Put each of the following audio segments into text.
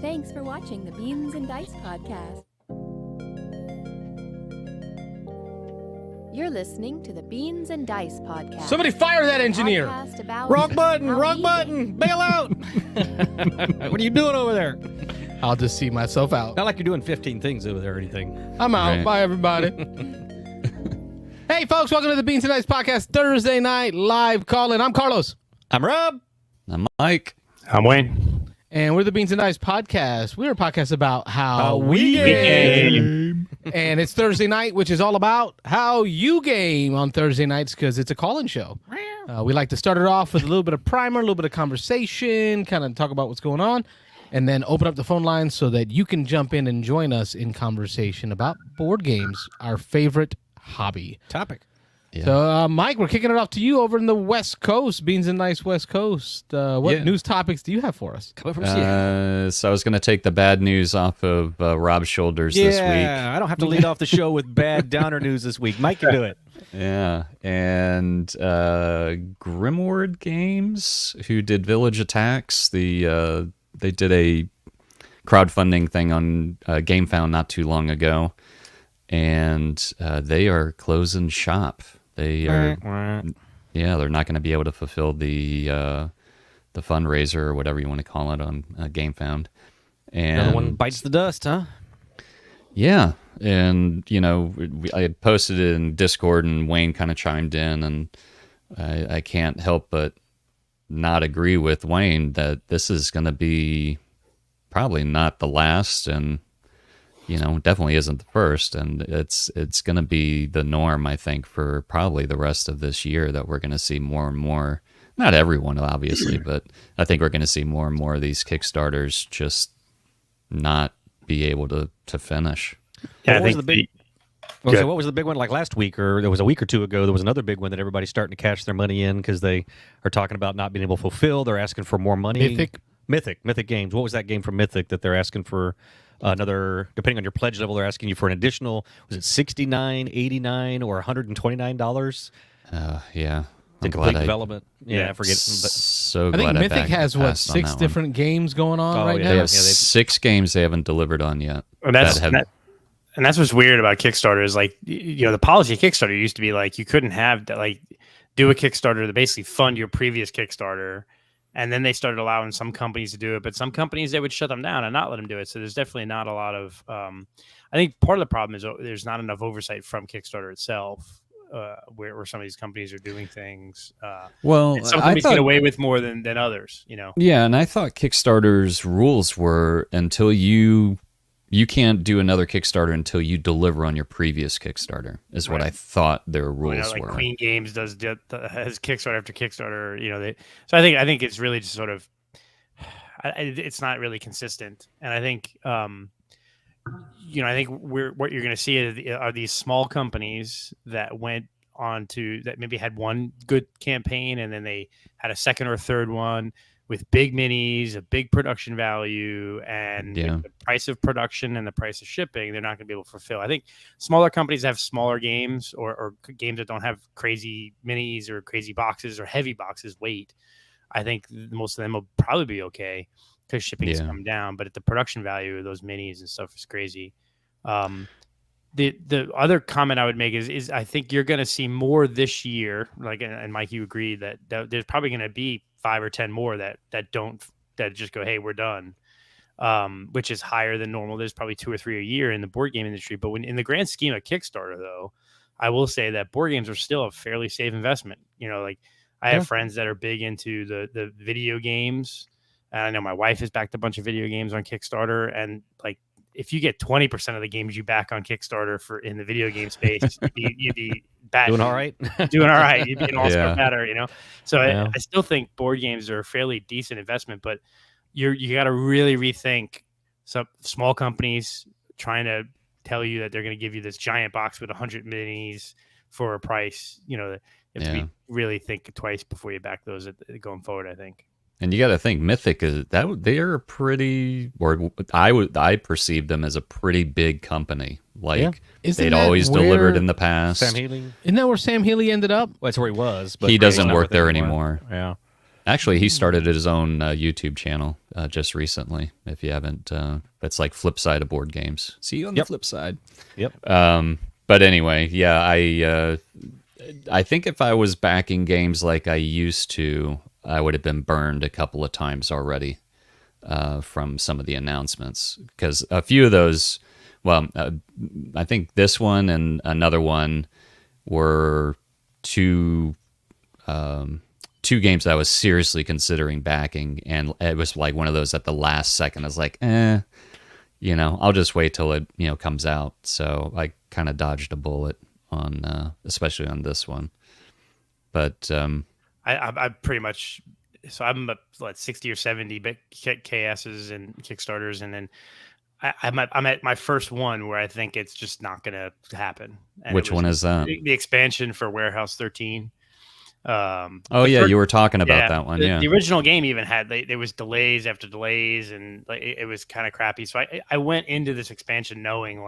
Thanks for watching the Beans and Dice podcast. You're listening to the Beans and Dice podcast. Somebody fire that engineer. Wrong button, bail out. What are you doing over there? I'll just see myself out. Not like you're doing 15 things over there or anything. I'm out. Right. Bye, everybody. Hey, folks, welcome to the Beans and Dice podcast Thursday night live call-in. I'm Carlos. I'm Rob. I'm Mike. I'm Wayne. And we're the Beans and Dice podcast. We're a podcast about how we game. And it's Thursday night, which is all about how you game on Thursday nights because it's a call-in show. We like to start it off with a little bit of primer, a little bit of conversation, kind of talk about what's going on, and then open up the phone lines so that you can jump in and join us in conversation about board games, our favorite hobby. Topic. Yeah. So, Mike, we're kicking it off to you over in the West Coast, Beans and Nice West Coast. What news topics do you have for us? Coming from Seattle. So I was going to take the bad news off of Rob's shoulders this week. Yeah, I don't have to lead off the show with bad downer news this week. Mike can do it. Yeah, and Grimward Games, who did Village Attacks, they did a crowdfunding thing on GameFound not too long ago, and they are closing shop. They are, they're not going to be able to fulfill the fundraiser or whatever you want to call it on GameFound. And Another one bites the dust, huh? yeah, and I had posted it in Discord, and Wayne kind of chimed in, and I can't help but not agree with Wayne that this is going to be probably not the last, and definitely isn't the first, and it's going to be the norm, I think, for probably the rest of this year, that we're going to see more and more, not everyone obviously, but I think we're going to see more and more of these Kickstarters just not be able to finish. Yeah, What was the big one like last week, or there was a week or two ago? There was another big one that everybody's starting to cash their money in because they are talking about not being able to fulfill. They're asking for more money. Mythic Games. What was that game from Mythic that they're asking for? Another, depending on your pledge level, they're asking you for an additional, was it $69, $89, or $129? Yeah. To complete development. Yeah, I forget. So I glad think Mythic has, what, 6 different games going on right now? They have 6 games they haven't delivered on yet. And that's what's weird about Kickstarter is, like, the policy of Kickstarter used to be like you couldn't have do a Kickstarter to basically fund your previous Kickstarter, and then they started allowing some companies to do it, but some companies they would shut them down and not let them do it. So there's definitely not a lot of. I think part of the problem is there's not enough oversight from Kickstarter itself, where some of these companies are doing things. Some companies get away with more than others. Yeah, and I thought Kickstarter's rules were until you can't do another Kickstarter until you deliver on your previous Kickstarter, is what I thought their rules were. Queen Games has Kickstarter after Kickstarter. So I think it's really just sort of, it's not really consistent, and I think I think what you're going to see are these small companies that went on that maybe had one good campaign, and then they had a second or third one with big minis, a big production value, and with the price of production and the price of shipping, they're not going to be able to fulfill. I think smaller companies have smaller games or games that don't have crazy minis or crazy boxes or heavy boxes weight. I think most of them will probably be okay because shipping's come down, but at the production value of those minis and stuff is crazy. The other comment I would make is I think you're going to see more this year. And Mike, you agree that there's probably going to be 5 or 10 more that just go, hey, we're done, which is higher than normal. There's probably 2 or 3 a year in the board game industry. But in the grand scheme of Kickstarter, though, I will say that board games are still a fairly safe investment. I have friends that are big into the video games. And I know my wife has backed a bunch of video games on Kickstarter, and if you get 20% of the games you back on Kickstarter in the video game space, you'd be bad. Doing all right. Doing all right. You'd be an all-star batter, So I still think board games are a fairly decent investment, but you got to really rethink some small companies trying to tell you that they're going to give you this giant box with 100 minis for a price. You have to really think twice before you back those going forward, I think. And you got to think Mythic is that they're a pretty, or I perceive them as a pretty big company. They'd always delivered in the past. Sam Healy, isn't that where Sam Healy ended up? Well, that's where he was, but he doesn't work there anymore. Yeah. Actually, he started his own YouTube channel just recently. If you haven't, it's like Flip Side of Board Games. See you on the flip side. Yep. But anyway, yeah, I think if I was backing games like I used to, I would have been burned a couple of times already from some of the announcements. Because a few of those, well, I think this one and another one were two games that I was seriously considering backing, and it was like one of those at the last second. I was like, I'll just wait till it comes out. So I kind of dodged a bullet on, especially on this one. But I pretty much, so I'm at 60 or 70 KSs and Kickstarters, and then I'm at my first one where I think it's just not going to happen. And which one is that? The expansion for Warehouse 13. You were talking about that one. The original game even had there was delays after delays, and it was kind of crappy. So I went into this expansion knowing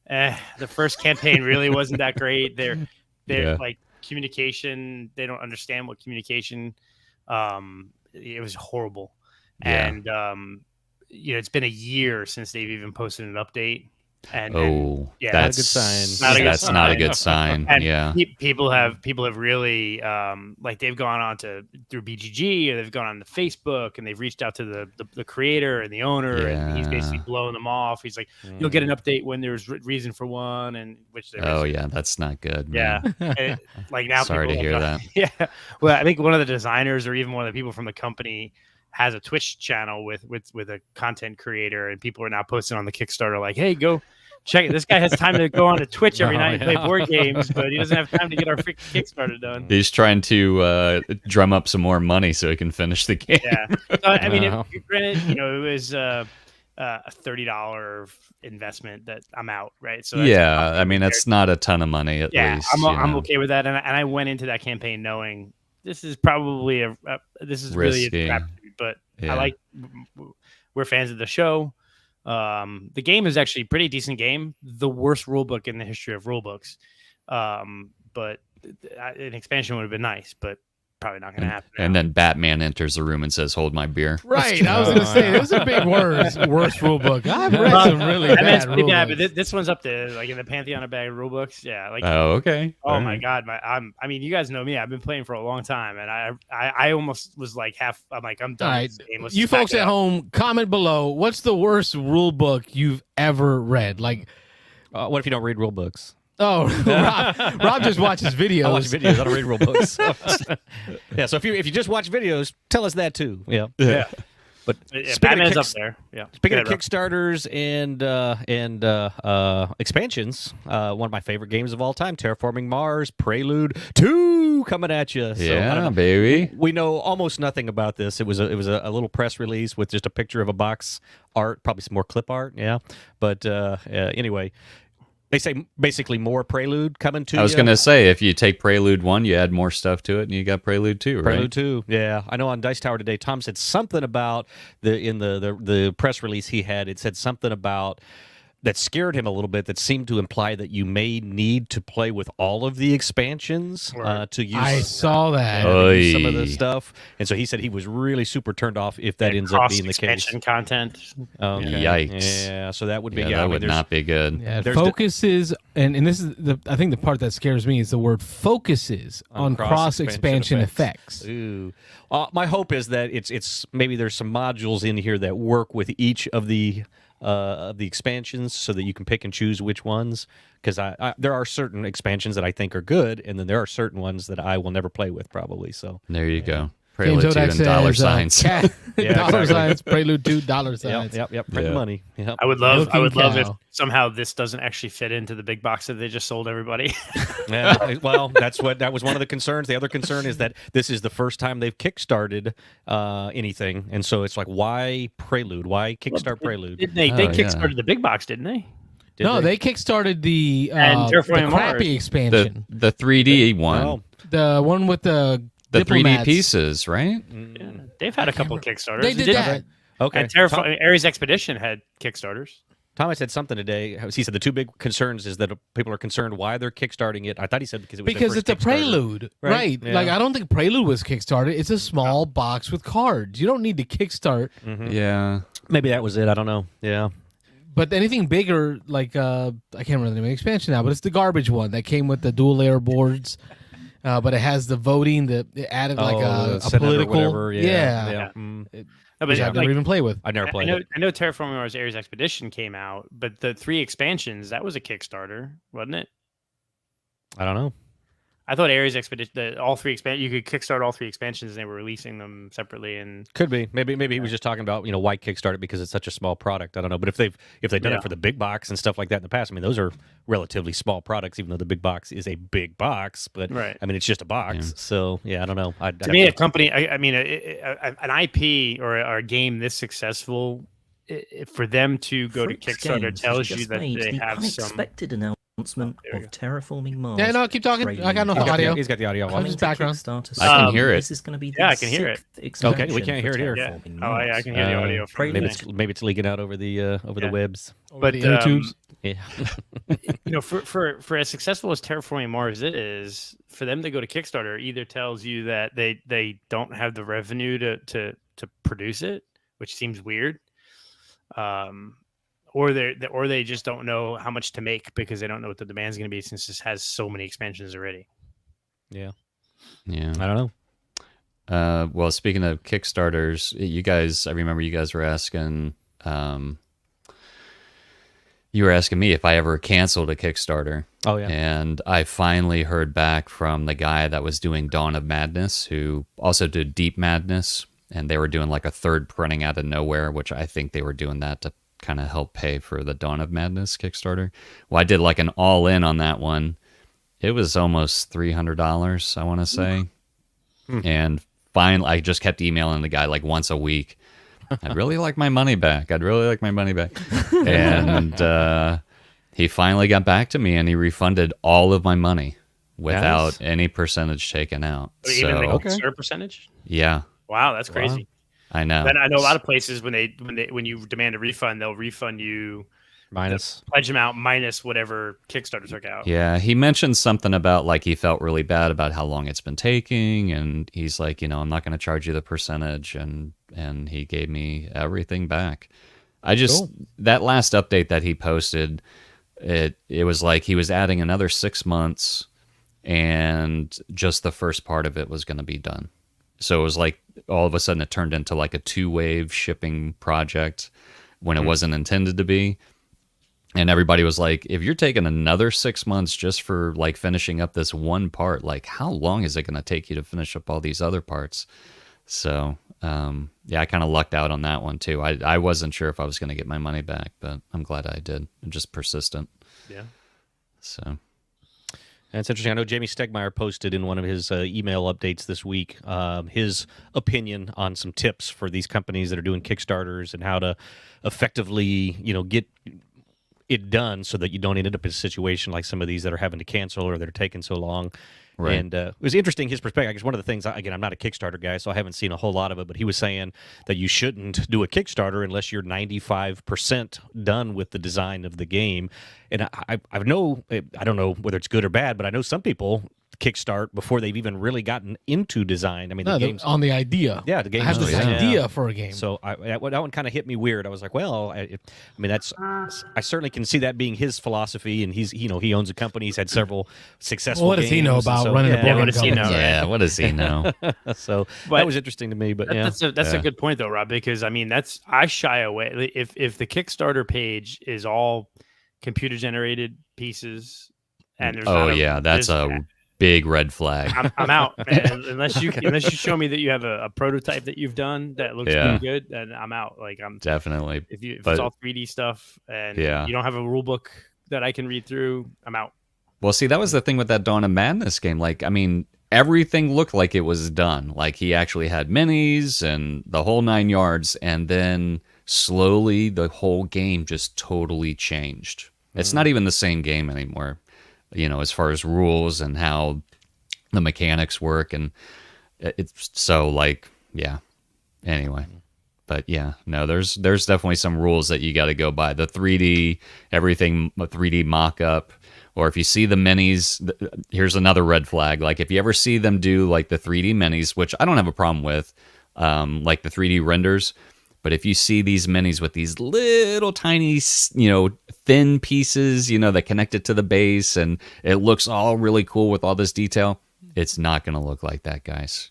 the first campaign really wasn't that great. They're like communication. They don't understand what communication. It was horrible, and it's been a year since they've even posted an update. That's not a good sign. That's not a good sign. And people have really they've gone on through BGG, or they've gone on to Facebook, and they've reached out to the creator and the owner, and he's basically blowing them off. He's like, you'll get an update when there's reason for one, and which there is. That's not good, man. Yeah. Now sorry to hear that. Yeah, well, I think one of the designers or even one of the people from the company has a Twitch channel with a content creator, and people are now posting on the Kickstarter like, hey, go check it. This guy has time to go on to Twitch every night and play board games, but he doesn't have time to get our freaking Kickstarter done. He's trying to drum up some more money so he can finish the game. Yeah. So, I mean, granted, it was a $30 investment that I'm out, right? So it's not a ton of money at least. I'm okay with that, and I went into that campaign knowing this is probably really a trap. But we're fans of the show. The game is actually a pretty decent game. The worst rule book in the history of rule books. But an expansion would have been nice, but probably not going to happen. And then Batman enters the room and says, "Hold my beer." Right. I was going to say it was a big worst rule book. I've read some really bad rule books. But this one's up there, in the pantheon of bad rule books. Yeah. Okay. Oh my God. You guys know me. I've been playing for a long time, and I almost was I'm done with this game. You folks at home, comment below. What's the worst rule book you've ever read? What if you don't read rule books? Oh, Rob just watches videos. I watch videos. I don't read rule books. Yeah, so if you just watch videos, tell us that too. Yeah. But Batman's up there. Yeah. Speaking of Kickstarters and expansions, one of my favorite games of all time, Terraforming Mars, Prelude 2 coming at you. Yeah, baby. We know almost nothing about this. It was a little press release with just a picture of a box art, probably some more clip art. Yeah, but anyway. They say basically more Prelude coming to you. I was going to say, if you take Prelude 1, you add more stuff to it, and you got Prelude 2, right? Prelude 2, yeah. I know on Dice Tower today, Tom said something about, in the press release he had, it said something about that scared him a little bit, that seemed to imply that you may need to play with all of the expansions to use. I saw that. Some of the stuff. And so he said he was really super turned off if that ends up being the case. Content. Okay. Yikes. Yeah, so that would be that would not be good. Yeah, it focuses, and this is I think the part that scares me is the word focuses on cross-expansion effects. Ooh. My hope is that it's maybe there's some modules in here that work with each of the expansions, so that you can pick and choose which ones, because there are certain expansions that I think are good, and then there are certain ones that I will never play with probably. So there you go. Prelude 2 and dollar signs. Signs. Prelude 2 dollar signs. Yep. Print money. Yep. I would love if somehow this doesn't actually fit into the big box that they just sold everybody. Yeah, well, that was one of the concerns. The other concern is that this is the first time they've kickstarted anything, and so it's like, why Prelude? Why kickstart Prelude? They kickstarted the big box, didn't they? They kickstarted the crappy expansion, the 3D one, the one with the 3D pieces, right? Yeah, they've had a couple of Kickstarters. They did that. Okay. And Ares Expedition had Kickstarters. Thomas said something today. He said the two big concerns is that people are concerned why they're kickstarting it. I thought he said because it was because it's a prelude, right? Yeah. Like I don't think Prelude was kickstarted. It's a small box with cards. You don't need to kickstart. Yeah. Maybe that was it. I don't know. Yeah. But anything bigger, like I can't remember the name of the expansion now, but it's the garbage one that came with the dual layer boards. But it has the voting that it added like a Senate or political. whatever. Yeah. Yeah. No, Which I've never even played with. I never I played know, it. I know Terraforming Mars Ares Expedition came out, but the 3 expansions, that was a Kickstarter, wasn't it? I don't know. I thought Ares Expedition, all 3 you could kickstart all 3 expansions, and they were releasing them separately. And Could be. Maybe he was just talking about why kickstart it because it's such a small product. I don't know. But if they've done it for the big box and stuff like that in the past, I mean those are relatively small products, even though the big box is a big box. But right. I mean it's just a box. Yeah. So yeah, I don't know. To me, a company, I mean, an IP or a game this successful, for them to go to Kickstarter tells you that they have unexpected announcement of Terraforming Mars. Yeah, no, keep talking. I got no audio. He's got the audio. Just background. I can hear it. This is going to be I can hear it. Okay, we can't hear it here. Yeah. Oh, yeah, I can hear the audio. Maybe it's leaking out over the webs. But the tubes. Yeah. For as successful as Terraforming Mars is, for them to go to Kickstarter either tells you that they don't have the revenue to produce it, which seems weird. Or they just don't know how much to make because they don't know what the demand's going to be since this has so many expansions already. Yeah. Yeah. I don't know. Well, speaking of Kickstarters, I remember you guys were asking, me if I ever canceled a Kickstarter. Oh, yeah. And I finally heard back from the guy that was doing Dawn of Madness, who also did Deep Madness. And they were doing like a third printing out of nowhere, which I think they were doing that to kind of help pay for the Dawn of Madness Kickstarter. Well, I did like an all-in on that one. It was almost $300, I want to say. And finally, I just kept emailing the guy like once a week. I'd really like my money back. And he finally got back to me, and he refunded all of my money without any percentage taken out. Even the Kickstarter percentage? Yeah. Wow, that's crazy. Wow. I know. Then I know a lot of places when you demand a refund, they'll refund you minus pledge amount minus whatever Kickstarter took out. Yeah, he mentioned something about like he felt really bad about how long it's been taking, and he's like, I'm not going to charge you the percentage, and he gave me everything back. That last update that he posted, it was like he was adding another 6 months, and just the first part of it was going to be done. So it was like all of a sudden it turned into like a 2-wave shipping project when it wasn't intended to be. And everybody was like, if you're taking another 6 months just for like finishing up this one part, like how long is it going to take you to finish up all these other parts? So, I kind of lucked out on that one too. I wasn't sure if I was going to get my money back, but I'm glad I did. I'm just persistent. Yeah. So. And it's interesting. I know Jamie Stegmeyer posted in one of his email updates this week his opinion on some tips for these companies that are doing Kickstarters and how to effectively, get it done so that you don't end up in a situation like some of these that are having to cancel or that are taking so long. Right. And it was interesting, his perspective. I guess one of the things, again, I'm not a Kickstarter guy, so I haven't seen a whole lot of it, but he was saying that you shouldn't do a Kickstarter unless you're 95% done with the design of the game. And I don't know whether it's good or bad, but I know some people kickstart before they've even really gotten into design. I mean, the game's on the idea. Yeah, the game. I have this idea for a game. So that one kind of hit me weird. I was like, well, I certainly can see that being his philosophy, and he owns a company. He's had several successful. What does he know about running a board what does he know? Yeah, what does he know? So that was interesting to me. But that's a good point though, Rob, because I mean I shy away if the Kickstarter page is all computer generated pieces and there's that's a big red flag. I'm out, man. Unless you show me that you have a prototype that you've done that looks pretty good, then I'm out. Like I'm definitely. If it's all 3D stuff and you don't have a rule book that I can read through, I'm out. Well, see, that was the thing with that Dawn of Madness game. Like, I mean, everything looked like it was done. Like he actually had minis and the whole 9 yards, and then slowly the whole game just totally changed. It's not even the same game anymore. As far as rules and how the mechanics work. And it's so like, yeah. Anyway, But yeah, no, there's definitely some rules that you got to go by. The 3D, everything 3D mock-up, or if you see the minis, here's another red flag. Like if you ever see them do like the 3D minis, which I don't have a problem with, like the 3D renders, but if you see these minis with these little tiny, thin pieces, that connect it to the base, and it looks all really cool with all this detail, it's not going to look like that, guys.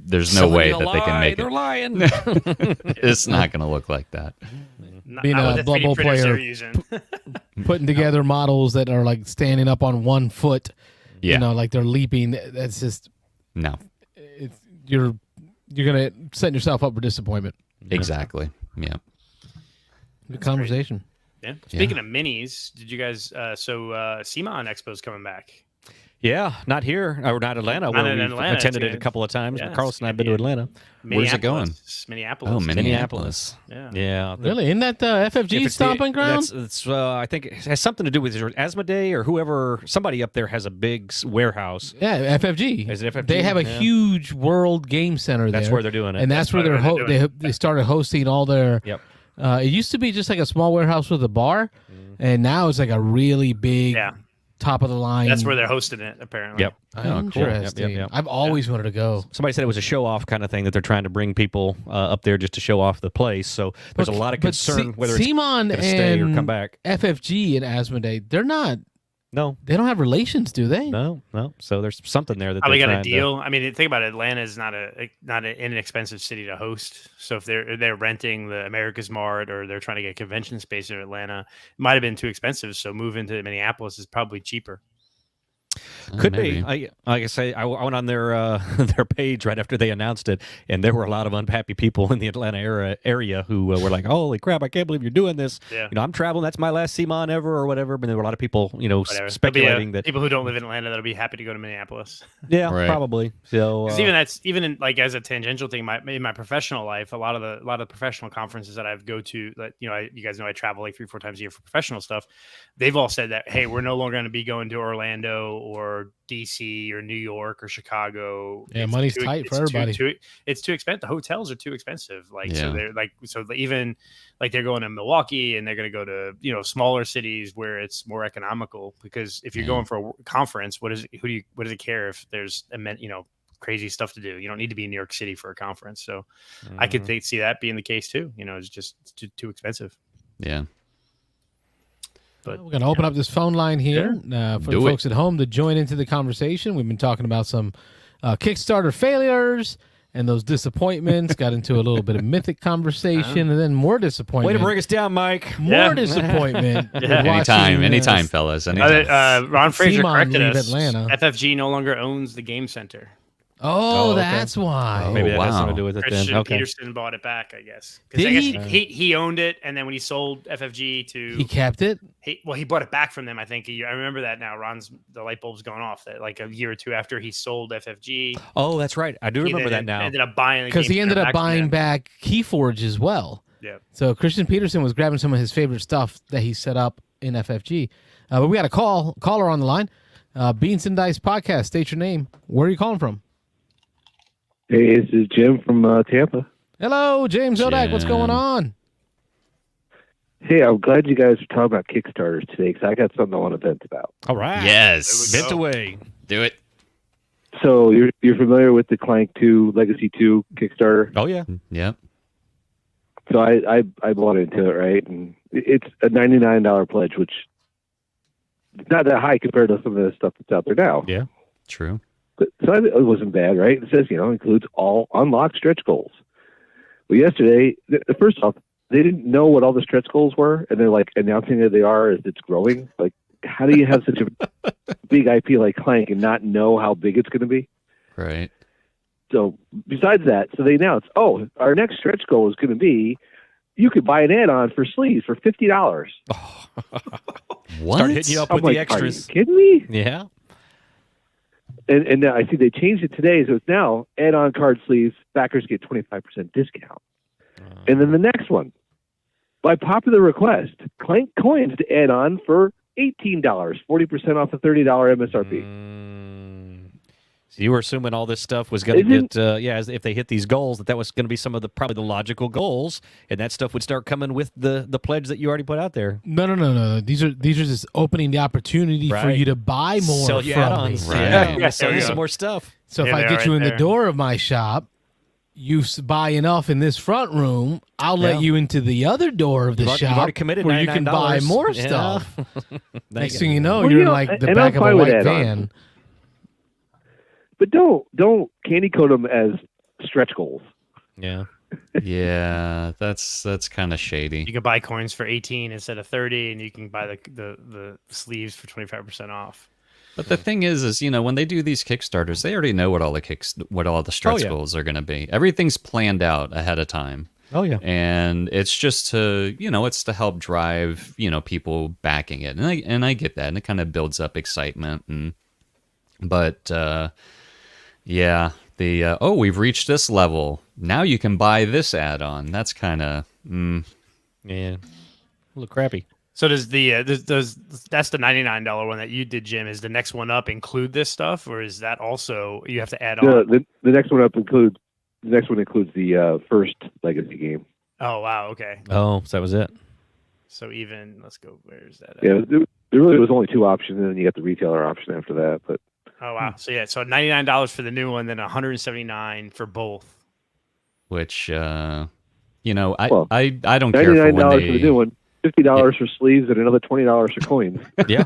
There's no way that they can make They're lying. It's not going to look like that. Being not a with the 3D bubble printers player. they're using. Putting together models that are like standing up on 1 foot, Yeah. like they're leaping. That's just No, you're gonna set yourself up for disappointment. exactly. Yeah. Good conversation. Yeah. Speaking of minis, did you guys? CMON Expo's coming back. Yeah, not here or not Atlanta. Not where in we've Atlanta, attended it's it a couple of times. yeah, Carlos it's and I've gonna been to be Atlanta. Where's it going? Minneapolis. Oh, Minneapolis. Yeah. Yeah. Really? Isn't that the FFG stomping ground? That's I think it has something to do with Asthma Day or whoever. Somebody up there has a big warehouse. Yeah, FFG. Is it FFG? They have a Yeah. huge World Game Center there. That's where they're doing it. And that's where they started hosting all their. Yep. It used to be just like a small warehouse with a bar, and now it's like a really big, top of the line. That's where they're hosting it, apparently. Yep. Interesting. Yep. I've always wanted to go. Somebody said it was a show off kind of thing that they're trying to bring people up there just to show off the place. So there's a lot of concern whether it's CMON going to stay or and come back. FFG and Asmodee, No. they don't have relations, do they? No. So there's something there that Probably they're got a trying to- deal. I mean, think about it. Atlanta is not an inexpensive city to host. So if they're renting the America's Mart or they're trying to get convention space in Atlanta, it might have been too expensive. So moving to Minneapolis is probably cheaper. Could Maybe. be. Like I say, I went on their their page right after they announced it, and there were a lot of unhappy people in the Atlanta area who were like, "Holy crap! I can't believe you're doing this." Yeah. I'm traveling. That's my last CMON ever, or whatever. But there were a lot of people, Whatever. speculating that. People who don't live in Atlanta that'll be happy to go to Minneapolis. Yeah, Right. probably. So 'Cause even like as a tangential thing, in my professional life, a lot of the professional conferences that I go to, that you guys know I travel like 3-4 times a year for professional stuff. They've all said that, hey, we're no longer going to be going to Orlando or DC or New York or Chicago. Yeah, money's tight for everybody. It's too expensive. The hotels are too expensive. So Yeah. even like they're going to Milwaukee and they're going to go to smaller cities where it's more economical, because if you're going for a conference, what does it care if there's crazy stuff to do? You don't need to be in New York City for a conference. So I could see that being the case too. It's just too expensive. Yeah. But We're going to open up this phone line here for the folks at home to join into the conversation. We've been talking about some Kickstarter failures and those disappointments. Got into a little bit of Mythic conversation, and then more disappointment. way to bring us down, Mike. More disappointment. Anytime, fellas. Anytime. Ron Fraser CMON corrected leave us. Atlanta. FFG no longer owns the game center. Oh, okay. that's why. Maybe that has wow. something to do with it Christian then. Okay. Peterson bought it back, I guess. 'Cause Did I guess he? he owned it, and then when he sold FFG He kept it? he bought it back from them. I think I remember that now. The light bulb's going off that like a year or two after he sold FFG. Oh, that's right. I do remember that now. Ended up buying Because he ended up buying back. back Keyforge as well. Yeah. So Christian Peterson was grabbing some of his favorite stuff that he set up in FFG. But we got a caller on the line. Beans and Dice Podcast. State your name. Where are you calling from? Hey, this is Jim from Tampa. Hello, James Odak. What's going on? Hey, I'm glad you guys are talking about Kickstarters today, because I got something I want to vent about. All right. Yes. Vent away. Do it. So you're familiar with the Clank 2 Legacy 2 Kickstarter? Oh, yeah. Yep. So I bought into it, right? And it's a $99 pledge, which is not that high compared to some of the stuff that's out there now. Yeah. True. But, so it wasn't bad, right? It says, includes all unlocked stretch goals. Well, yesterday, first off, they didn't know what all the stretch goals were, and they're like announcing that they are as it's growing. Like, how do you have such a big IP like Clank and not know how big it's going to be? Right. So besides that, so they announced, our next stretch goal is going to be, you could buy an add-on for sleeves for $50. What? Start hitting you up I'm with like, the extras. Are you kidding me? Yeah. And now I see they changed it today, so it's now add-on card sleeves, backers get 25% discount. And then the next one, by popular request, Clank coins to add on for $18, 40% off the $30 MSRP. So you were assuming all this stuff was going to get, if they hit these goals, that was going to be some of the probably the logical goals, and that stuff would start coming with the pledge that you already put out there. No. These are just opening the opportunity for you to buy more. Sell you from add-ons. me. Right. Yeah, Sell you some more stuff. So if I get you in the door of my shop, you buy enough in this front room, I'll let you into the other door of the shop you've already committed where you can buy $99. more Yeah. stuff. Next thing you know, Well, you're you know, like the and back I'm of a fine with white add-ons. van. But don't candy coat them as stretch goals. Yeah. Yeah, that's kind of shady. You can buy coins for 18 instead of 30, and you can buy the sleeves for 25% off. But the thing is when they do these Kickstarters, they already know what all the stretch goals are going to be. Everything's planned out ahead of time. Oh yeah. And it's just to it's to help drive people backing it, and I get that, and it kind of builds up excitement. But we've reached this level. Now you can buy this add-on. That's kind of Yeah. A little crappy. So does that's the $99 one that you did, Jim? Is the next one up include this stuff, or is that also you have to add on? The next one includes the first Legacy game. Oh wow, okay. Oh, so that was it. So even let's go. Where's that? At? Yeah, there really was only two options, and then you got the retailer option after that. But Oh wow. So $99 for the new one, then $179 for both. which I Well, don't care for $99 when for the new one, $50 for sleeves, and another $20 for coins. Yeah.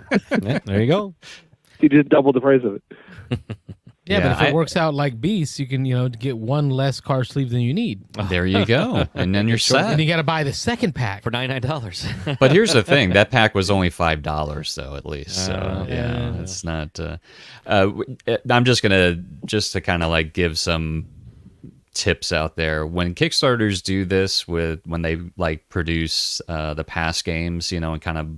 There you go. You just double the price of it. Yeah, but if it works out like Beast, you can get one less car sleeve than you need. There you go, and then you're set. And you got to buy the second pack For $99. But here's the thing: that pack was only $5, though, at least. So it's not. I'm just to kind of like give some tips out there. When Kickstarters do this when they like produce the past games, and kind of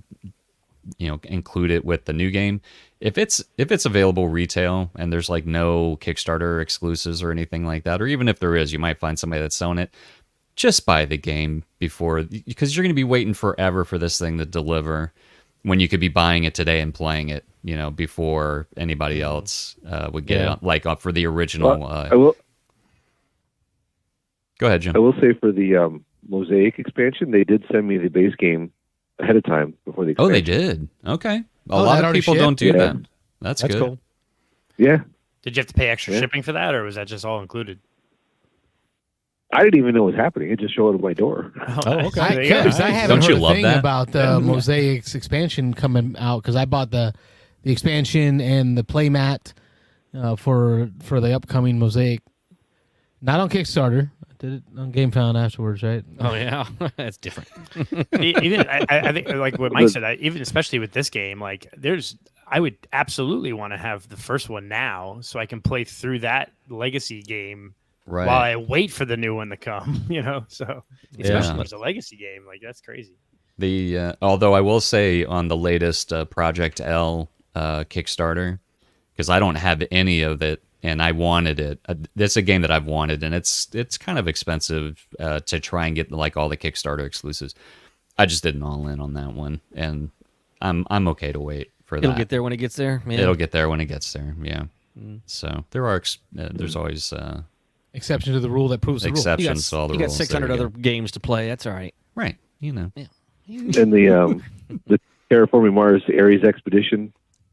include it with the new game. If it's available retail and there's like no Kickstarter exclusives or anything like that, or even if there is, you might find somebody that's selling it. Just buy the game because you're going to be waiting forever for this thing to deliver when you could be buying it today and playing it, before anybody else would get it, like for the original. I will. Go ahead, Jim. I will say for the Mosaic expansion, they did send me the base game ahead of time before the expansion. Oh, they did. Okay. A Oh, lot that of already people shipped? don't do that. That's good. Cool. Yeah. Did you have to pay extra Yeah. shipping for that, or was that just all included? I didn't even know it was happening. It just showed up at my door. Oh, okay. I, There you go. because I haven't Don't heard you a love thing that? about the Mosaic's expansion coming out because I bought the expansion and the playmat for the upcoming Mosaic. Not on Kickstarter. I did it on GameFound afterwards, right? Oh yeah. That's different. Even I think like what Mike said, even especially with this game, like I would absolutely want to have the first one now so I can play through that legacy game Right. while I wait for the new one to come. So especially when it's a legacy game, like that's crazy. Although I will say on the latest Project L Kickstarter, because I don't have any of it and I wanted it. It's a game that I've wanted, and it's kind of expensive to try and get like all the Kickstarter exclusives. I just didn't all in on that one, and I'm okay to wait for that. It'll get there when it gets there. Yeah. It'll get there when it gets there. Yeah. So there are there's always Exception to the rule that proves the rule. exceptions to all the you got rules. 600 There you other go. games to play. That's all right. Right. And the Terraforming Mars Ares Expedition,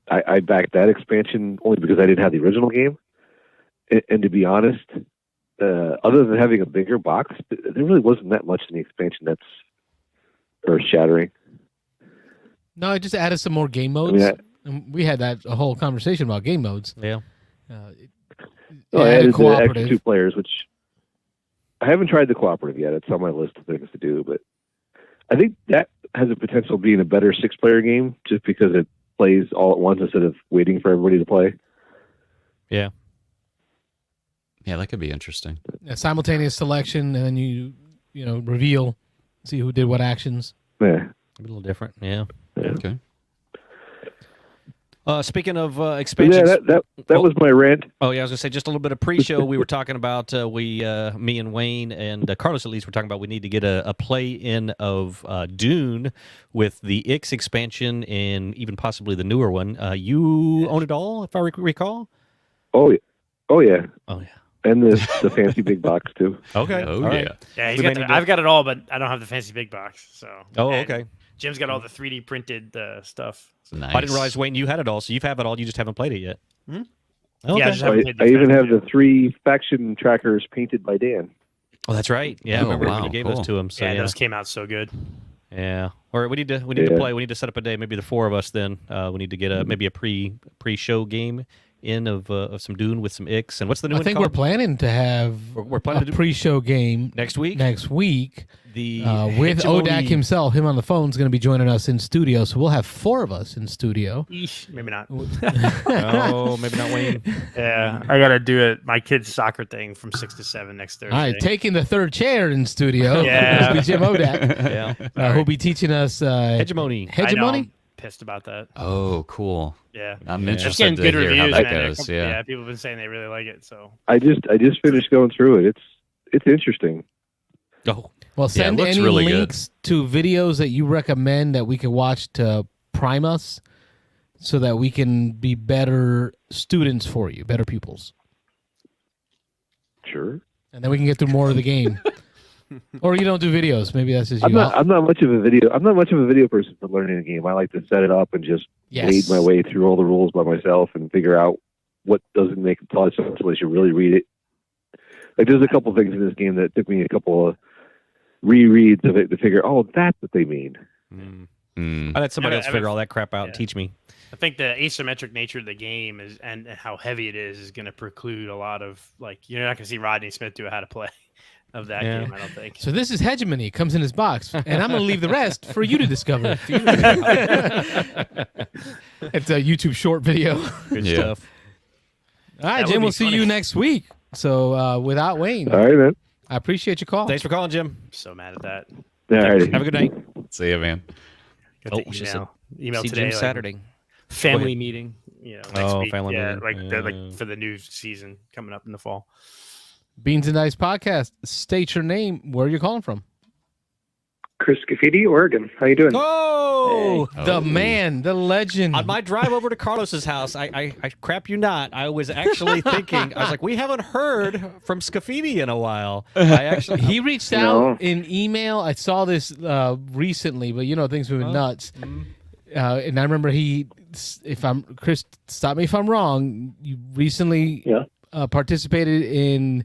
I backed that expansion only because I didn't have the original game. And to be honest, other than having a bigger box, there really wasn't that much in the expansion that's earth-shattering. No, I just added some more game modes. And we had a whole conversation about game modes. Yeah. I added the extra cooperative. 2 players, which I haven't tried the cooperative yet. It's on my list of things to do, but I think that has a potential of being a better 6-player game just because it plays all at once instead of waiting for everybody to play. Yeah. Yeah, that could be interesting. A simultaneous selection, and then you reveal, see who did what actions. Yeah. A little different. Yeah. Okay. Speaking of But expansions. yeah, that was my rant. Oh yeah, I was gonna say just a little bit of pre-show. We were talking about me and Wayne and Carlos at least were talking about we need to get a play-in of Dune with the X expansion and even possibly the newer one. You own it all, if I recall. Oh, yeah. Oh yeah. Oh yeah. And the fancy big box too. Okay. Oh, All right. yeah. Yeah, We may need to- I've got it all, but I don't have the fancy big box. So. Oh, And okay. Jim's got all the 3D printed stuff. Nice. I didn't realize, Wayne, you had it all. So you have it all. You just haven't played it yet. Hmm? Okay. Yeah, I just haven't played the I even fancy have the too. 3 faction trackers painted by Dan. Oh, that's right. Yeah, I Oh, remember when wow, you gave cool. those to him. So Yeah, yeah. those came out so good. Yeah. Or we need to Yeah. play. We need to set up a day. Maybe the 4 of us. Then we need to get maybe a pre-show game in of some Dune with some Ix. And what's the new I one think we're called? planning to have We're planning a to do pre-show game next week. next week The with hegemony- Odak himself. Him on the phone is going to be joining us in studio, so we'll have 4 of us in studio. Eesh, maybe not. Oh, maybe not Wayne. Yeah, I gotta do it. My kid's soccer thing from 6 to 7 next Thursday. All right, taking the 3rd chair in studio. Yeah. Will be Jim Odak. Yeah. Who'll be teaching us Hegemony. I know, hegemony. I'm pissed about that. Oh, cool. Yeah, I'm Yeah. it's interested getting to good hear reviews, how that man. goes. Yeah. People have been saying they really like it. So I just finished going through it. It's interesting. Oh, Well, send looks any really good. links to videos that you recommend that we can watch to prime us so that we can be better students for you, better pupils. Sure. And then we can get through more of the game. Or you don't do videos. Maybe that's just I'm you. not much of a video person for learning a game. I like to set it up and just Yes. wade my way through all the rules by myself and figure out what doesn't make a lot of sense unless you really read it. Like there's a couple things in this game that took me a couple of rereads of it to figure, oh, that's what they mean. I let somebody Yeah, else I figure mean- all that crap out and yeah. teach me. I think the asymmetric nature of the game is and how heavy it is going to preclude a lot of you're not going to see Rodney Smith do a how to play of that Yeah. game. I don't think. So this is Hegemony. Comes in his box. And I'm going to leave the rest for you to discover. It's a YouTube short video. Good Yeah. stuff. All right, That would Jim, be we'll see funny. you next week. So without Wayne, All right, man. I appreciate your call. Thanks for calling, Jim. I'm so mad at that. All right. Have a good night. See you, man. Got Oh, the she said, email See today. Jim like, Saturday. family meeting. Next Oh, week. family yeah, meeting. like Yeah. for the new season coming up in the fall. Beans and Dice Podcast. State your name. Where are you calling from? Chris Graffiti, Oregon. How you doing? Oh! The man, the legend. On my drive over to Carlos's house, I crap you not, I was actually thinking, I was like, we haven't heard from Scafidi in a while. I actually, He reached out in email. I saw this recently, but things have been nuts. And I remember Chris, stop me if I'm wrong. You recently participated in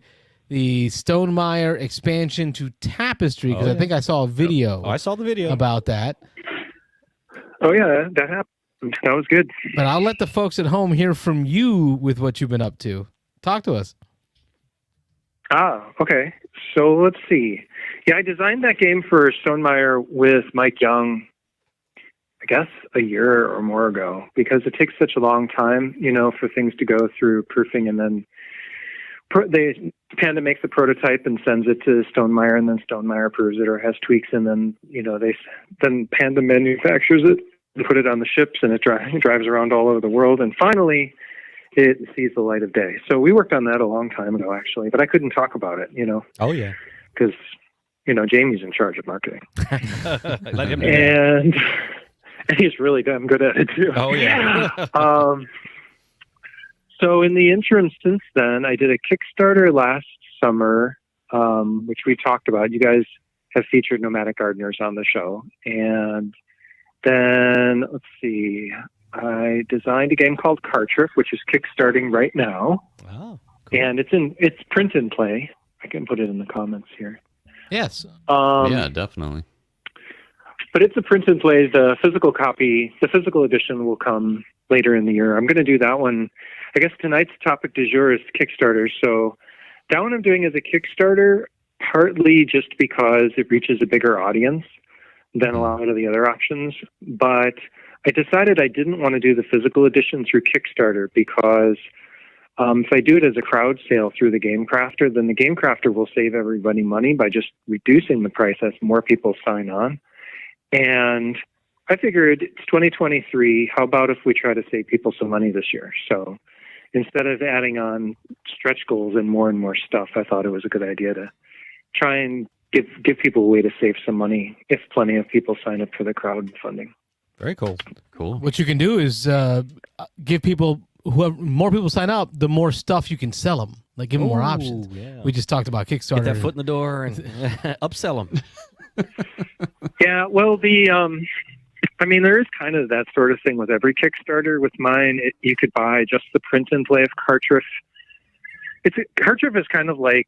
the Stonemeyer expansion to Tapestry because I think I saw a video. I saw the video about that. Oh yeah, that happened. That was good. But I'll let the folks at home hear from you with what you've been up to. Talk to us. Okay. So let's see. Yeah, I designed that game for Stonemeyer with Mike Young, I guess a year or more ago, because it takes such a long time, for things to go through proofing, and then Panda makes a prototype and sends it to Stonemeyer, and then Stonemeyer approves it or has tweaks, and then then Panda manufactures it, and put it on the ships, and it drives around all over the world, and finally it sees the light of day. So we worked on that a long time ago, actually, but I couldn't talk about it, Oh, yeah. because Jamie's in charge of marketing, Let him do that. and he's really damn good at it too. Oh, yeah. So in the interim since then, I did a Kickstarter last summer, which we talked about. You guys have featured Nomadic Gardeners on the show. And then, let's see, I designed a game called Cartrip, which is kickstarting right now. Oh, And it's print and play. I can put it in the comments here. Yes. Yeah, definitely. But it's a print and play. The physical copy, the physical edition will come later in the year. I'm going to do that one. I guess tonight's topic du jour is Kickstarter. So that one I'm doing as a Kickstarter, partly just because it reaches a bigger audience than a lot of the other options. But I decided I didn't want to do the physical edition through Kickstarter because if I do it as a crowd sale through the Game Crafter, then the Game Crafter will save everybody money by just reducing the price as more people sign on. And I figured it's 2023. How about if we try to save people some money this year? So instead of adding on stretch goals and more stuff, I thought it was a good idea to try and give people a way to save some money if plenty of people sign up for the crowdfunding. Very cool. Cool. What you can do is give people whoever more people sign up, the more stuff you can sell them. Like give them more options. Yeah. We just talked about Kickstarter. Get that foot in the door and upsell them. Yeah, well, there is kind of that sort of thing with every Kickstarter. With mine, you could buy just the print and play of Cartriff. Cartriff is kind of like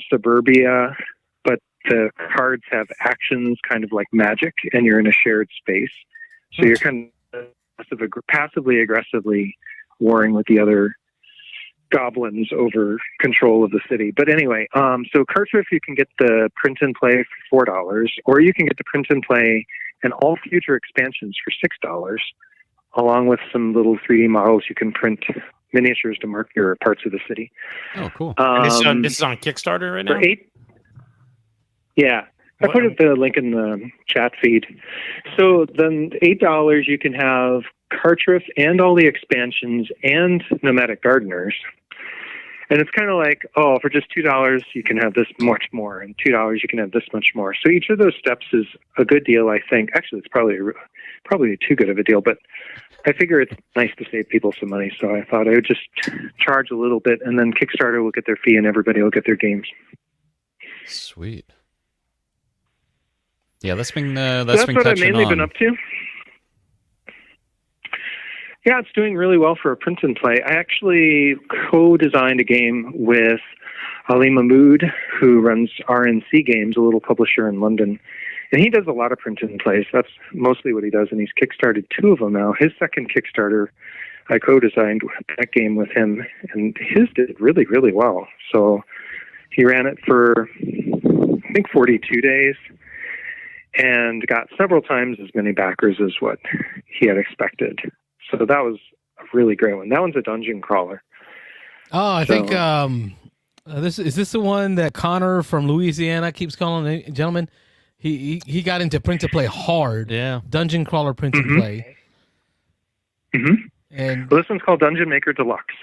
Suburbia, but the cards have actions kind of like Magic, and you're in a shared space. So you're kind of passively aggressively warring with the other goblins over control of the city. But anyway, so Cartriff, you can get the print and play for $4, or you can get the print and play and all future expansions for $6, along with some little 3D models you can print miniatures to mark your parts of the city. Oh, cool. And this is on Kickstarter right now? For yeah. I put the link in the chat feed. So then $8, you can have Cartriff and all the expansions and Nomadic Gardeners. And it's kind of like, for just $2, you can have this much more, and $2, you can have this much more. So each of those steps is a good deal, I think. Actually, it's probably too good of a deal, but I figure it's nice to save people some money. So I thought I would just charge a little bit, and then Kickstarter will get their fee, and everybody will get their games. Sweet. Yeah, that's been that's what I've mainly been up to. Yeah, it's doing really well for a print and play. I actually co-designed a game with Ali Mahmood, who runs RNC Games, a little publisher in London. And he does a lot of print and plays. That's mostly what he does, and he's kickstarted 2 of them now. His second Kickstarter, I co-designed that game with him, and his did really, really well. So he ran it for, I think, 42 days. And got several times as many backers as what he had expected. So that was a really great one. That one's a dungeon crawler. Oh, I think is this the one that Connor from Louisiana keeps calling it? Gentlemen, he got into print to play hard. Yeah. Dungeon crawler print to play. Mm-hmm. And this one's called Dungeon Maker Deluxe.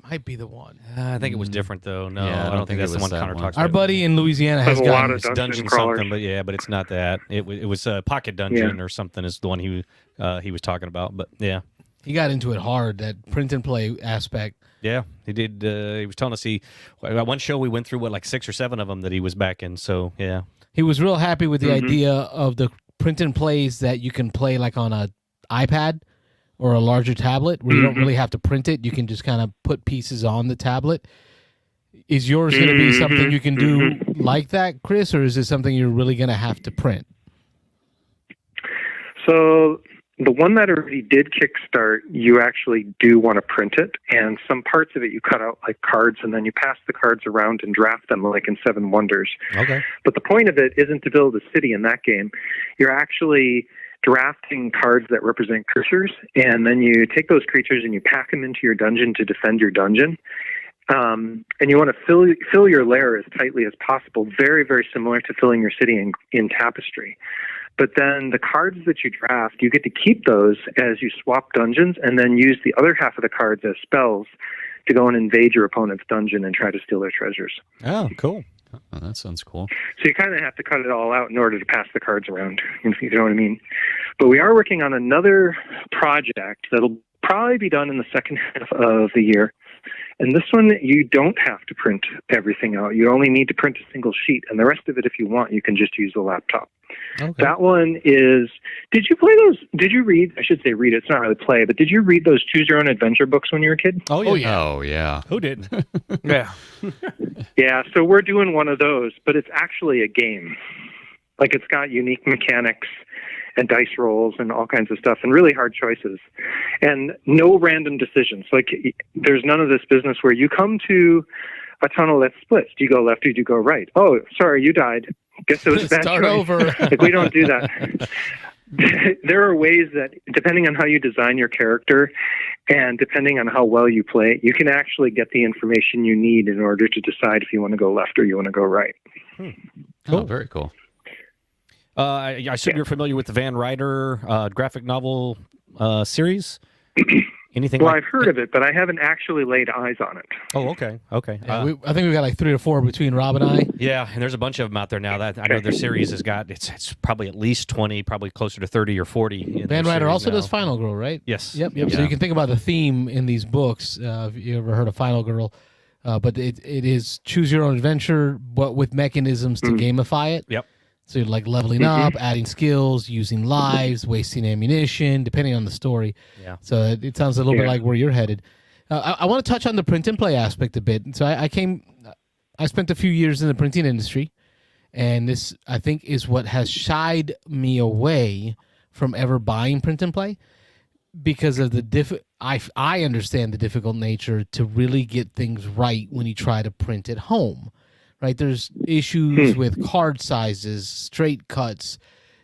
Might be the one. I think it was different though. No, Yeah, I don't think that's the one Connor talks about. Our buddy in Louisiana has There's a lot gotten of Dungeon crawlers. something, but it's not that. It was Pocket Dungeon or something is the one he was talking about. But yeah, he got into it hard, that print and play aspect. yeah, he did. He was telling us at one show we went through like 6 or 7 of them that he was back in. So yeah, He was real happy with the idea of the print and plays that you can play like on a iPad or a larger tablet where you don't really have to print it. You can just kind of put pieces on the tablet. Is yours going to be something you can do like that, Chris, or is it something you're really going to have to print? So the one that already did Kickstart, you actually do want to print it, and some parts of it you cut out like cards, and then you pass the cards around and draft them like in Seven Wonders. okay. But the point of it isn't to build a city in that game. You're actually drafting cards that represent creatures, and then you take those creatures and you pack them into your dungeon to defend your dungeon. And you want to fill your lair as tightly as possible, very, very similar to filling your city in Tapestry. But then the cards that you draft, you get to keep those as you swap dungeons, and then use the other half of the cards as spells to go and invade your opponent's dungeon and try to steal their treasures. Oh, cool. Oh, that sounds cool. So you kind of have to cut it all out in order to pass the cards around, if you know what I mean. But we are working on another project that'll probably be done in the second half of the year. And this one, you don't have to print everything out. You only need to print a single sheet. And the rest of it, if you want, you can just use the laptop. Okay. That one is, did you read, I should say read, it's not really play, but did you read those Choose Your Own Adventure books when you were a kid? Oh yeah. Oh, yeah. Who did? Yeah. Yeah, so we're doing one of those, but it's actually a game. Like, it's got unique mechanics and dice rolls and all kinds of stuff and really hard choices and no random decisions. Like, there's none of this business where you come to a tunnel that splits. Do you go left or do you go right? Oh, sorry, you died. Guess it was a bad Start choice. over. Like, we don't do that. There are ways that, depending on how you design your character and depending on how well you play it, you can actually get the information you need in order to decide if you want to go left or you want to go right. Oh, very cool. I assume you're familiar with the Van Ryder graphic novel series. Anything Well, like... I've heard of it, but I haven't actually laid eyes on it. Oh, okay. Yeah, I think we've got like 3 or 4 between Rob and I. Yeah, and there's a bunch of them out there now. That I know their series has got it's probably at least 20, probably closer to 30 or 40. Van Ryder also does Final Girl, right? Yes. Yep. Yeah. So you can think about the theme in these books. If you ever heard of Final Girl, but it is choose your own adventure, but with mechanisms to gamify it. Yep. So you're like leveling up, adding skills, using lives, wasting ammunition, depending on the story. Yeah. So it sounds a little bit like where you're headed. I want to touch on the print and play aspect a bit. So I spent a few years in the printing industry, and this, I think, is what has shied me away from ever buying print and play, because of the I understand the difficult nature to really get things right when you try to print at home. Right, there's issues with card sizes, straight cuts,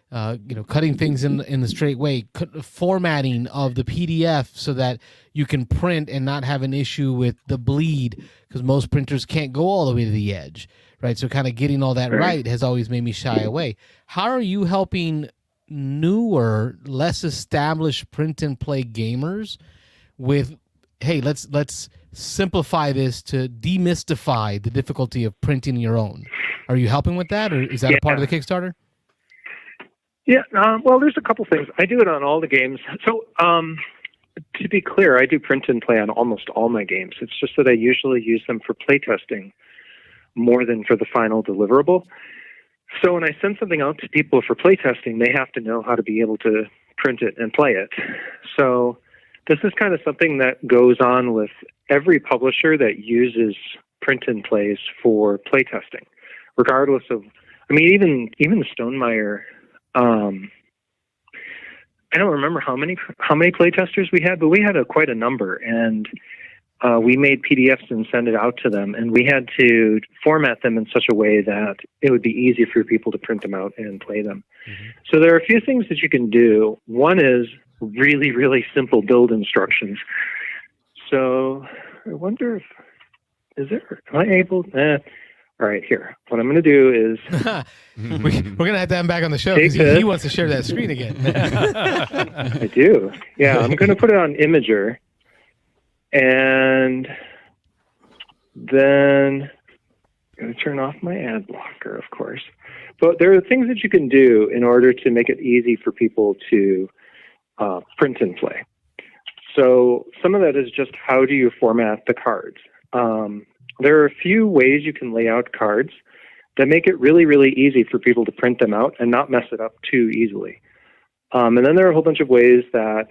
cutting things in the straight way, formatting of the PDF so that you can print and not have an issue with the bleed, because most printers can't go all the way to the edge. Right, so kind of getting all that right has always made me shy away. How are you helping newer, less established print and play gamers with, hey, let's simplify this to demystify the difficulty of printing your own? Are you helping with that, or is that a part of the Kickstarter? Yeah, well, there's a couple things. I do it on all the games. So, to be clear, I do print and play on almost all my games. It's just that I usually use them for playtesting more than for the final deliverable. So when I send something out to people for playtesting, they have to know how to be able to print it and play it. So this is kind of something that goes on with every publisher that uses print and plays for playtesting, regardless of, I mean, even the Stonemaier, I don't remember how many playtesters we had, but we had quite a number, and we made PDFs and send it out to them, and we had to format them in such a way that it would be easy for people to print them out and play them. Mm-hmm. So there are a few things that you can do. One is really, really simple build instructions. So I wonder am I able? All right, here. What I'm going to do is... we're going to have to have him back on the show because he wants to share that screen again. I do. Yeah, I'm going to put it on Imager. And then I'm going to turn off my ad blocker, of course. But there are things that you can do in order to make it easy for people to print and play. So some of that is just how do you format the cards. There are a few ways you can lay out cards that make it really, really easy for people to print them out and not mess it up too easily. And then there are a whole bunch of ways that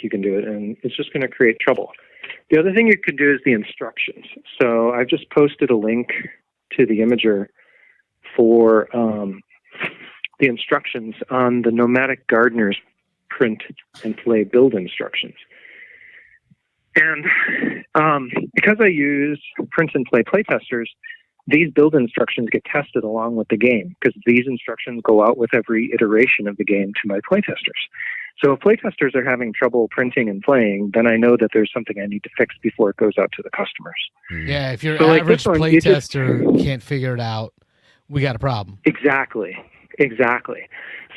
you can do it, and it's just going to create trouble. The other thing you could do is the instructions. So I've just posted a link to the Imager for the instructions on the Nomadic Gardener's print and play build instructions. And because I use print and play playtesters, these build instructions get tested along with the game, because these instructions go out with every iteration of the game to my playtesters. So if playtesters are having trouble printing and playing, then I know that there's something I need to fix before it goes out to the customers. Yeah, if your average playtester can't figure it out, we got a problem. Exactly.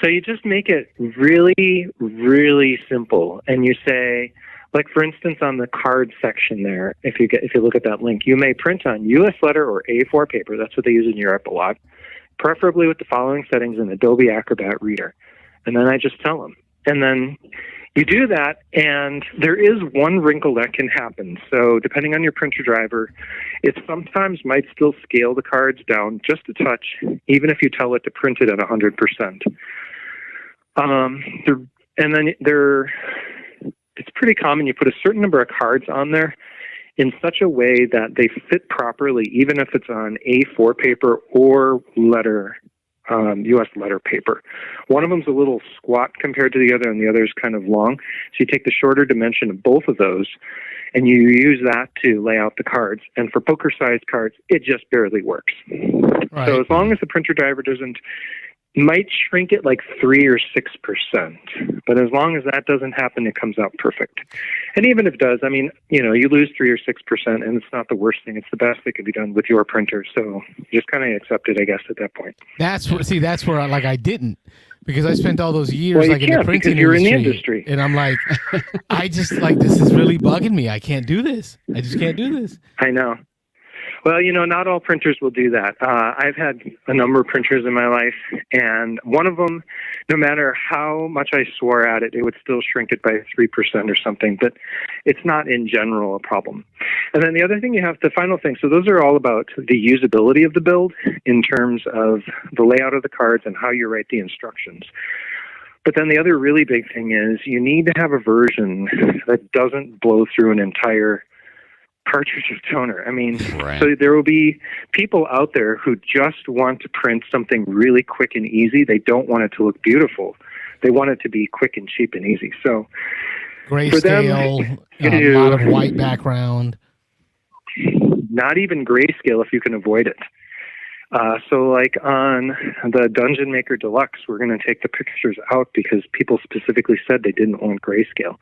So you just make it really, really simple, and you say, like for instance, on the card section there, if you look at that link, you may print on US letter or A4 paper. That's what they use in Europe a lot, preferably with the following settings in Adobe Acrobat Reader. And then I just tell them. And then you do that, and there is one wrinkle that can happen. So depending on your printer driver, it sometimes might still scale the cards down just a touch, even if you tell it to print it at 100%. It's pretty common. You put a certain number of cards on there in such a way that they fit properly, even if it's on A4 paper or letter, U.S. letter paper. One of them's a little squat compared to the other, and the other is kind of long. So you take the shorter dimension of both of those, and you use that to lay out the cards. And for poker-sized cards, it just barely works. Right. So as long as the printer driver might shrink it like 3 or 6%, but as long as that doesn't happen, it comes out perfect. And even if it does, I mean, you lose 3 or 6%, and it's not the worst thing. It's the best that could be done with your printer. So you just kind of accept it, I guess, at that point. That's where I didn't. Because I spent all those years Well, you like in the can't, printing because you're in the industry, industry. and I'm like, I just like this is really bugging me. I can't do this. I just can't do this. I know. Well, not all printers will do that. I've had a number of printers in my life, and one of them, no matter how much I swore at it, it would still shrink it by 3% or something, but it's not in general a problem. And then the other thing the final thing, so those are all about the usability of the build in terms of the layout of the cards and how you write the instructions. But then the other really big thing is you need to have a version that doesn't blow through an entire cartridge of toner. I mean, Right. So there will be people out there who just want to print something really quick and easy. They don't want it to look beautiful. They want it to be quick and cheap and easy. So Grayscale, a lot of white background. not even grayscale if you can avoid it. So like on the Dungeon Maker Deluxe, we're going to take the pictures out because people specifically said they didn't want grayscale.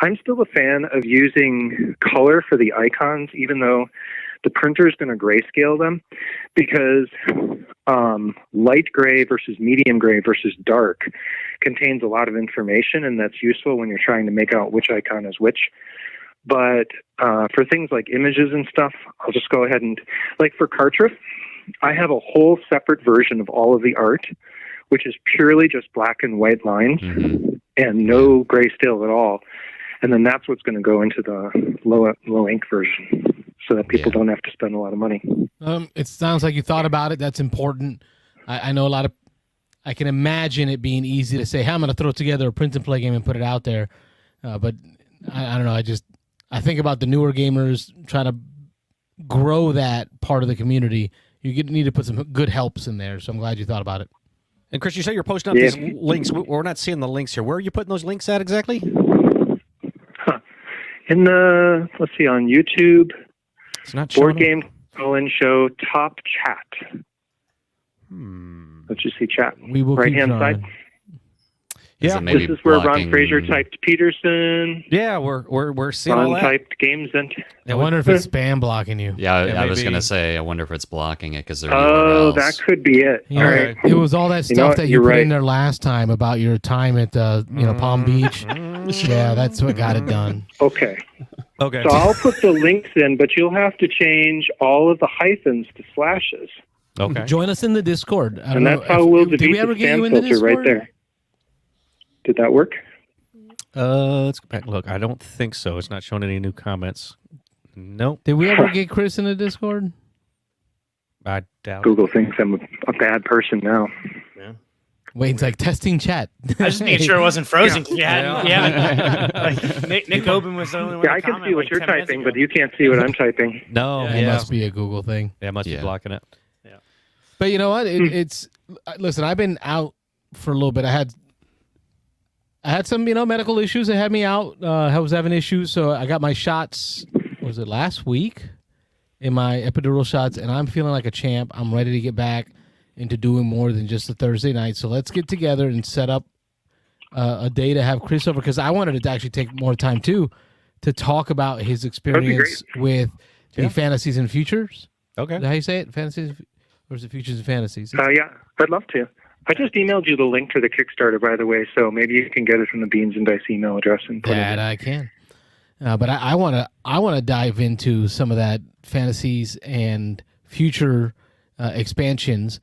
I'm still a fan of using color for the icons, even though the printer is going to grayscale them, because light gray versus medium gray versus dark contains a lot of information, and that's useful when you're trying to make out which icon is which. But for things like images and stuff, I'll just go ahead and, like for Cartridge, I have a whole separate version of all of the art, which is purely just black and white lines and no grayscale at all. And then that's what's going to go into the low ink version so that people don't have to spend a lot of money. It sounds like you thought about it. That's important. I know I can imagine it being easy to say, hey, I'm going to throw together a print and play game and put it out there. But I don't know. I think about the newer gamers trying to grow that part of the community. You need to put some good helps in there, so I'm glad you thought about it. And Chris, you say you're posting up these links. We're not seeing the links here. Where are you putting those links at exactly? In the, let's see, on YouTube, It's not Board showing. Game Call-In Show Top Chat. Let's just see chat. We will right-hand keep side. trying. Yeah, maybe This is where Ron blocking- Fraser typed Peterson. Yeah, we're seeing Ron all that. typed Games and. I wonder if it's spam blocking you. Yeah, I was maybe- going to say, I wonder if it's blocking it because they're Oh, URLs. that could be it. You All know, right. It was all that stuff You know what? that you You're put right. in there last time about your time at Palm Beach. Yeah, that's what got it done. Okay. Okay. So I'll put the links in, but you'll have to change all of the hyphens to slashes. Okay. Join us in the Discord. I don't And that's know how if- we'll did defeat we ever the get you spam in the filter Discord? right there. Did that work? Let's go back and look. I don't think so. It's not showing any new comments. Nope. Did we ever get Chris in the Discord? I doubt it. Google thinks I'm a bad person now. Wayne's like testing chat. I just made sure it wasn't frozen. Yeah. Like, Nick Oben was the only one. Yeah, to I can comment see what like you're 10 minutes typing, ago. but you can't see what I'm typing. No. It Yeah. must be a Google thing. Yeah, it must be Yeah. blocking it. But you know what? It's listen. I've been out for a little bit. I had some medical issues that had me out. I was having issues, so I got my shots. Was it last week? In my epidural shots, and I'm feeling like a champ. I'm ready to get back into doing more than just a Thursday night. So let's get together and set up a day to have Chris over, because I wanted it to actually take more time too to talk about his experience with the fantasies and futures. Okay. Is that how you say it? Fantasies, or is it futures and fantasies? Yeah, I'd love to. I just emailed you the link to the Kickstarter, by the way, so maybe you can get it from the Beans and Dice email address and put it That in. I can. But I want to dive into some of that fantasies and future expansions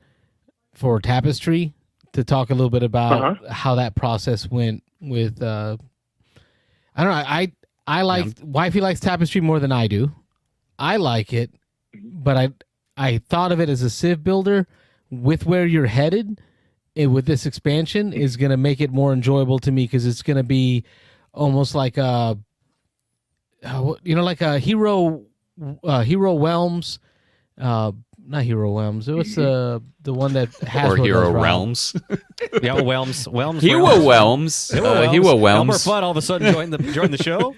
for Tapestry, to talk a little bit about how that process went with. I don't know. I like Wifey likes Tapestry more than I do. I like it, but I thought of it as a Civ builder. With where you're headed, with this expansion, is going to make it more enjoyable to me, because it's going to be almost like a. Like a Hero Realms, not Hero Realms. What's the one that Hasbro Or Hero does, Rob? Realms. Yeah, Whelms. Hero Realms. Hero Elmer Realms. Fudd all of a sudden joined the show.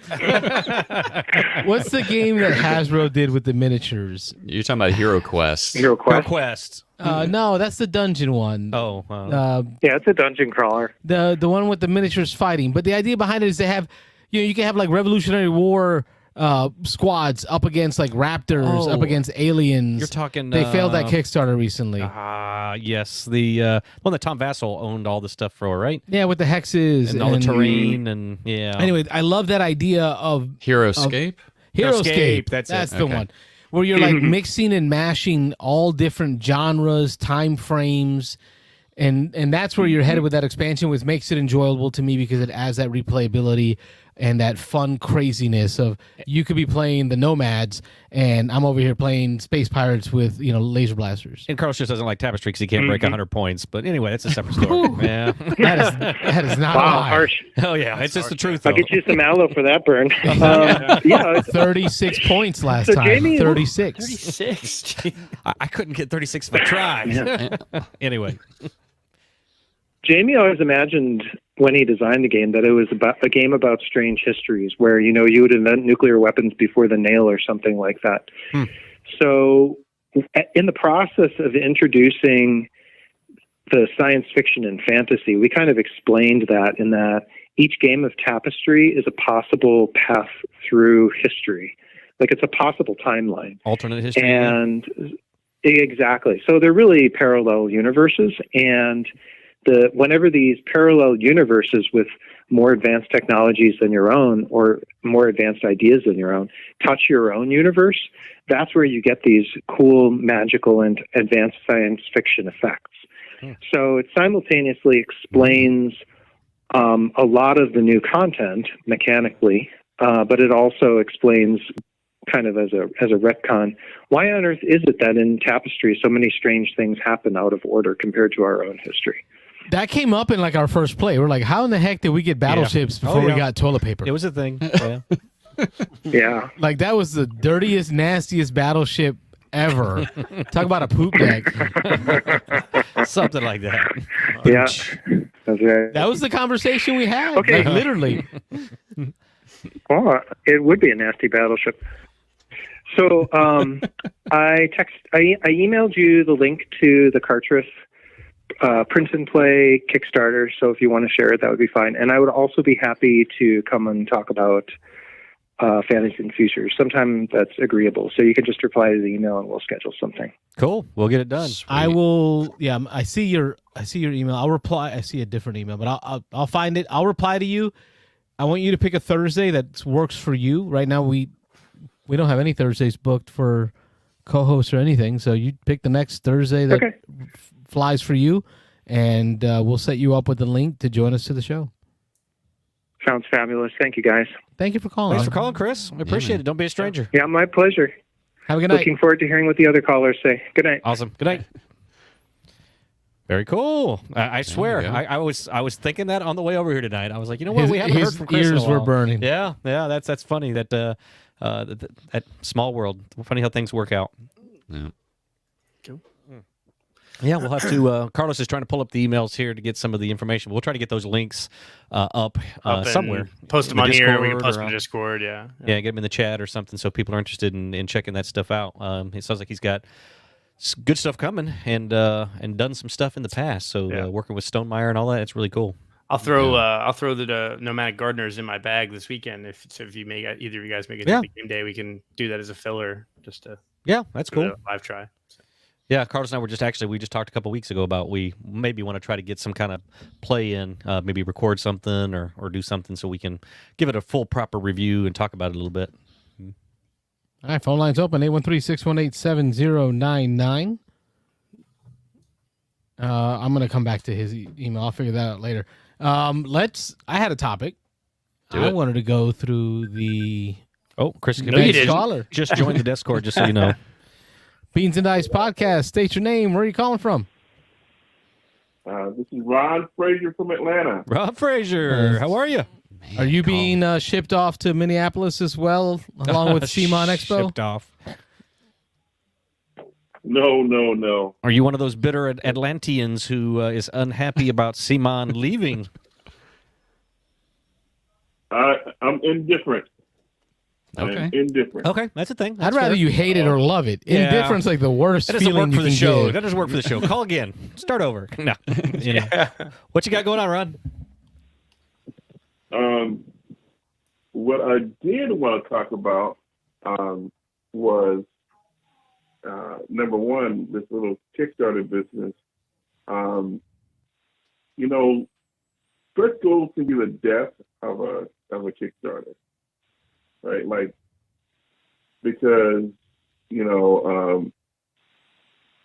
What's the game that Hasbro did with the miniatures? You're talking about Hero Quest. Hero Quest? Quest. No, that's the dungeon one. Oh. Yeah, it's a dungeon crawler. The one with the miniatures fighting. But the idea behind it is they have, you can have like Revolutionary War squads up against like raptors, up against aliens. You're talking. They failed that Kickstarter recently. Yes, the one that Tom Vassell owned all the stuff for, right? Yeah, with the hexes and all the terrain and yeah. Anyway, I love that idea of HeroScape. HeroScape. That's the one where you're like mixing and mashing all different genres, time frames. And that's where you're headed with that expansion, which makes it enjoyable to me because it adds that replayability and that fun craziness of you could be playing the Nomads and I'm over here playing Space Pirates with laser blasters. And Carlos just doesn't like Tapestry because he can't break 100 points. But anyway, that's a separate story. Yeah, that is not wow, a lie. harsh. Oh yeah, it's just the truth. I'll get you some aloe for that burn. Yeah, 36 points last time. Jamie, 36. 36. I couldn't get 36 if I tried. Yeah. Anyway. Jamie always imagined when he designed the game that it was about a game about strange histories where, you would invent nuclear weapons before the nail or something like that. So in the process of introducing the science fiction and fantasy, we kind of explained that in that each game of Tapestry is a possible path through history. Like it's a possible timeline. Alternate history. And exactly. So they're really parallel universes, and whenever these parallel universes with more advanced technologies than your own or more advanced ideas than your own touch your own universe, that's where you get these cool, magical, and advanced science fiction effects. So it simultaneously explains a lot of the new content mechanically, but it also explains kind of as a retcon, why on earth is it that in Tapestry so many strange things happen out of order compared to our own history? That came up in like our first play. We're like, how in the heck did we get battleships before we got toilet paper? It was a thing. Yeah. Yeah. Like that was the dirtiest, nastiest battleship ever. Talk about a poop deck. Something like that. Yeah. That's right. That was the conversation we had. Okay. Like, literally. Oh, it would be a nasty battleship. So I emailed you the link to the Cartridge print and play Kickstarter. So if you want to share it, that would be fine. And I would also be happy to come and talk about Fantasy and Futures sometime that's agreeable. So you can just reply to the email and we'll schedule something. Cool. We'll get it done. Sweet. I will. Yeah, I see your email. I'll reply. I see a different email, but I'll find it. I'll reply to you. I want you to pick a Thursday that works for you. Right now, we don't have any Thursdays booked for co-hosts or anything. So you pick the next Thursday that flies for you, and we'll set you up with the link to join us to the show. Sounds fabulous. Thank you, guys. Thank you for calling. Thanks for calling, Chris. We appreciate it. Don't be a stranger. Yeah, my pleasure. Have a good night. Looking forward to hearing what the other callers say. Good night. Awesome. Good night. Very cool. I swear, I was thinking that on the way over here tonight. I was like, you know what? We haven't heard from Chris in a ears were while. burning. Yeah, that's funny. That small world. Funny how things work out. Yeah. Yeah, we'll have to. Carlos is trying to pull up the emails here to get some of the information. We'll try to get those links up somewhere. Post them In on the here. We can Discord post or them in Discord. Yeah. Yeah, get them in the chat or something so people are interested in checking that stuff out. It sounds like he's got good stuff coming and done some stuff in the past. So working with Stonemeyer and all that, it's really cool. I'll throw the Nomadic Gardeners in my bag this weekend. If you make either of you guys make it game day, we can do that as a filler just to that's cool. Live try. So. Yeah, Carlos and I we just talked a couple weeks ago about we maybe want to try to get some kind of play in, maybe record something or do something so we can give it a full proper review and talk about it a little bit. All right, phone lines open, 813-618-7099. I'm going to come back to his email. I'll figure that out later. I had a topic. I wanted to go through the... Oh, Chris, caller. Just join the Discord, just so you know. Beans and Dice Podcast. State your name. Where are you calling from? This is Ron Frazier from Atlanta. Rob Frazier, how are you? Are you being shipped off to Minneapolis as well, along with CMON Expo? Shipped off. No. Are you one of those bitter Atlanteans who is unhappy about CMON leaving? I'm indifferent. Okay. I'm indifferent. Okay, that's a thing. I'd rather you hate it or love it. Yeah. Indifference like the worst That doesn't feeling work for you the can show. give. That doesn't work for the show. Call again. Start over. No. What you got going on, Ron? what I did want to talk about was number one, this little Kickstarter business. You know, stretch goals can be the death of a Kickstarter, right? Like, because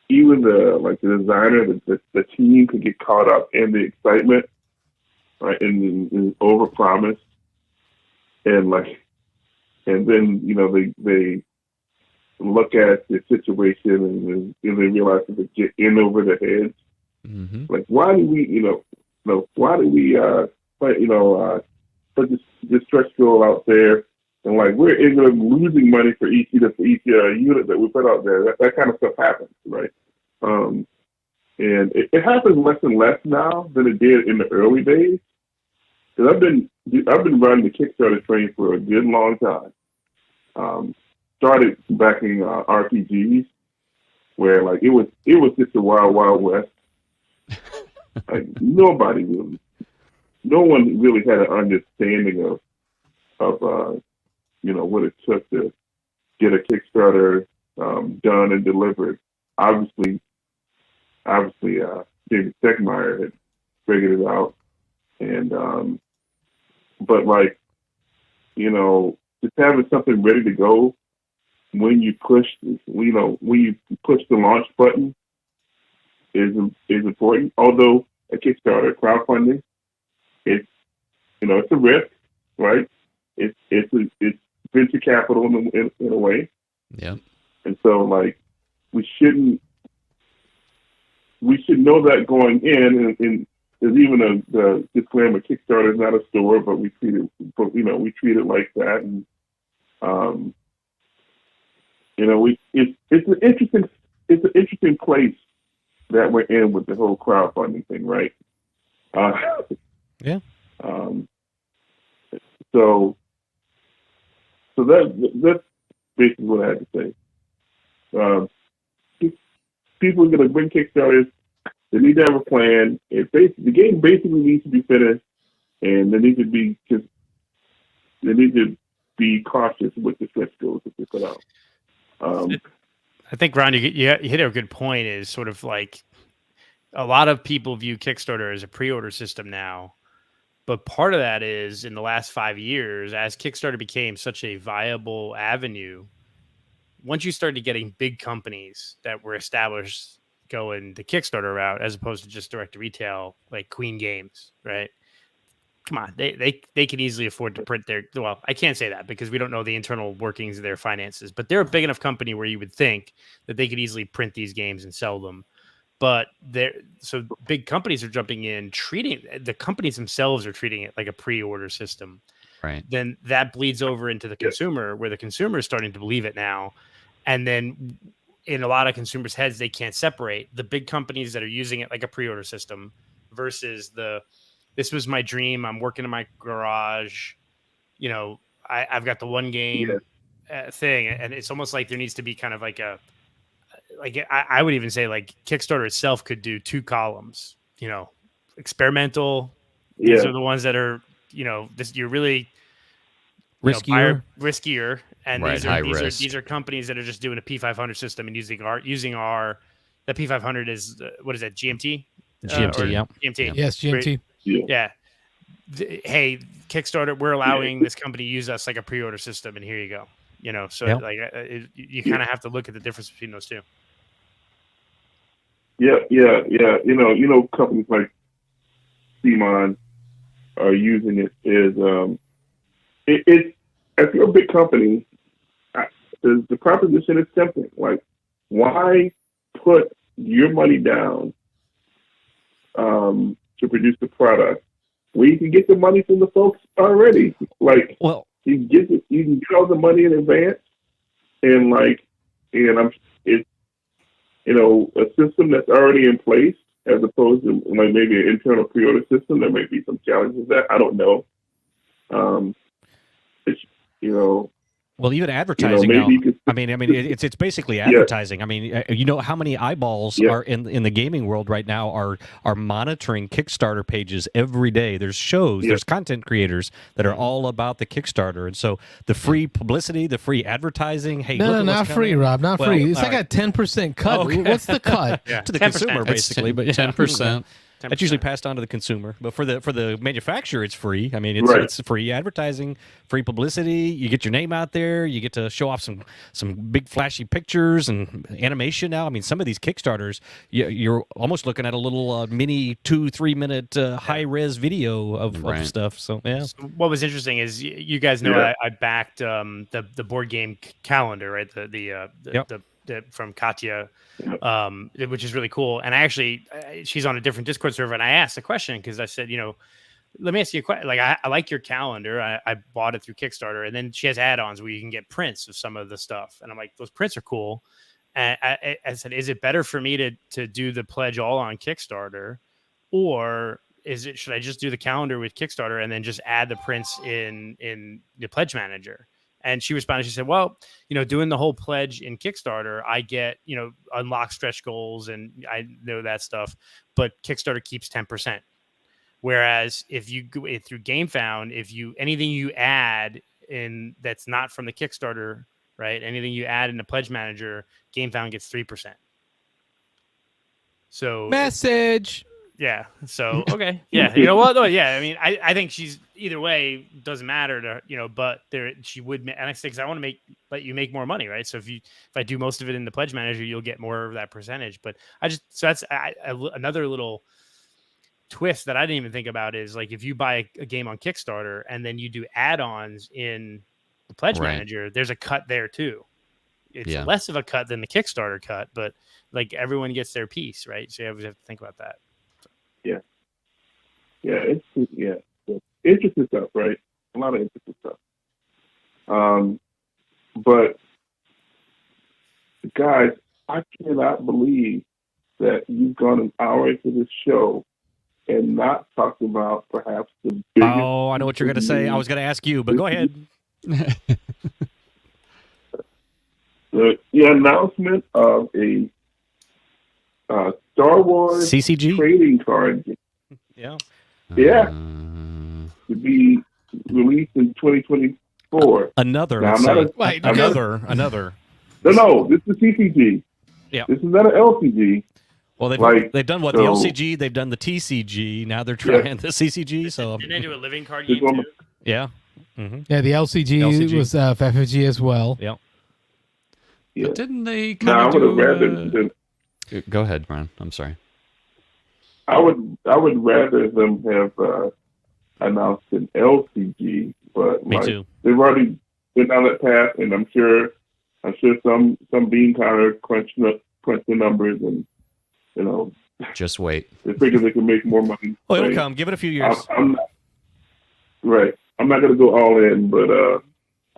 even the designer, the team could get caught up in the excitement, right, and overpromise, and then they look at the situation and they realize that they get in over their heads. Mm-hmm. Like, why do we put this stretch goal out there, and like we're ended up losing money for each unit that we put out there. That kind of stuff happens, right? And it happens less and less now than it did in the early days. Because I've been running the Kickstarter train for a good long time. Started backing RPGs, where like it was just a wild west. Like no one really had an understanding of what it took to get a Kickstarter done and delivered. Obviously, David Stegmeyer had figured it out, and but like just having something ready to go when you push the launch button is important. Although a Kickstarter crowdfunding, it's a risk, right? It's venture capital in a way. Yeah. And so like we should know that going in, and there's even the disclaimer: Kickstarter is not a store, but we treat it like that, and it's an interesting place that we're in with the whole crowdfunding thing, right? Yeah. So that's basically what I had to say. People are going to bring Kickstarters. They need to have a plan. The game basically needs to be finished, and they need to be cautious with the stretch goals that they put out. I think, Ron, you hit a good point. Is sort of like a lot of people view Kickstarter as a pre-order system now, but part of that is in the last 5 years, as Kickstarter became such a viable avenue, once you started getting big companies that were established going the Kickstarter route as opposed to just direct to retail, like Queen Games, right? Come on, they can easily afford to print their. Well, I can't say that because we don't know the internal workings of their finances, but they're a big enough company where you would think that they could easily print these games and sell them. But so big companies are jumping in, treating the companies themselves are treating it like a pre-order system. Right. Then that bleeds over into the consumer, where the consumer is starting to believe it now, and then in a lot of consumers' heads, they can't separate the big companies that are using it like a pre-order system versus this was my dream. I'm working in my garage. I've got the one game thing. And it's almost like there needs to be kind of like I would even say like Kickstarter itself could do 2 columns, experimental. Yeah. These are the ones that are, you're really riskier. And right, these are companies that are just doing a P500 system and using our the P500 is what is that, GMT? GMT, yeah. GMT. Yes, GMT. Yeah. Hey, Kickstarter, we're allowing this company to use us like a pre-order system, and here you go. You kind of have to look at the difference between those two. Yeah. Companies like Simon are using it as it's if you're a big company, the proposition is simple. Like, why put your money down to produce the product where you can get the money from the folks already? Like, you can get all the money in advance, and it's a system that's already in place as opposed to like maybe an internal pre-order system. There may be some challenges with that. I don't know. Well, even advertising now. I mean, it's basically advertising. I mean, you know how many eyeballs are in the gaming world right now are monitoring Kickstarter pages every day. There's shows, there's content creators that are all about the Kickstarter, and so the free publicity, the free advertising. Hey, no, not free, Rob, not free. It's like a 10% cut. Okay. What's the cut? To the consumer, basically, but 10%. That's usually passed on to the consumer, but for the manufacturer, it's free. I mean, it's free advertising, free publicity. You get your name out there. You get to show off some big flashy pictures and animation. Now, I mean, some of these Kickstarters, you're almost looking at a little mini 2-3 minute high res video of stuff. So yeah. So what was interesting is you guys know I backed the board game calendar, right? The from Katya, which is really cool. And I actually, she's on a different Discord server, and I asked a question because I said, let me ask you a question. Like, I like your calendar. I bought it through Kickstarter, and then she has add-ons where you can get prints of some of the stuff. And I'm like, those prints are cool. And I said, is it better for me to do the pledge all on Kickstarter, or should I just do the calendar with Kickstarter and then just add the prints in the pledge manager? And she responded, she said, well, doing the whole pledge in Kickstarter, I get, unlock stretch goals, and I know that stuff, but Kickstarter keeps 10%. Whereas if you go through GameFound, anything you add in that's not from the Kickstarter, right? Anything you add in the pledge manager, GameFound gets 3%. So message. Yeah. So, okay. Yeah. You know what? No, yeah. I mean, I think she's either way doesn't matter to, but she would, and I say, cause I want to let you make more money. Right. So if I do most of it in the pledge manager, you'll get more of that percentage. But so that's another little twist that I didn't even think about is like, if you buy a game on Kickstarter and then you do add-ons in the pledge manager, there's a cut there too. It's less of a cut than the Kickstarter cut, but like everyone gets their piece. Right. So you always have to think about that. It's interesting stuff, right? A lot of interesting stuff. But guys, I cannot believe that you've gone an hour into this show and not talked about perhaps the biggest. Oh, I know what you're going to say. I was going to ask you, but go ahead. The announcement of a Star Wars CCG trading card game. Yeah. To be released in 2024. Another. Now, another. No, this is CCG. Yeah. This is not an LCG. Well, they've done what? The LCG, they've done the TCG, now they're trying the CCG. So didn't they do a living card game too? Yeah. Mm-hmm. Yeah, the LCG was FFG as well. Yeah. But didn't they kind of do... Go ahead, Brian. I'm sorry. I would rather them have announced an LCG, but Me too. They've already been down that path, and I'm sure some bean counter crunch the numbers, and just wait. They figure they can make more money. Well, it'll come. Give it a few years. I'm not going to go all in, but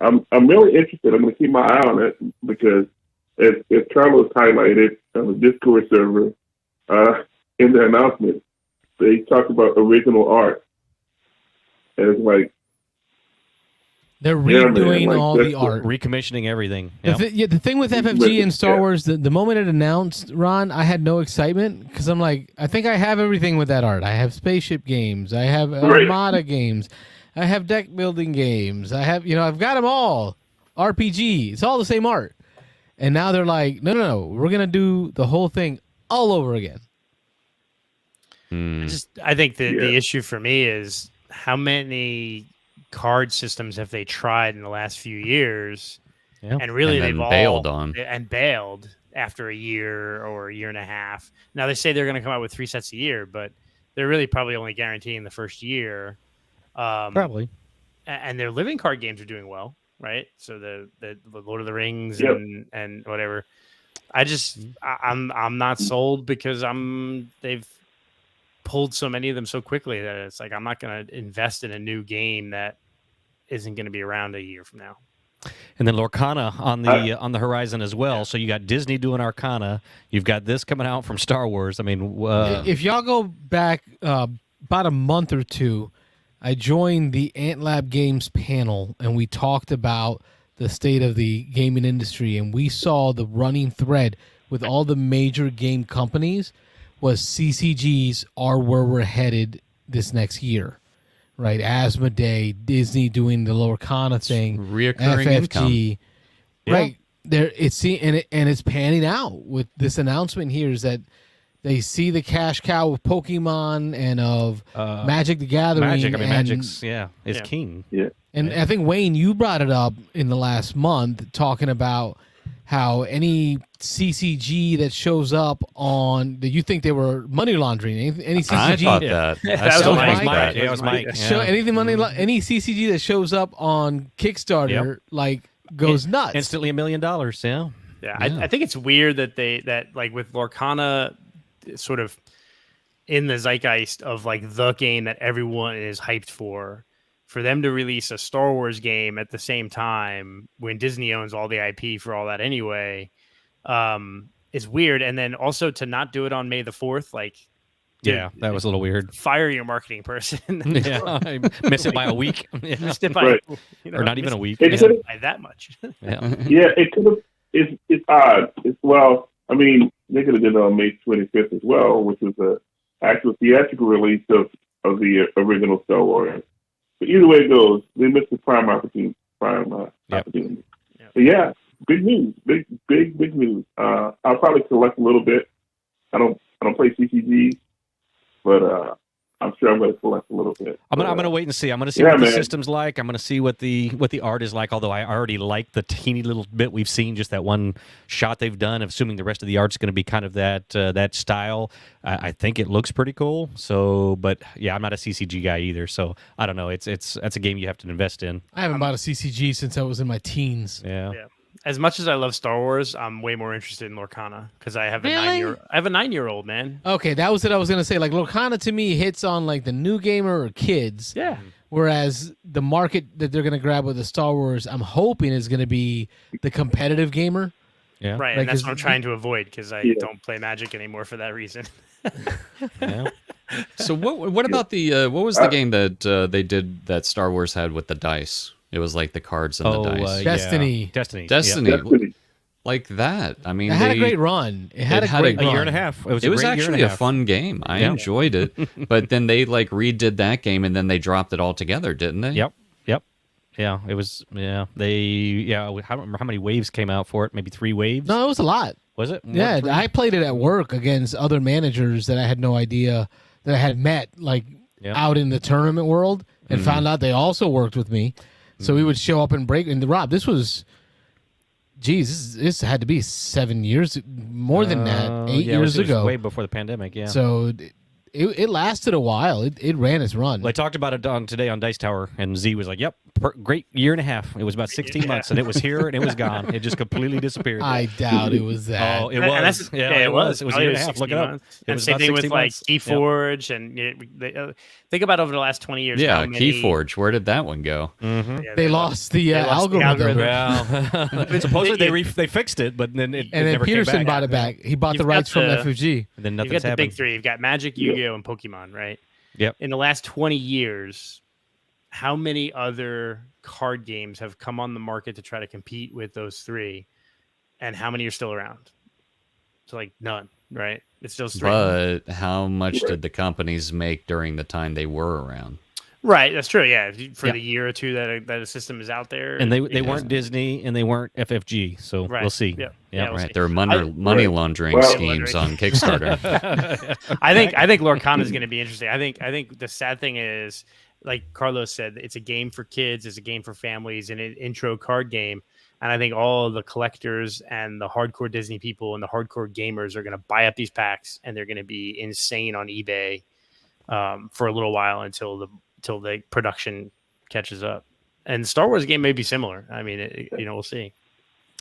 I'm really interested. I'm going to keep my eye on it because, as Carlos highlighted on the Discord server, in the announcement, they talked about original art. And it's like they're redoing all the art, recommissioning everything. The thing with FFG and Star Wars, the moment it announced, Ron, I had no excitement because I'm like, I think I have everything with that art. I have spaceship games, I have Armada games, I have deck building games, I have I've got them all. RPG, it's all the same art. And now they're like, no, we're gonna do the whole thing all over again. I think the issue for me is how many card systems have they tried in the last few years, and really they've all bailed after a year or a year and a half. Now they say they're going to come out with 3 sets a year, but they're really probably only guaranteeing the first year. Probably, and their living card games are doing well, right? So the Lord of the Rings and whatever. I'm not sold because they've pulled so many of them so quickly that it's like I'm not going to invest in a new game that isn't going to be around a year from now. And then Lorcana on the horizon as well. So you got Disney doing Arcana. You've got this coming out from Star Wars. I mean, if y'all go back about a month or two, I joined the Ant Lab Games panel, and we talked about the state of the gaming industry, and we saw the running thread with all the major game companies was CCGs are where we're headed this next year, right? Asmodee, Disney doing the Lorcana thing, Reoccurring FFG, income. right? There, it's panning out with this announcement here is that they see the cash cow of Pokemon and of Magic the Gathering. Magic's is king. Yeah. And I think, Wayne, you brought it up in the last month talking about how any CCG that shows up on, you think they were money laundering? Any CCG? I thought that. That was Mike. Yeah, it was Mike. Show anything any CCG that shows up on Kickstarter goes nuts. Instantly $1 million. Yeah. Yeah, I think it's weird that like with Lorcana sort of in the zeitgeist of like the game that everyone is hyped for them to release a Star Wars game at the same time when Disney owns all the IP for all that anyway, is weird. And then also to not do it on May the 4th, like, yeah, that was a little weird. Fire your marketing person. Yeah, I miss it by a week. Missed it by, Right. Or not even a week. Missed it by that much. Yeah, it could have. It's odd. I mean, they could have done it on May 25th as well, which was the actual theatrical release of the original Star Wars. But either way it goes, they missed the prime opportunity. Opportunity. Yep. But yeah, big news. Big news. I'll probably collect a little bit. I don't play CCGs, but I'm sure I'm going to collect a little bit. I'm gonna wait and see. I'm gonna see what the system's like. I'm gonna see what the art is like. Although I already like the teeny little bit we've seen, just that one shot they've done. Assuming the rest of the art's going to be kind of that style, I think it looks pretty cool. So, but yeah, I'm not a CCG guy either. So I don't know. That's a game you have to invest in. I haven't bought a CCG since I was in my teens. Yeah. As much as I love Star Wars, I'm way more interested in Lorcana because I have a 9-year-old, man. Okay, that was what I was gonna say. Like Lorcana to me hits on like the new gamer or kids. Yeah. Whereas the market that they're gonna grab with the Star Wars, I'm hoping is gonna be the competitive gamer. Yeah. Right, Like, and that's is- what I'm trying to avoid because I don't play Magic anymore for that reason. Yeah. So what about the what was the game that they did that Star Wars had with the dice? It was like the cards and the dice. Destiny. Destiny. Destiny. Like that. I mean, It had a great run. It had a great A run. year and a half. It was actually a fun game. I enjoyed it. But then they like redid that game and then they dropped it all together, didn't they? Yep. Yeah, it was. Yeah, I don't remember how many waves came out for it. Maybe 3 waves. No, it was a lot. Was it? More Yeah, than 3? I played it at work against other managers that I had no idea that I had met like out in the tournament world and found out they also worked with me. So we would show up and break. And Rob, this was, geez, this had to be 7 years, more than that, 8 years it was ago. way before the pandemic. Yeah. So it lasted a while. It ran its run. Well, I talked about it today on Dice Tower, and Z was like, "Yep, great year and a half. It was about 16 months, and it was here, and it was gone. It just completely disappeared." I doubt it was that. Oh, it was. It was. It was a year and a half. Look it up. It And was same about thing with 16 like months. Keyforge, and think about over the last 20 years. Yeah, how many- Keyforge. Where did that one go? Mm-hmm. Yeah, They lost the they lost the algorithm. algorithm. Well, supposedly they fixed it, but then it And then never Peterson came back. bought it back. He bought You've the got rights from the- FFG. And then You've nothing's got the happened. big 3. You've got Magic, Yu-Gi-Oh, and Pokemon, right? Yep. In the last 20 years, how many other card games have come on the market to try to compete with those 3, and how many are still around? So like none, right? It's still straight. But how much did the companies make during the time they were around? Right, that's true. Yeah, for the year or two that a system is out there, And they weren't Disney, and they weren't FFG, so Right. we'll see. Yeah. Yeah. we'll Right, see. there are money laundering Well- schemes on Kickstarter. I think Lorcana is going to be interesting. I think the sad thing is, like Carlos said, it's a game for kids, it's a game for families, and an intro card game. And I think all the collectors and the hardcore Disney people and the hardcore gamers are going to buy up these packs, and they're going to be insane on eBay for a little while until the production catches up. And Star Wars game may be similar. I mean, we'll see.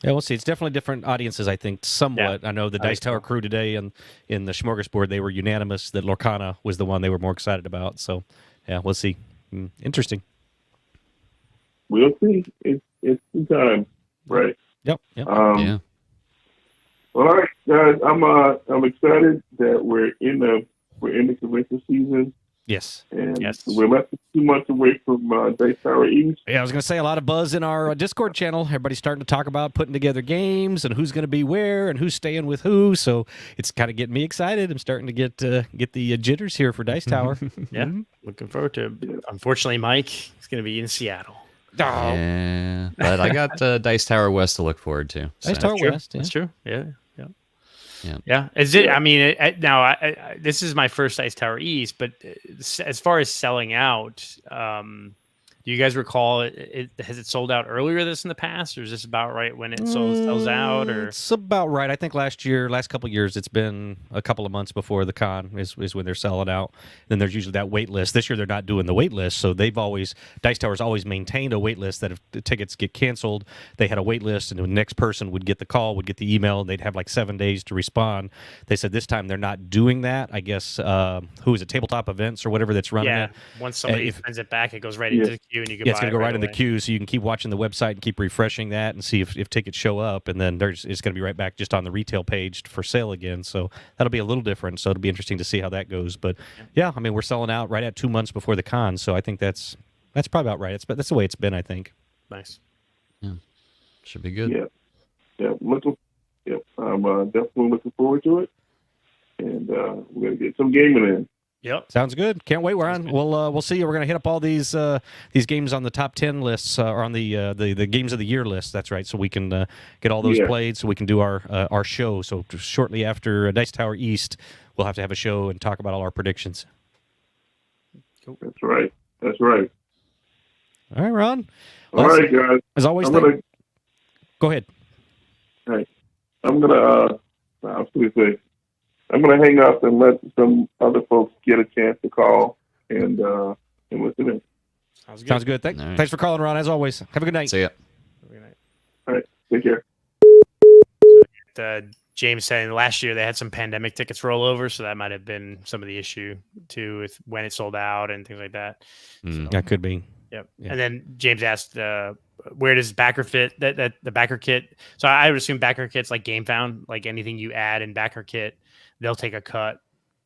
Yeah, we'll see. It's definitely different audiences, I think, somewhat. Yeah. I know the Dice Tower crew today and in the Smorgasbord, they were unanimous that Lorcana was the one they were more excited about. So, yeah, we'll see. Interesting. We'll see. It's the time, right? Yep. Yeah. Well, all right, guys. I'm excited that we're in the convention season. Yes. And Yes. we're less than 2 months away from Dice Tower East. Yeah, I was going to say a lot of buzz in our Discord channel. Everybody's starting to talk about putting together games and who's going to be where and who's staying with who. So it's kind of getting me excited. I'm starting to get the jitters here for Dice Tower. Yeah, looking forward to it. Unfortunately, Mike is going to be in Seattle. Yeah, but I got Dice Tower West to look forward to. Dice Tower West. Yeah. That's true. Yeah. Yeah. Is it? I mean, now this is my first Dice Tower East, but as far as selling out, do you guys recall has it sold out earlier in the past, or is this about right when it sells out? Or It's about right. I think last couple of years, it's been a couple of months before the con is when they're selling out. Then there's usually that wait list. This year they're not doing the wait list, so Dice Tower's always maintained a wait list that if the tickets get canceled, they had a wait list, and the next person would get the call, would get the email, and they'd have like 7 days to respond. They said this time they're not doing that. I guess who is it? Tabletop Events or whatever that's running it. Once somebody sends it back, it goes right into the queue, and you can. Yeah, it's going to go right in the away. queue, so you can keep watching the website and keep refreshing that and see if tickets show up, and then it's going to be right back just on the retail page for sale again. So that'll be a little different. So it'll be interesting to see how that goes. But yeah, I mean, we're selling out right at 2 months before the con, so I think that's probably about right. That's the way it's been, I think. Nice. Yeah, should be good. Yeah. I'm definitely looking forward to it, and we're gonna get some gaming in. Yep. Sounds good. Can't wait. We'll see you. We're gonna hit up all these games on the top 10 lists or on the games of the year list. That's right. So we can get all those played. So we can do our show. So shortly after Dice Tower East, we'll have to have a show and talk about all our predictions. Cool. That's right. All right, Ron. All right, guys. As always, go ahead. All right. I'm gonna hang up and let some other folks get a chance to call and listen in. Sounds good. Thanks for calling, Ron. As always, have a good night. See ya. All right. Take care. James saying last year they had some pandemic tickets roll over, so that might have been some of the issue too with when it sold out and things like that. So, that could be. Yep. Yeah. And then James asked, where does backer fit that the backer kit? So I would assume backer kit's like GameFound, like anything you add in backer kit, they'll take a cut.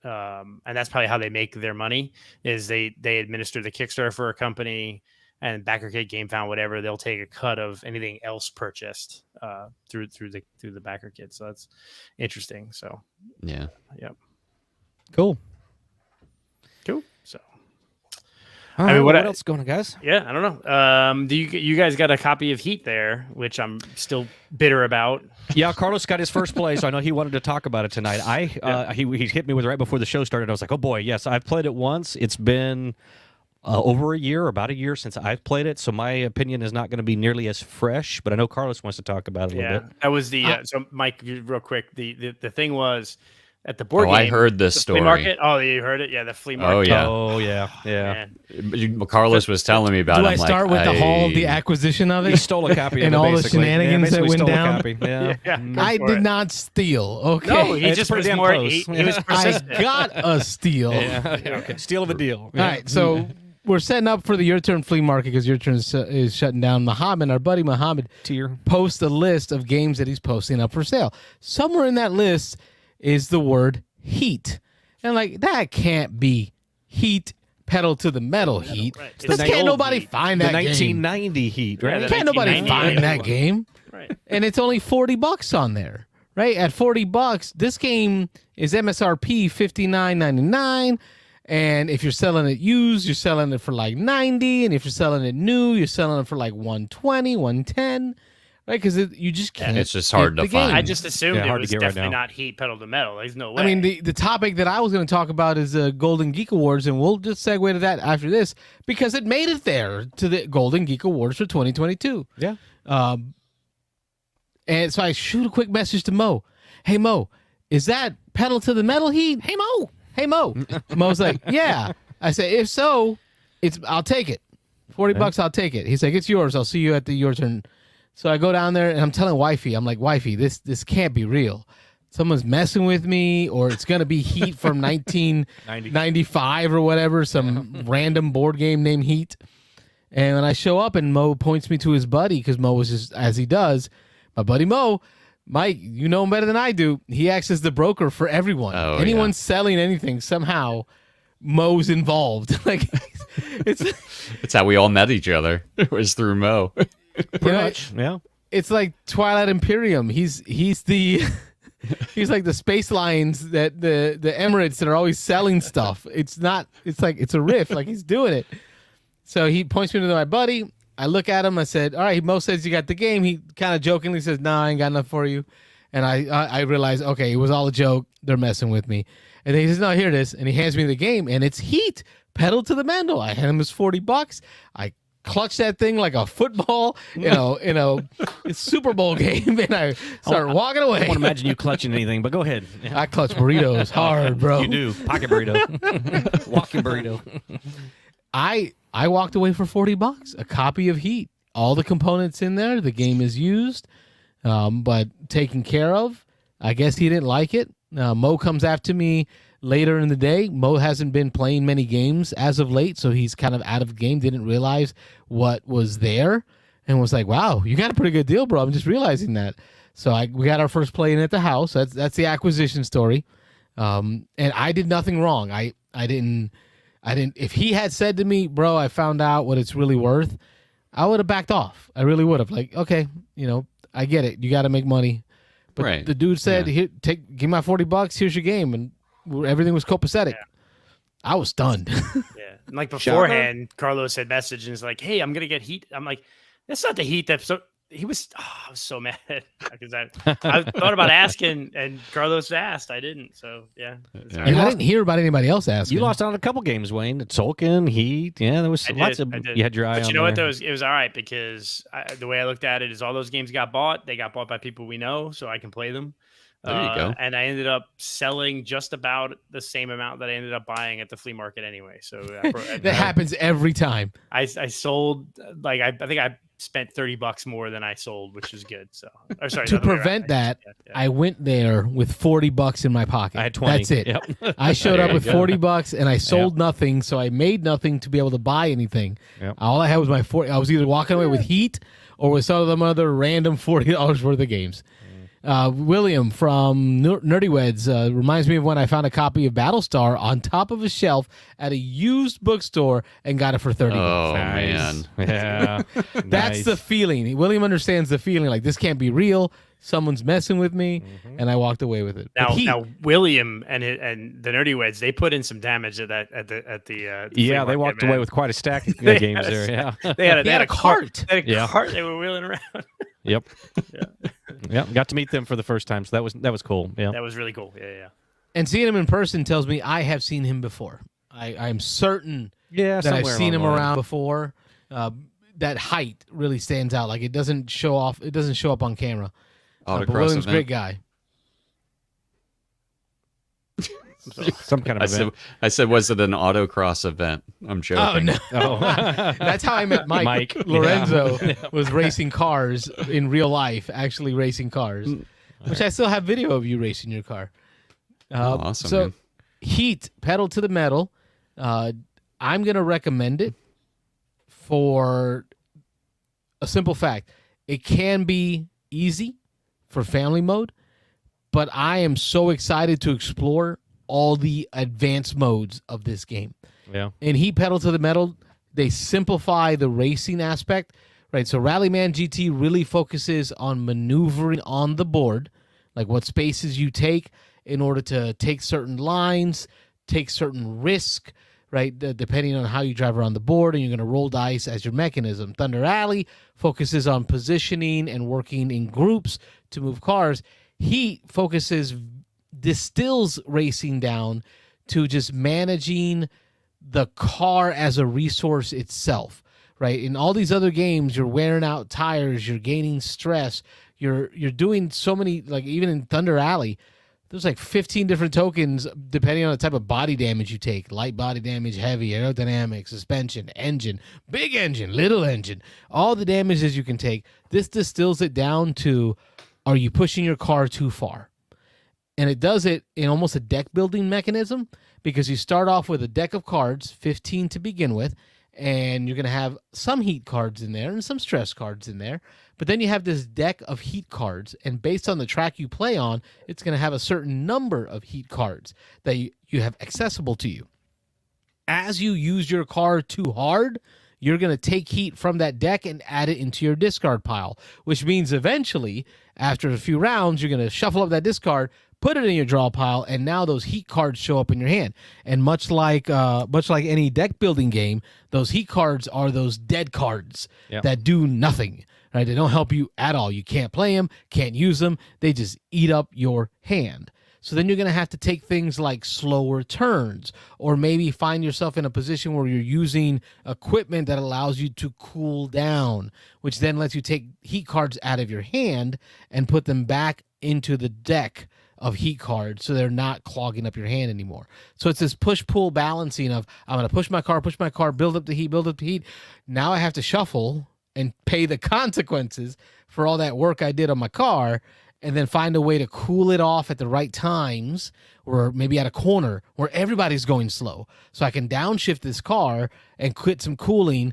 And that's probably how they make their money is they administer the Kickstarter for a company and backer kit, GameFound, whatever, they'll take a cut of anything else purchased through the backer kit. So that's interesting. So yeah. Cool. So I mean, what else is going on, guys? Yeah, I don't know. Do you guys got a copy of Heat there, which I'm still bitter about? Yeah, Carlos got his first play, so I know he wanted to talk about it tonight. He hit me with it right before the show started. I was like, oh boy, yes, I've played it once. It's been over a year, about a year since I've played it, so my opinion is not going to be nearly as fresh. But I know Carlos wants to talk about it a little bit. That was the so Mike, real quick. The thing was. At the board game. I heard this story. Flea market? Oh, you heard it? Yeah, the flea market. Oh, yeah. Carlos was telling me about it. Do I start with the acquisition of it? You stole a copy and of it, all the shenanigans that went down? I did not steal. Okay. No, he just was more. He was persistent. I got a steal. Okay. Steal of a deal. All right, so we're setting up for the Your Turn flea market because Your Turn is shutting down. Muhammad, our buddy Muhammad, posts a list of games that he's posting up for sale. Somewhere in that list is the word Heat. And like, that can't be Heat, pedal to the metal Heat. Right. Just can't nobody find that the game. 1990 Heat, right? Yeah, Can't nobody find that game. Right. And it's only $40 on there, right? At $40, this game is MSRP $59.99. And if you're selling it used, you're selling it for like $90. And if you're selling it new, you're selling it for like $120, $110. Right, because you just can't. It's just hard to find. I just assumed it hard was to get right definitely now. not Heat pedal to metal. There's no way. I mean, the topic that I was going to talk about is Golden Geek Awards, and we'll just segue to that after this because it made it there to the Golden Geek Awards for 2022. Yeah. And so I shoot a quick message to Mo. Hey, Mo, is that pedal to the metal Heat? Hey, Mo. Hey, Mo. Mo's like, yeah. I say, if so, I'll take it. $40, I'll take it. He's like, it's yours. I'll see you at the Your Turn. So I go down there and I'm telling Wifey, I'm like, Wifey, this can't be real. Someone's messing with me, or it's gonna be Heat from 1995 or whatever, some random board game named Heat. And when I show up and Mo points me to his buddy, because Mo was just, as he does, my buddy Mo, Mike, you know him better than I do. He acts as the broker for everyone. Anyone selling anything somehow Mo's involved. Like it's how we all met each other. It was through Mo. Pretty much. Yeah. It's like Twilight Imperium. He's the he's like the space lines that the Emirates that are always selling stuff. It's a riff. Like he's doing it. So he points me to my buddy. I look at him. I said, "All right." Mo says, "You got the game." He kind of jokingly says, "No, I ain't got enough for you." And I realized, okay, it was all a joke. They're messing with me. And then he says, "No, here it is." And he hands me the game, and it's Heat, pedal to the metal. I hand him his $40. I clutch that thing like a football, in a Super Bowl game, and I start walking away. I don't want to imagine you clutching anything, but go ahead. I clutch burritos hard, bro. You do. Pocket burrito. Walking burrito. I walked away for $40, a copy of Heat. All the components in there. The game is used, but taken care of. I guess he didn't like it. Mo comes after me later in the day. Mo hasn't been playing many games as of late, so he's kind of out of the game. Didn't realize what was there, and was like, "Wow, you got a pretty good deal, bro." I'm just realizing that. So we got our first play in at the house. That's the acquisition story. And I did nothing wrong. I didn't. If he had said to me, "Bro, I found out what it's really worth," I would have backed off. I really would have. Like, okay, I get it. You got to make money. But Right. the dude said, "Here, give my $40. Here's your game," and everything was copacetic. Yeah. I was stunned. Yeah, and like beforehand, Carlos had messaged and was like, "Hey, I'm gonna get Heat." I'm like, "That's not the Heat." I was so mad because I thought about asking, and Carlos asked. I didn't. So yeah. I didn't hear about anybody else asking. You lost out on a couple games, Wayne. Tolkien, Heat. Yeah, there was lots of. You had your eye on. But you know what? Though it was all right because the way I looked at it is all those games got bought. They got bought by people we know, so I can play them. There you go. And I ended up selling just about the same amount that I ended up buying at the flea market anyway. So that happens every time. I sold like I think I spent $30 more than I sold, which is good. So to prevent that, I went there with $40 in my pocket. I had 20. That's it. Yep. I showed up with $40 and I sold nothing, so I made nothing to be able to buy anything. Yep. All I had was my 40. I was either walking away with Heat or with some of them other random $40 worth of games. William from Nerdy Weds reminds me of when I found a copy of Battlestar on top of a shelf at a used bookstore and got it for $30. Oh, man. Yeah. That's the feeling. William understands the feeling. Like, this can't be real. Someone's messing with me, and I walked away with it. Now William and the Nerdy Weds, they put in some damage at the yeah, they walked away with quite a stack of games there. Yeah, they had a cart. They had a Yeah. cart they were wheeling around. Yep. Yeah. Got to meet them for the first time, so that was cool. Yeah. That was really cool. Yeah. And seeing him in person tells me I have seen him before. I'm certain Yeah, that I've somewhere seen him along the line. around before. That height really stands out. Like, it doesn't show off. It doesn't show up on camera. But Autocross William's a event. great guy. Some kind of event. I said, was it an autocross event? I'm Oh joking. no! Oh. That's how I met Mike. Mike, Lorenzo was racing cars in real life, actually racing cars, which I still have video of you racing your car. Awesome. So, man. Heat, pedal to the metal. I'm going to recommend it for a simple fact. It can be easy for family mode, but I am so excited to explore all the advanced modes of this game. Yeah. In Heat, pedal to the metal, they simplify the racing aspect, right? So Rallyman GT really focuses on maneuvering on the board, like what spaces you take in order to take certain lines, take certain risk, right? Depending on how you drive around the board, and you're going to roll dice as your mechanism. Thunder Alley focuses on positioning and working in groups to move cars. Heat distills racing down to just managing the car as a resource itself, right? In all these other games, you're wearing out tires, you're gaining stress, you're doing so many, like even in Thunder Alley, there's like 15 different tokens depending on the type of body damage you take. Light body damage, heavy, aerodynamic, suspension, engine, big engine, little engine, all the damages you can take. This distills it down to, are you pushing your car too far? And it does it in almost a deck building mechanism, because you start off with a deck of cards, 15 to begin with, and you're going to have some heat cards in there and some stress cards in there. But then you have this deck of heat cards, and based on the track you play on, it's going to have a certain number of heat cards that you have accessible to you. as you use your card too hard, you're going to take heat from that deck and add it into your discard pile, which means eventually, after a few rounds, you're going to shuffle up that discard, put it in your draw pile, and now those heat cards show up in your hand. And much like any deck building game, those heat cards are those dead cards that do nothing. Right? They don't help you at all. You can't play them, can't use them. They just eat up your hand. So then you're going to have to take things like slower turns, or maybe find yourself in a position where you're using equipment that allows you to cool down, which then lets you take heat cards out of your hand and put them back into the deck of heat cards so they're not clogging up your hand anymore. So it's this push-pull balancing of, I'm going to push my card, build up the heat. Now I have to shuffle and pay the consequences for all that work I did on my car, and then find a way to cool it off at the right times, or maybe at a corner where everybody's going slow. So I can downshift this car and quit some cooling,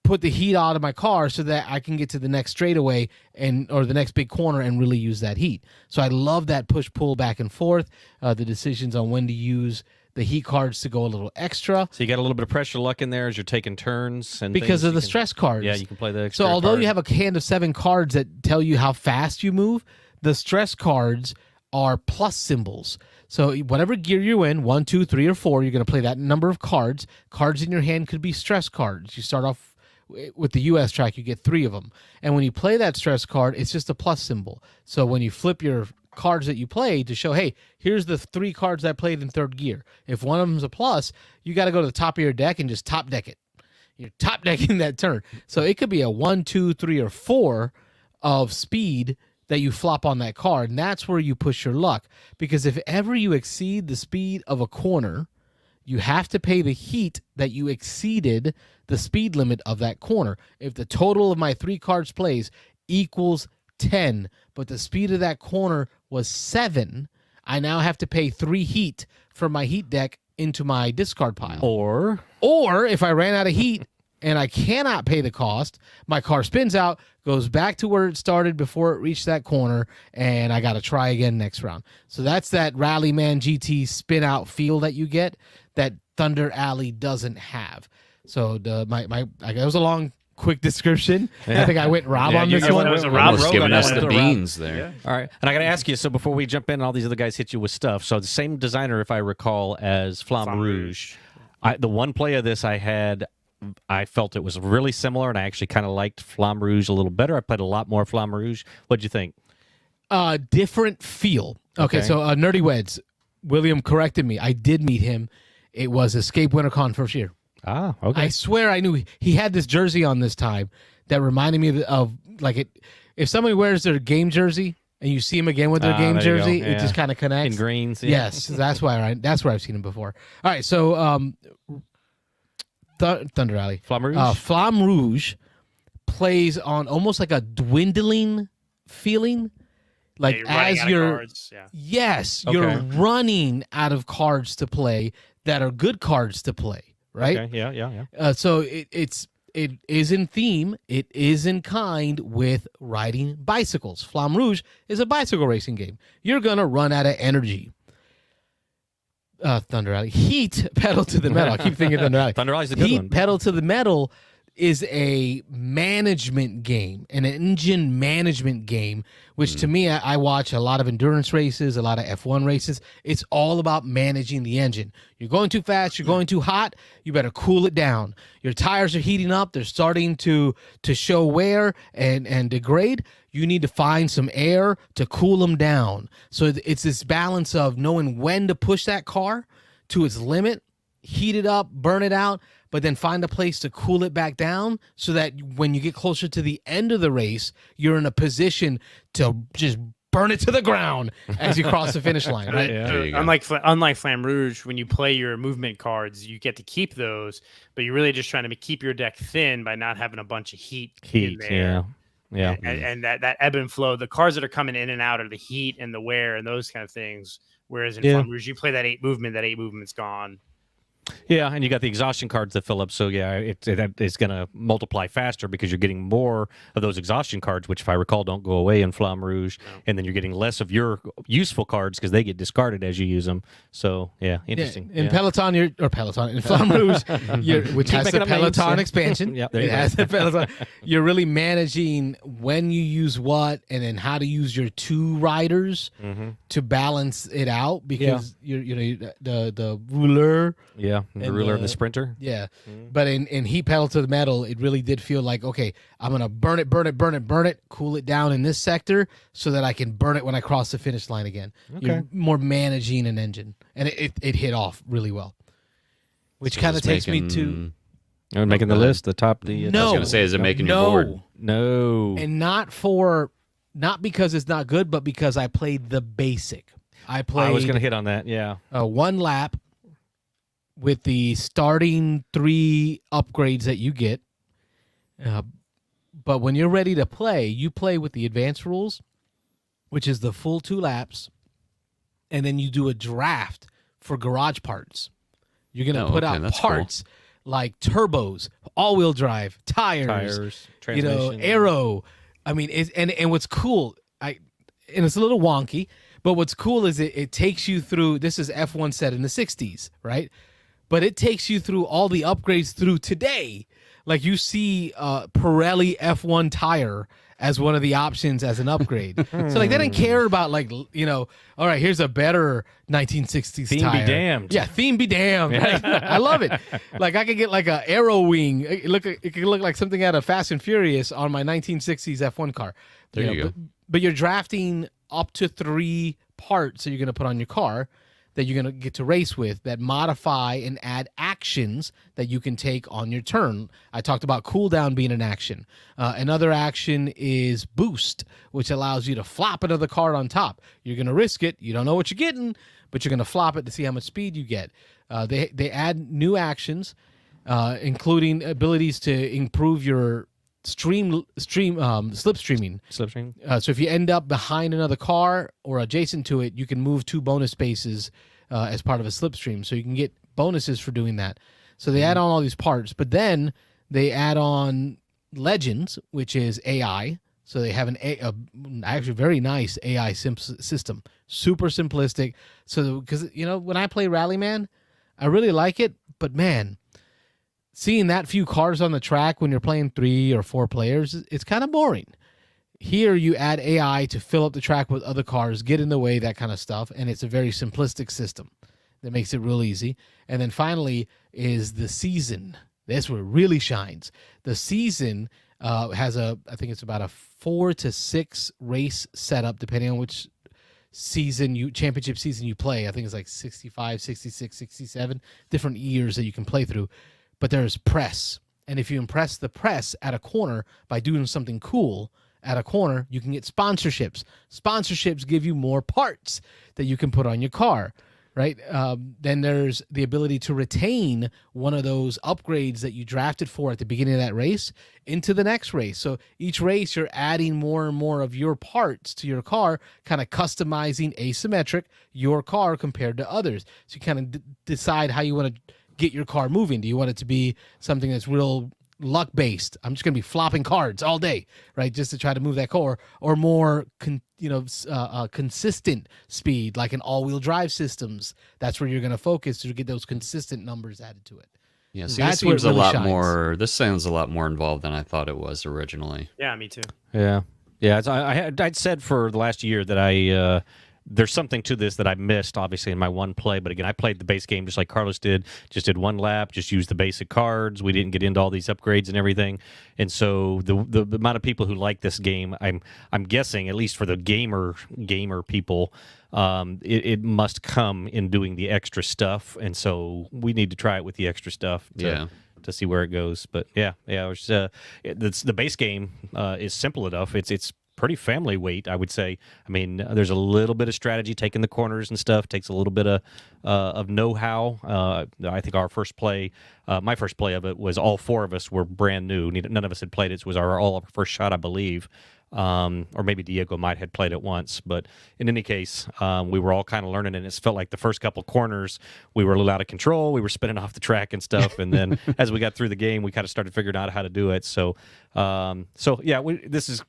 put the heat out of my car so that I can get to the next straightaway or the next big corner and really use that heat. So I love that push-pull back and forth, the decisions on when to use the heat cards to go a little extra. So you got a little bit of pressure luck in there as you're taking turns and because of the stress cards. Yeah, you can play the extra. So although you have a hand of 7 cards that tell you how fast you move, the stress cards are plus symbols. So whatever gear you're in, 1, 2, 3, or 4, you're going to play that number of cards. Cards in your hand could be stress cards. You start off with the US track, you get 3 of them. And when you play that stress card, it's just a plus symbol. So when you flip your cards that you played to show, hey, here's the 3 cards I played in 3rd gear. If one of them's a plus, you got to go to the top of your deck and just top deck it. You're top decking that turn. So it could be a 1, 2, 3, or 4 of speed that you flop on that card, and that's where you push your luck. Because if ever you exceed the speed of a corner, you have to pay the heat that you exceeded the speed limit of that corner. If the total of my 3 cards plays equals 10, but the speed of that corner was 7, I now have to pay 3 heat from my heat deck into my discard pile. Or if I ran out of heat and I cannot pay the cost, my car spins out, goes back to where it started before it reached that corner, and I got to try again next round. So that's that Rallyman GT spin out feel that you get that Thunder Alley doesn't have. So that was a long, quick description. I think I went Rob on this one. Almost giving us the beans there. Yeah. All right. And I got to ask you, so before we jump in, all these other guys hit you with stuff. So the same designer, if I recall, as Flamme Rouge. The one play of this I felt it was really similar, and I actually kind of liked Flamme Rouge a little better. I played a lot more Flamme Rouge. What'd you think? Different feel. Okay, so Nerdy Weds, William corrected me. I did meet him. It was Escape WinterCon first year. Ah, okay. I swear I knew he had this jersey on this time that reminded me of like it. If somebody wears their game jersey and you see him again with their game jersey, it just kind of connects. In greens. Yeah. Yes, that's where I've seen him before. All right, so Thunder Alley. Flamme Rouge? Flamme Rouge plays on almost like a dwindling feeling. Like as you're you're running out of cards to play that are good cards to play, right? Okay. Yeah. So it is in theme, it is in kind with riding bicycles. Flamme Rouge is a bicycle racing game. You're gonna run out of energy. Thunder Alley. Heat pedal to the metal. I keep thinking Thunder Alley. Thunder Alley's a good one. Heat pedal to the metal is a management game, an engine management game, which to me, I watch a lot of endurance races, a lot of F1 races. It's all about managing the engine. You're going too fast, you're going too hot, you better cool it down. Your tires are heating up, they're starting to show wear and degrade. You need to find some air to cool them down. So it's this balance of knowing when to push that car to its limit, heat it up, burn it out, but then find a place to cool it back down so that when you get closer to the end of the race, you're in a position to just burn it to the ground as you cross the finish line. Right? Unlike Flamme Rouge, when you play your movement cards, you get to keep those, but you're really just trying to keep your deck thin by not having a bunch of heat in there. Yeah. And that ebb and flow, the cards that are coming in and out are the heat and the wear and those kind of things. Whereas in Flamme Rouge, you play that 8 movement's gone. Yeah, and you got the exhaustion cards that fill up, so yeah, it's going to multiply faster because you're getting more of those exhaustion cards, which, if I recall, don't go away in Flamme Rouge, and then you're getting less of your useful cards because they get discarded as you use them. So yeah, interesting. In Peloton, in Flamme Rouge, which has the Peloton expansion. Yeah, it has the Peloton. You're really managing when you use what, and then how to use your two riders to balance it out because the ruler. Yeah, the ruler and the sprinter. Yeah, but in Heat Pedal to the Metal, it really did feel like, okay, I'm going to burn it, cool it down in this sector so that I can burn it when I cross the finish line again. Okay. You're more managing an engine, and it hit off really well. Which kind of takes me to... making the list, the top... I was going to say, is it making you bored? No. And not because it's not good, but because I played the basic. I was going to hit on that, yeah. One lap with the starting 3 upgrades that you get. But when you're ready to play, you play with the advanced rules, which is the full 2 laps, and then you do a draft for garage parts. You're going to put out parts like turbos, all-wheel drive, tires, aero. I mean, and what's cool, and it's a little wonky, but what's cool is it takes you through, this is F1 set in the 60s, right? But it takes you through all the upgrades through today. Like you see Pirelli F1 tire as one of the options as an upgrade. So like they didn't care about all right, here's a better 1960s theme tire. Be damned. Yeah, theme be damned. Right? I love it. Like I could get like a Aero Wing. It could look like something out of Fast and Furious on my 1960s F1 car. There you go. But you're drafting up to 3 parts that you're going to put on your car that you're going to get to race with that modify and add actions that you can take on your turn. I talked about cooldown being an action. Another action is boost, which allows you to flop another card on top. You're going to risk it. You don't know what you're getting, but you're going to flop it to see how much speed you get. They add new actions, including abilities to improve your slipstreaming. So if you end up behind another car or adjacent to it, you can move 2 bonus spaces as part of a slipstream. So you can get bonuses for doing that. So they add on all these parts, but then they add on Legends, which is AI. So they have an actually very nice AI system, super simplistic. So because when I play Rallyman, I really like it, but man, seeing that few cars on the track when you're playing 3 or 4 players, it's kind of boring. Here you add AI to fill up the track with other cars, get in the way, that kind of stuff, and it's a very simplistic system that makes it real easy. And then finally is the season. That's where it really shines. The season has I think it's about a 4 to 6 race setup, depending on which championship season you play. I think it's like 65, 66, 67, different years that you can play through. But there's press. And if you impress the press at a corner by doing something cool at a corner, you can get sponsorships. Sponsorships give you more parts that you can put on your car, right? Then there's the ability to retain one of those upgrades that you drafted for at the beginning of that race into the next race. So each race, you're adding more and more of your parts to your car, kind of customizing asymmetric your car compared to others. So you kind of decide how you want to get your car moving. Do you want it to be something that's real luck based? I'm just going to be flopping cards all day, right? Just to try to move that car, or more consistent speed, like an all-wheel drive systems. That's where you're going to focus to get those consistent numbers added to it. Yeah, see, this seems a lot more. This sounds a lot more involved than I thought it was originally. Yeah, me too. Yeah. I'd said for the last year that there's something to this that I missed, obviously, in my one play. But again, I played the base game just like Carlos did. Just did 1 lap, just used the basic cards. We didn't get into all these upgrades and everything. And so the amount of people who like this game, I'm guessing, at least for the gamer people, it must come in doing the extra stuff. And so we need to try it with the extra stuff to see where it goes. But yeah, the base game is simple enough. It's pretty family weight, I would say. I mean, there's a little bit of strategy, taking the corners and stuff, takes a little bit of know-how. I think our first play, my first play of it was all 4 of us were brand new. None of us had played it. So it was our first shot, I believe. or maybe Diego might had played it once. But in any case, we were all kind of learning, and it felt like the first couple corners we were a little out of control. We were spinning off the track and stuff, and then as we got through the game, we kind of started figuring out how to do it. So, this is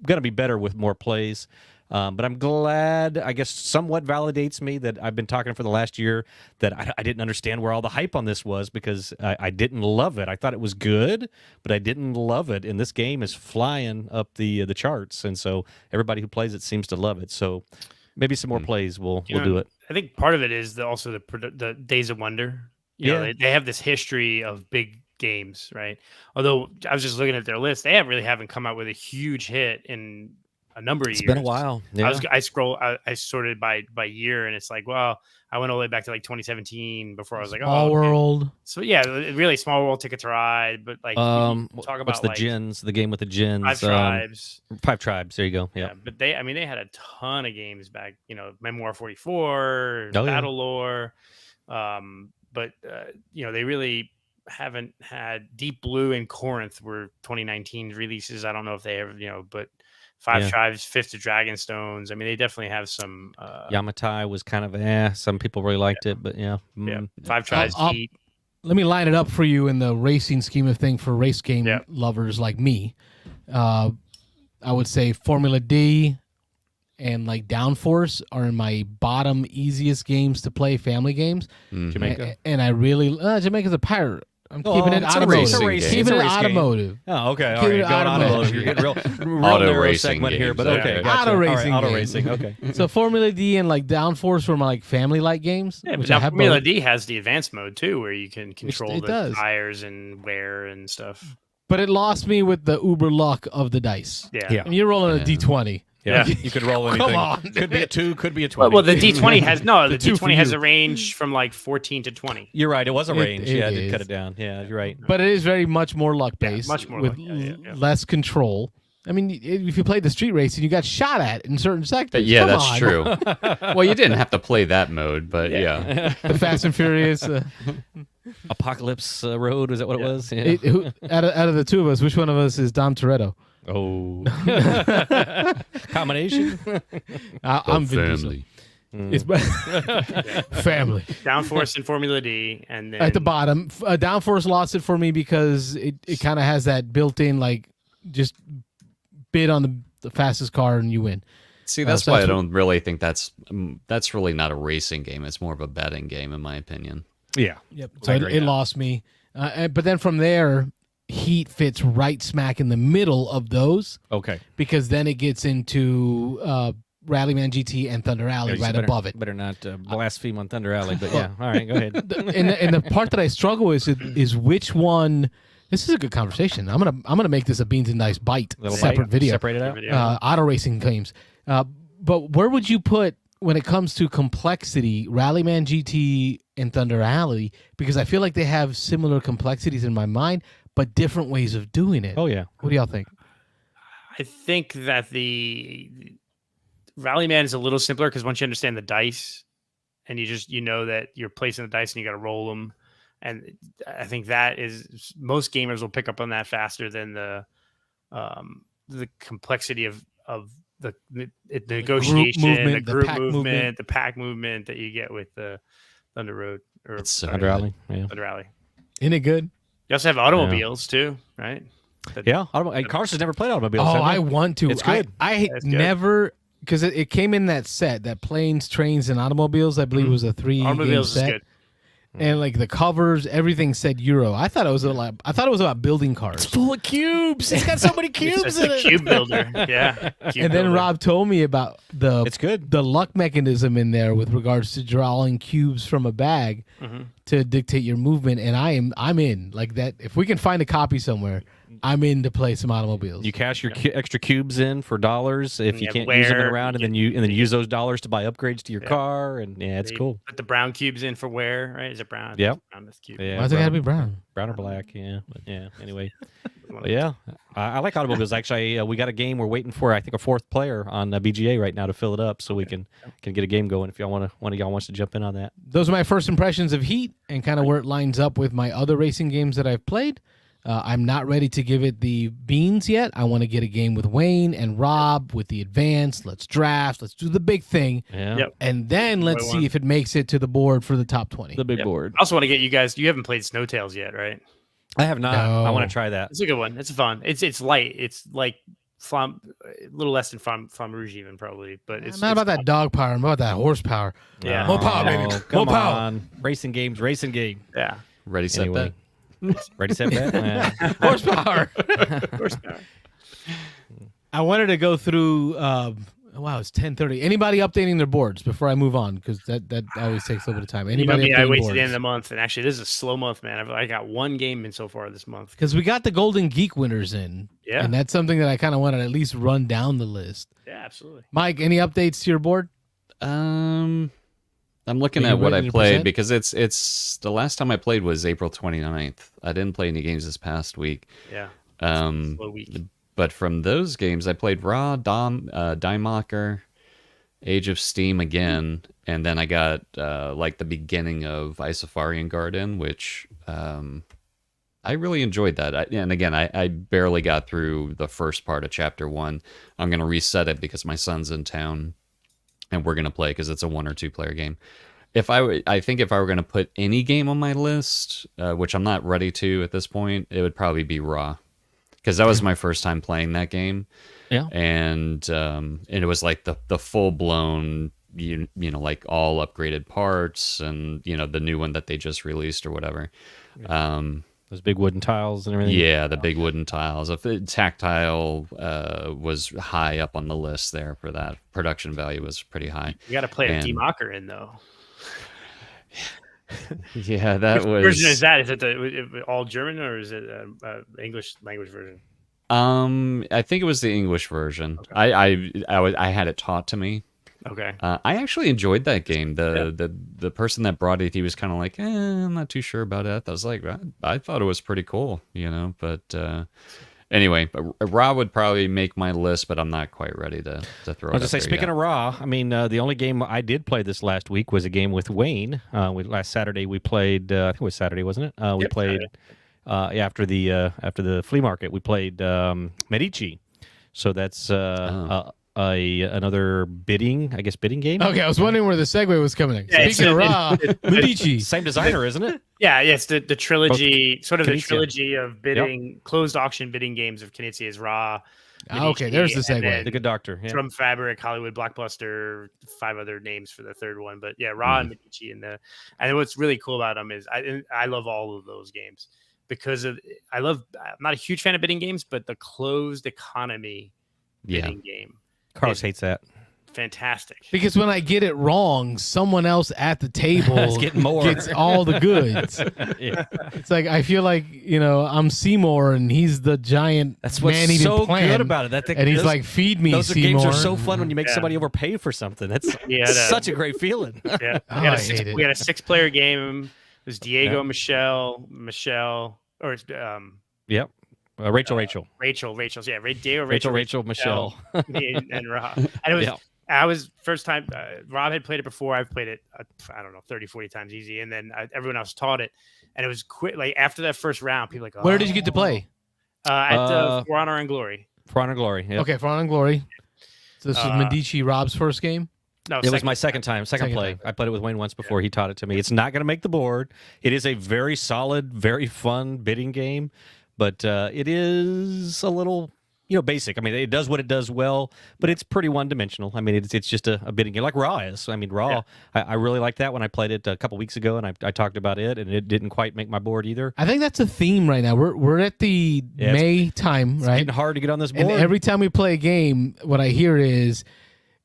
going to be better with more plays. But I'm glad, I guess somewhat validates me that I've been talking for the last year that I didn't understand where all the hype on this was, because I didn't love it. I thought it was good, but I didn't love it. And this game is flying up the charts. And so everybody who plays it seems to love it. So maybe some more plays will do it. I think part of it is also the Days of Wonder. You know, they have this history of big games, right? Although I was just looking at their list, they haven't come out with a huge hit in a number of years. It's been a while. Yeah. I sorted by year, and it's like, well, I went all the way back to like 2017 before I was like, Small World. So yeah, really Small World, Ticket to Ride, but like talk about what's the like, Gens, the game with the Gens. Five Tribes. 5 Tribes. There you go. Yeah. But they had a ton of games back, Memoir 44, Battle Lore. But they really haven't had Deep Blue and Corinth were 2019 releases. I don't know if they ever, but Five Tribes, Fifth to Dragonstones. I mean, they definitely have some. Yamatai was kind of some people really liked it, but yeah. Five Tribes. Heat. Let me line it up for you in the racing scheme of thing for race game lovers like me. I would say Formula D and like Downforce are in my bottom easiest games to play, family games. Jamaica. And I really Jamaica's a pirate. I'm keeping it automotive. Keeping it automotive. Oh, okay. All right. Going automotive. You're getting real auto narrow racing segment here, but okay. Auto racing. Auto racing. Okay. So Formula D and like Downforce were my like family-like games. Yeah, but now Formula D has the advanced mode too, where you can control the tires and wear and stuff. But it lost me with the uber luck of the dice. Yeah. I mean, you're rolling a D20. Yeah, you could roll anything. Come on. Could be a 2, could be a 20. Well, the D20 has the D20 has a range from like 14 to 20. You're right. It was a range. I did cut it down. Yeah, you're right. But it is very much more luck based. Much more with luck. less control. I mean, if you played the street racing, you got shot at in certain sectors. Yeah, that's true. Well, you didn't have to play that mode, but yeah. The Fast and Furious. Apocalypse Road, was that what it was? Yeah. Out of the two of us, which one of us is Dom Toretto? Oh. Combination? I'm family. It's family. Downforce and Formula D, and then at the bottom, Downforce lost it for me because it kind of has that built-in like just bid on the fastest car and you win. See, that's why I don't really think that's really not a racing game. It's more of a betting game, in my opinion. Yeah. Yep. So it lost me, but then from there. Heat fits right smack in the middle of those. Okay. Because then it gets into Rallyman GT and Thunder Alley above it. Better not blaspheme on Thunder Alley, but yeah. All right, go ahead. And the part that I struggle with is which one. This is a good conversation. I'm gonna make this a Beans and Dice bite separate video. Separate it out. Auto racing games. But where would you put when it comes to complexity, Rallyman GT and Thunder Alley? Because I feel like they have similar complexities in my mind, but different ways of doing it. Oh, yeah. What do y'all think? I think that the Rallyman is a little simpler because once you understand the dice and you know that you're placing the dice and you got to roll them. And I think that is most gamers will pick up on that faster than the complexity of the negotiation, the group movement, the pack movement that you get with the Thunder Road or Thunder Alley. Yeah. Thunder Alley. Isn't it good? You also have automobiles too, right? Cars has never played automobiles. Oh, I want to. It's good. I never, because it came in that set, that planes, trains, and automobiles. I believe it was a 3-game set. Is good. And like the covers, everything said Euro. I thought it was about building cars. It's full of cubes. It's got so many cubes in it. Cube builder, yeah. And then Rob told me about it's good. the luck mechanism in there with regards to drawing cubes from a bag to dictate your movement. And I'm in like that. If we can find a copy somewhere, I'm in to play some automobiles. You cash your extra cubes in for dollars if you can't use them around, and then you use those dollars to buy upgrades to your car, and it's cool. Put the brown cubes in for wear, right? Is it brown? Yep. Brown cube. Yeah. Why's it gotta be brown? Brown or black? Yeah. But yeah. Anyway. But yeah, I like automobiles. Actually, we got a game we're waiting for. I think a 4th player on BGA right now to fill it up, so we can get a game going. If one of y'all wants to jump in on that. Those are my first impressions of Heat and kind of where it lines up with my other racing games that I've played. I'm not ready to give it the beans yet. I want to get a game with Wayne and Rob with the advanced. Let's draft. Let's do the big thing. Yeah. Yep. And then let's see if it makes it to the board for the top 20. The big board. I also want to get you guys. You haven't played Snowtails yet, right? I have not. No. I want to try that. It's a good one. It's fun. It's light. It's like a little less than Flamme Rouge even probably, but it's not about fun. that dog power. I'm about that horsepower. Yeah. More power, baby. Come More power. on. Racing games. Yeah. Ready, set, Anyway. bet. Ready, set, bet? Horsepower. Horsepower. I wanted to go through. Wow, it's 10:30. Anybody updating their boards before I move on? Because that always takes a little bit of time. Anybody? I updating wait to boards? the end of the month, and actually, this is a slow month, man. I got one game in so far this month. Because we got the Golden Geek winners in. Yeah. And that's something that I kind of want to at least run down the list. Yeah, absolutely. Mike, any updates to your board? I'm looking Are at you what I ready to played present? because it's the last time I played was April 29th. I didn't play any games this past week. Yeah. Um, Slow week. but from those games, I played Raw, Diemocker, Age of Steam again, and then I got like the beginning of Isofarian Garden, which I really enjoyed that. And again, I barely got through the first part of Chapter 1. I'm going to reset it because my son's in town, and we're going to play because it's a 1 or 2 player game. I think if I were going to put any game on my list, which I'm not ready to at this point, it would probably be Raw, because that was my first time playing that game. Yeah. And it was like the full blown, you know, like all upgraded parts, and the new one that they just released or whatever. Those big wooden tiles and everything. Yeah, the big wooden tiles. If the tactile was high up on the list there for that. Production value was pretty high. You got to play a And- Democker in though. Yeah, that Which was. version is that? Is it all German or is it English language version? I think it was the English version. Okay. I had it taught to me. Okay. I actually enjoyed that game. The person that brought it, he was kind of like, I'm not too sure about it. I was like, I thought it was pretty cool, But anyway, Raw would probably make my list, but I'm not quite ready to throw it. I was going to say, speaking of Raw, I mean, the only game I did play this last week was a game with Wayne. Last Saturday we played. I think it was Saturday, wasn't it? We played after the flea market. We played Medici. So that's another bidding game. Okay, I was wondering where the segue was coming in. Yeah, Speaking of Raw, Medici. Same designer, isn't it? Yeah, it's the trilogy, sort of the Knizia. trilogy of bidding, closed auction bidding games of Knizia is Raw. Okay, there's the and segue. then The Good Doctor. Yeah. Drum Fabric, Hollywood Blockbuster, 5 other names for the third one, but yeah, Raw and Medici and what's really cool about them is I love all of those games because I'm not a huge fan of bidding games, but the closed economy bidding game. Carlos hates that. Fantastic. Because when I get it wrong, someone else at the table It's getting more. gets all the goods. Yeah. It's like I feel like I'm Seymour and he's the giant That's what's man-eating so plant, good about it. and he's like, "Feed me, those Seymour." games are so fun when you make Yeah. somebody overpay for something. That's Yeah, such a great feeling. Yeah, Oh, I hate it. we had a 6-player game. It was Diego, Yeah. Michelle, or Yep. Rachel. Rachel. Yeah, Diego, Rachel, Michelle. me, and Rob. And it was Yeah. I was first time. Rob had played it before. I've played it. I don't know, 30, 40 times easy. And then everyone else taught it. And it was quick. Like after that first round, people were like, Where did you get to play? At For Honor and Glory. For Honor and Glory. Yep. Okay, For Honor and Glory. So this was Medici Rob's first game. No, It was my second play. time. I played it with Wayne once before. He taught it to me. It's not going to make the board. It is a very solid, very fun bidding game, but it is a little, basic. I mean, it does what it does well, but it's pretty one-dimensional. I mean, it's just a bidding game like Raw is. I mean, Raw, I really liked that when I played it a couple weeks ago, and I talked about it, and it didn't quite make my board either. I think that's a theme right now. We're at the May time, It's right? getting hard to get on this board. And every time we play a game, what I hear is,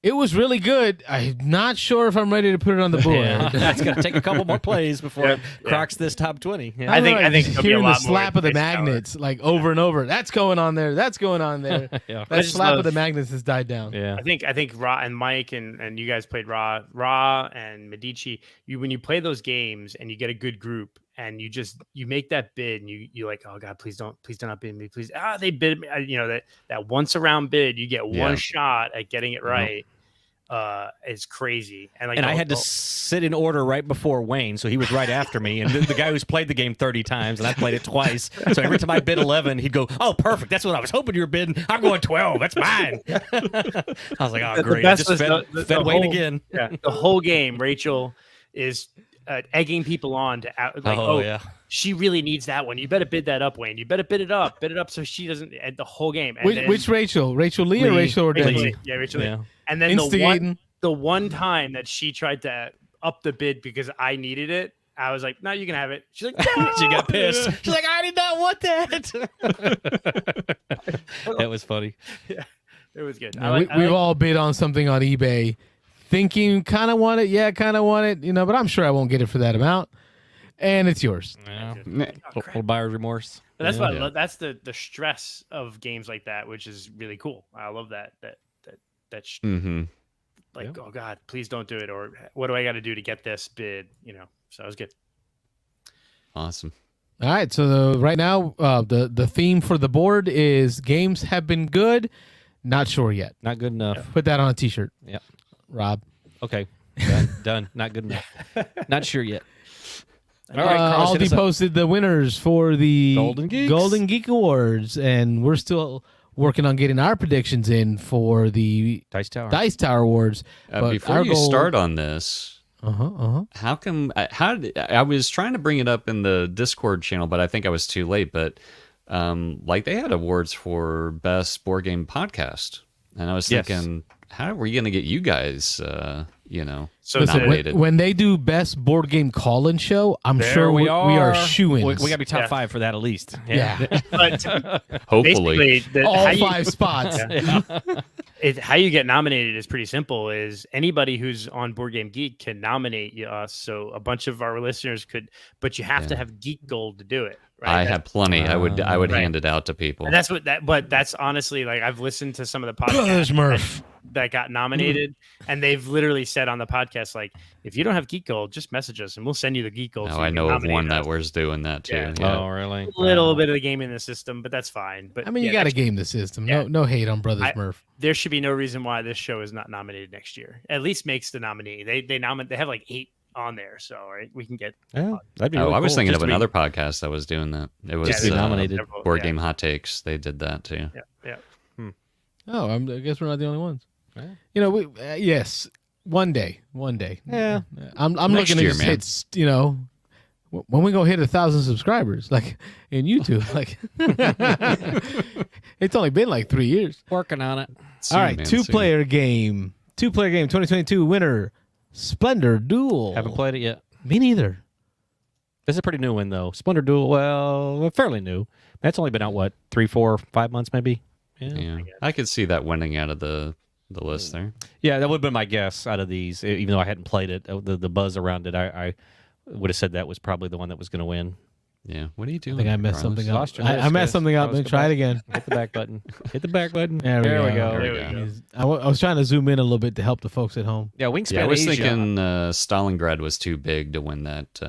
"It was really good. I'm not sure if I'm ready to put it on the board." Yeah, that's going to take a couple more plays before it cracks this top 20. Yeah. I think don't know, there'll just be a hearing the lot more slap of the increased power. magnets like over and over. That's going on there. That's going on there. Yeah. That just slap love- of the magnets has died down. Yeah. I think Raw and Mike and you guys played Raw and Medici. When you play those games and you get a good group and you make that bid and you like, oh God, please don't outbid me, please. They bid me. That once around bid, you get one shot at getting it right. is crazy. And like, I had to sit in order right before Wayne, so he was right after me. And the guy who's played the game 30 times, and I played it twice. So every time I bid 11, he'd go, "Oh, perfect. That's what I was hoping you were bidding. I'm going 12. That's mine." I was like, "Oh, great." I just fed Wayne again. Yeah, the whole game, Rachel is egging people on to yeah, she really needs that one. You better bid that up, Wayne. You better bid it up so she doesn't. The whole game. And which Rachel? Rachel Lee or Rachel Ordenzi? Yeah, Rachel Lee. Yeah. And then the one time that she tried to up the bid because I needed it, I was like, "No, you can have it." She's like, "No!" She got pissed. She's like, "I did not want that." That was funny. Yeah, it was good. We've all bid on something on eBay, thinking kind of want it, but I'm sure I won't get it for that amount, and it's yours. Yeah. Little buyer's remorse. But that's what I love. That's the stress of games like that, which is really cool. I love that. Oh God, please don't do it, or what do I got to do to get this bid? So it was good. Awesome. All right, so right now the theme for the board is games have been good, not sure yet. Not good enough. Put that on a T-shirt. Yep. Rob. Okay. Done. Not good enough. Not sure yet. All right, Aldi posted the winners for the Golden Geek Awards, and we're still working on getting our predictions in for the Dice Tower Awards. Before you start on this, how come? I was trying to bring it up in the Discord channel, but I think I was too late. But they had awards for best board game podcast, and I was thinking, how are we going to get you guys? Nominated. When they do best board game call-in show, I'm sure we are shoo-ins. We got to be top 5 for that at least. Yeah. But hopefully all 5 spots. How you get nominated is pretty simple. Is anybody who's on Board Game Geek can nominate us. So a bunch of our listeners could, but you have to have Geek Gold to do it. Right? I have plenty. I would hand it out to people. And but that's honestly, like, I've listened to some of the podcasts that got nominated, and they've literally said on the podcast, like, if you don't have Geek Gold, just message us and we'll send you the Geek Gold. I know of one that was doing that too. Yeah. Yeah. Oh, really? A little bit of the game in the system, but that's fine. But I mean, you got to game the system. No hate on Brothers Murph. There should be no reason why this show is not nominated next year. At least makes the nominee. They nominate. They have like 8 on there, so we can get. That'd be really I was cool. thinking of another podcast that was doing that. It was nominated. Board Game Hot Takes. They did that too. Yeah. Oh, I guess we're not the only ones. Yeah. Yes, one day. Yeah, I'm looking to just hit. When we go hit 1,000 subscribers, like in YouTube, like it's only been like 3 years. Working on it. All right, two-player game, 2022 winner. Splendor Duel. Haven't played it yet. Me neither. This is a pretty new one, though. Splendor Duel, well, fairly new. That's only been out, 3, 4, 5 months, maybe? Yeah. I could see that winning out of the list there. Yeah, that would have been my guess out of these, even though I hadn't played it. The buzz around it, I would have said that was probably the one that was going to win. Yeah. What are you doing? I think I messed something up. I messed something up. Let me try it again. Hit the back button. Hit the back button. There we go. I was trying to zoom in a little bit to help the folks at home. Yeah, Wingspan I was Asia. thinking Stalingrad was too big to win that.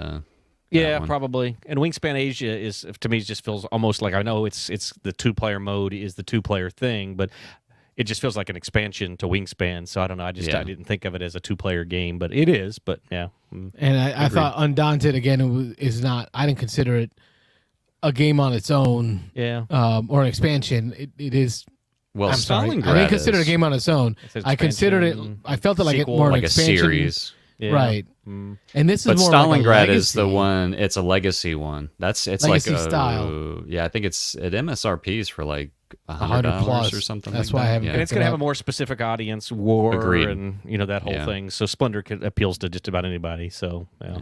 Probably. And Wingspan Asia is, to me, just feels almost like, I know it's the 2-player mode is the 2-player thing, but it just feels like an expansion to Wingspan. So I don't know. I didn't think of it as a 2-player game, but it is. But yeah. And I thought Undaunted again is not. I didn't consider it a game on its own. Yeah. Or an expansion. It is. Well, I'm sorry. Stalingrad I didn't consider it a game on its own. I considered it. I felt it like more like an expansion. A series. Yeah. Right. And this is more Stalingrad like a is the one. It's a legacy one. It's legacy like style. Yeah, I think it MSRPs for like $100 or something. That's like why that. I haven't. And it's going to have a more specific audience, war, Agreed. and that whole thing. So Splendor appeals to just about anybody. So yeah.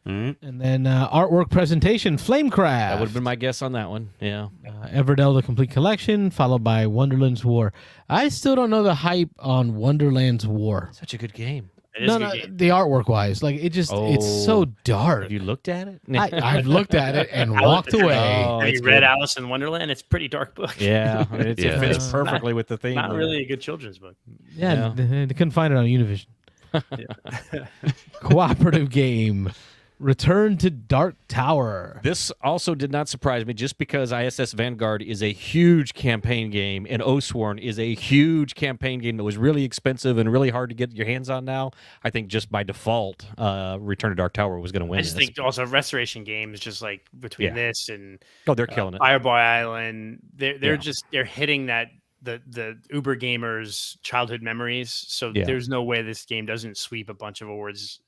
And then artwork presentation, Flamecraft. That would have been my guess on that one. Yeah. Everdell, the complete collection, followed by Wonderland's War. I still don't know the hype on Wonderland's War. Such a good game. No, the artwork wise, like it's so dark. Have you looked at it? I've looked at it and walked away. Have you read Alice in Wonderland? It's a pretty dark book. Yeah, it fits perfectly with the theme. Not really a good children's book. Yeah. They couldn't find it on Univision. Cooperative game, Return to Dark Tower. This also did not surprise me, just because ISS Vanguard is a huge campaign game and Oathsworn is a huge campaign game that was really expensive and really hard to get your hands on now. I think just by default, Return to Dark Tower was going to win. I just think also restoration games, just like between this and they're killing it. Fireball Island, they're hitting that the Uber gamers' childhood memories. So there's no way this game doesn't sweep a bunch of awards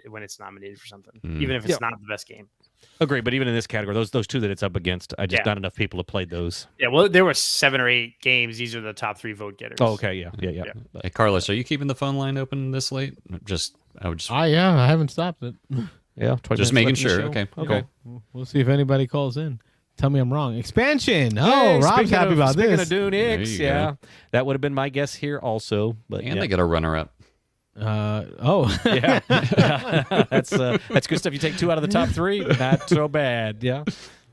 when it's nominated for something, even if it's not the best game. Agree, but even in this category, those two that it's up against, not enough people have played those. Yeah, well, there were 7 or 8 games. These are the top 3 vote getters. Oh, okay, yeah. Hey, Carlos, are you keeping the phone line open this late? I haven't stopped it. Yeah, just making sure. Okay, cool. We'll see if anybody calls in. Tell me I'm wrong. Expansion. Oh, Rob's happy about this. Speaking of Dune X, that would have been my guess here also. But they get a runner-up. Yeah, that's good stuff. You take 2 out of the top 3, not so bad. Yeah.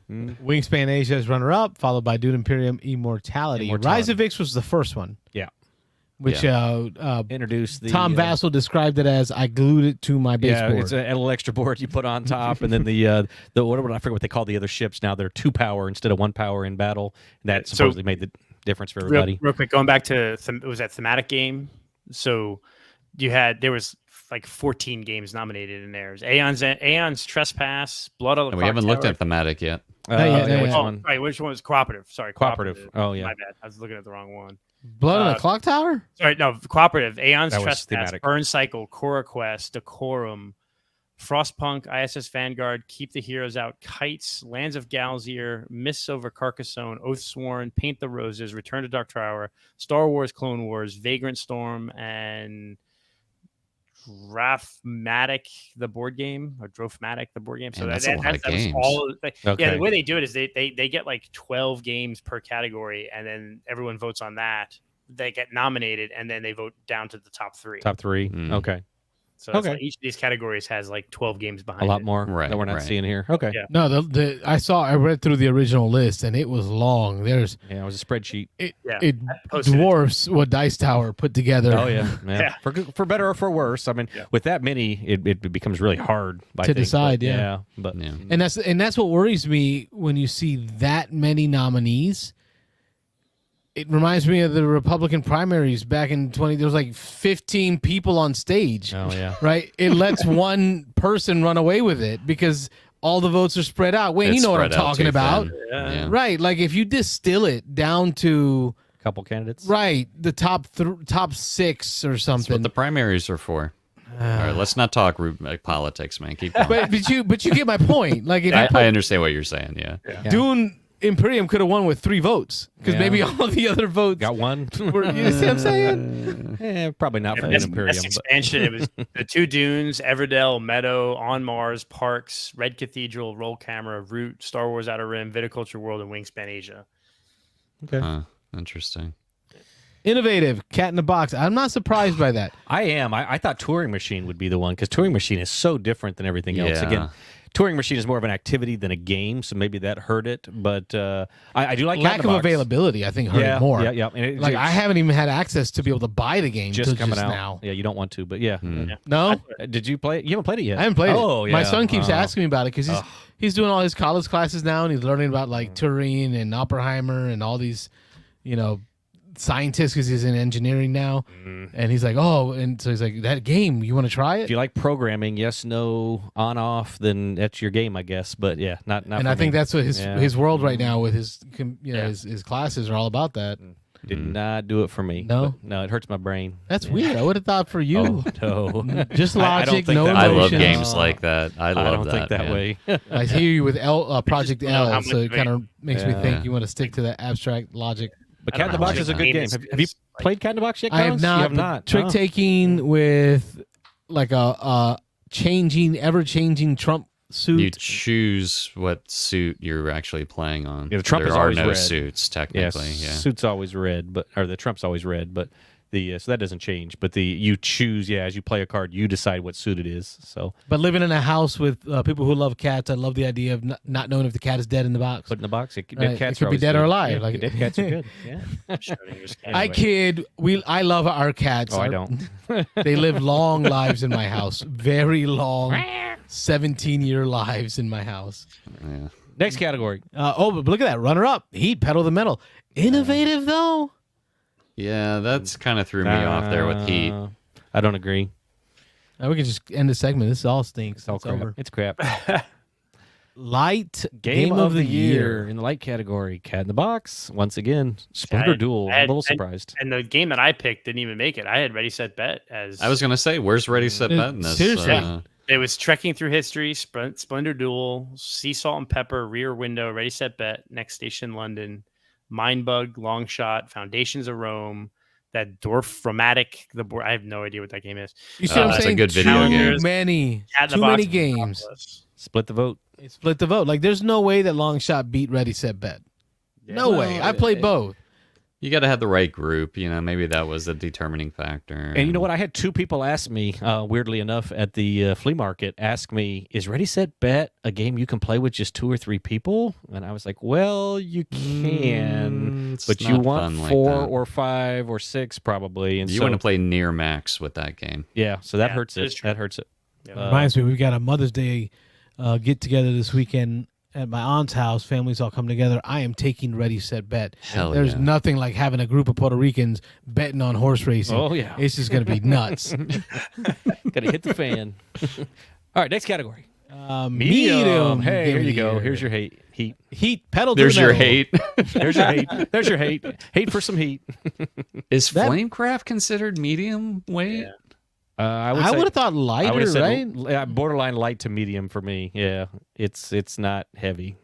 Wingspan Asia is runner-up, followed by Dune Imperium Immortality. Rise of Ix was the first one. Yeah. Which introduced the Tom Vassell described it as I glued it to my baseboard. Yeah, it's a little extra board you put on top, and then the whatever, I forget what they call the other ships now. They're 2 power instead of 1 power in battle. And that supposedly made the difference for everybody. Real quick, going back to it was that thematic game. So there was like 14 games nominated in there. Aeon's Trespass, Blood on the We haven't looked at thematic yet. Which one? Right, which one was Cooperative? Sorry, Cooperative. Oh yeah, my bad. I was looking at the wrong one. Blood on the Clock Tower? Sorry, no, Cooperative. Aeon's That was Trespass, thematic. Burn Cycle, Cora Quest, Decorum, Frostpunk, ISS Vanguard, Keep the Heroes Out, Kites, Lands of Galzier, Mists over Carcassonne, Oathsworn, Paint the Roses, Return to Dark Tower, Star Wars Clone Wars, Vagrant Storm, and Draftmatic, the board game, or Drophmatic, the board game. So Man, that's a lot of games. all. Okay. Yeah, the way they do it is they get like 12 games per category, and then everyone votes on that. They get nominated, and then they vote down to the top 3. Top 3. Okay. So that's like each of these categories has like 12 games behind A lot it. more that we're not seeing here. Okay. Yeah. No, I read through the original list, and it was long. It was a spreadsheet. It posted dwarfs what Dice Tower put together. Oh yeah. For better or for worse. I mean, with that many, it becomes really hard to decide. And that's what worries me when you see that many nominees. It reminds me of the Republican primaries back in 20. There was like 15 people on stage. Oh yeah. Right. It lets one person run away with it because all the votes are spread out. Wayne, you know what I'm talking about, right? Like if you distill it down to a couple candidates, right? The top 6 or something. That's what the primaries are for. All right, let's not talk politics, man. Keep going. but you get my point. Like if I understand what you're saying. Yeah. Dune Imperium could have won with 3 votes because maybe all the other votes got 1. You see what I'm saying? Probably not for the Imperium. Best expansion. It was the 2 Dunes, Everdell, Meadow, On Mars, Parks, Red Cathedral, Roll Camera, Route, Star Wars Outer Rim, Viticulture World, and Wingspan Asia. Okay. Interesting. Innovative, Cat in the Box. I'm not surprised by that. I am. I thought Touring Machine would be the one because Touring Machine is so different than everything else. Again, Touring Machine is more of an activity than a game, so maybe that hurt it. But I do like lack of availability. I think hurt it more. Yeah. And I haven't even had access to be able to buy the game just coming out now. Yeah, you don't want to, but yeah. No, did you play it? You haven't played it yet. I haven't played it. Oh, yeah. My son keeps asking me about it because he's doing all his college classes now, and he's learning about like Turing and Oppenheimer and all these, scientists because he's in engineering now, and he's like, and so he's like, that game, you want to try it? If you like programming, yes, no, on, off, then that's your game, I guess. But yeah, not. And I think that's what his world right now with his his classes are all about that. Did not do it for me. No, no, it hurts my brain. That's weird. I would have thought for you. Oh, no, just logic, no emotions. I love games like that. I don't think that way. I hear you with Project L, so it kind of makes me think you want to stick to the abstract logic. But Cat in the Box is a good game. Have you played Cat in the Box yet, I have Collins? not. You have not. Trick taking with like a ever-changing Trump suit. You choose what suit you're actually playing on. Yeah, the Trump there is are always no red. suits technically. Suit's always red, or the Trump's always red. But So that doesn't change, but you choose, as you play a card, you decide what suit it is. So, But living in a house with people who love cats, I love the idea of not knowing if the cat is dead in the box. put in the box, dead Right. cats It could are be always dead or good. alive. Yeah, Like- dead cats are good. Yeah. I Anyway. kid. I love our cats. Oh, I don't. They live long lives in my house. Very long, 17-year lives in my house. Yeah. Next category. But look at that runner up. Heat, pedal to the metal. Innovative though. Yeah, that's kind of threw me off there with Heat. I don't agree. Now we can just end the segment. This all stinks. It's all crap. over. It's crap. Light Game of the year in the light category. Cat in the Box. Once again, Splinter Duel. I'm a little surprised. And the game that I picked didn't even make it. I had Ready Set Bet as. I was gonna say, where's Ready Set Bet in this? Seriously. It was Trekking Through History, Splendor Duel, Sea Salt and Pepper, Rear Window, Ready Set Bet, Next Station London, Mindbug, Long Shot, Foundations of Rome, that Dwarf-Romatic, the board. I have no idea what that game is. You see what I'm That's a saying? good video Too game. many, Cat in the too Box many was games. fabulous. Split the vote. It split the vote. Like there's no way that Long Shot beat Ready Set Bet. No way. I played both. You got to have the right group. Maybe that was a determining factor. And you know what? I had two people ask me, weirdly enough, at the flea market, ask me, is Ready, Set, Bet a game you can play with just 2 or 3 people? And I was like, well, you can, It's but you not want fun like 4 that. or 5 or 6 probably. And You so, want to play near max with that game. Yeah, so that hurts that it. is true. That hurts it. Reminds me, we've got a Mother's Day get together this weekend at my aunt's house. Families all come together. I am taking Ready, Set, Bet. Hell There's yeah. nothing like having a group of Puerto Ricans betting on horse racing. Oh, yeah. It's just going to be nuts. Got to hit the fan. All right, next category. Medium. Hey, Game here of you the go. year. Here's your hate. Heat. Heat, pedal to There's the your metal. hate. There's your hate. There's your hate. Hate for some heat. Is That- Flamecraft considered medium weight? Yeah. I I would have thought I would lighter, have said right? borderline light to medium for me. Yeah, it's not heavy.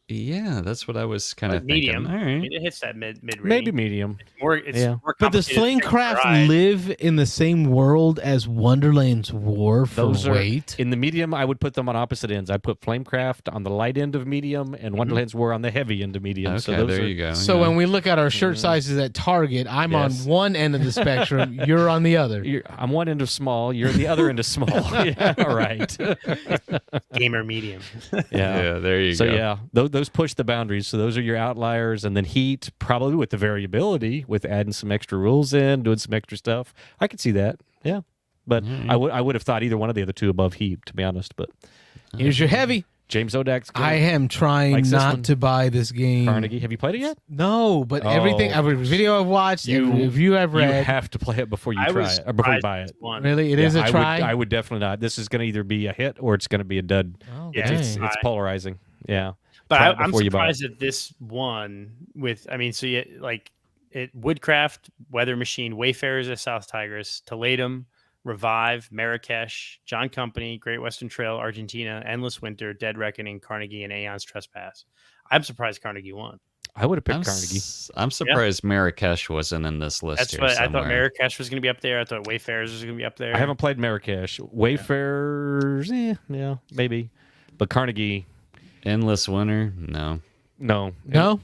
Yeah, that's what I was kind of thinking. Medium. All I right. mean, it hits that mid range. Maybe medium. It's Yeah. more But does complicated to Flamecraft ride. live in the same world as Wonderland's War for Those are weight? in the medium. I would put them on opposite ends. I'd put Flamecraft on the light end of medium, and Wonderland's War on the heavy end of medium. Okay, so those there are, you go. So yeah. when we look at our shirt sizes at Target, I'm Yes. on one end of the spectrum, you're on the other. I'm one end of small. You're the other end of small. Yeah, all right. gamer medium. yeah, there you So go. yeah, those push the boundaries. So those are your outliers, and then Heat probably with the variability, with adding some extra rules in, doing some extra stuff. I could see that. Yeah, but I would have thought either one of the other two above Heat, to be honest. But Here's your heavy. James Odak's good. I am trying Likes this not one. to buy this game. Carnegie. Have you played it yet? No, but Oh. every video I've watched, every review I've You read, have to play it before you I try was it or before you surprised buy this it. one. really, it is a try. I would definitely not. This is going to either be a hit or it's going to be a dud. Oh, Yeah, dang. It's polarizing. Yeah. But Try it I'm before you buy it. surprised that this one with, I mean, so you like it, Woodcraft, Weather Machine, Wayfarers of South Tigris, Toledo, Revive, Marrakesh, John Company, Great Western Trail, Argentina, Endless Winter, Dead Reckoning, Carnegie, and Aeon's Trespass. I'm surprised Carnegie won. I would have picked I'm, Carnegie. I'm surprised Marrakesh wasn't in this list That's here what I somewhere. thought. Marrakesh was going to be up there. I thought Wayfarers was going to be up there. I haven't played Marrakesh. Wayfarers, yeah, maybe. But Carnegie, Endless Winter? No. no. no.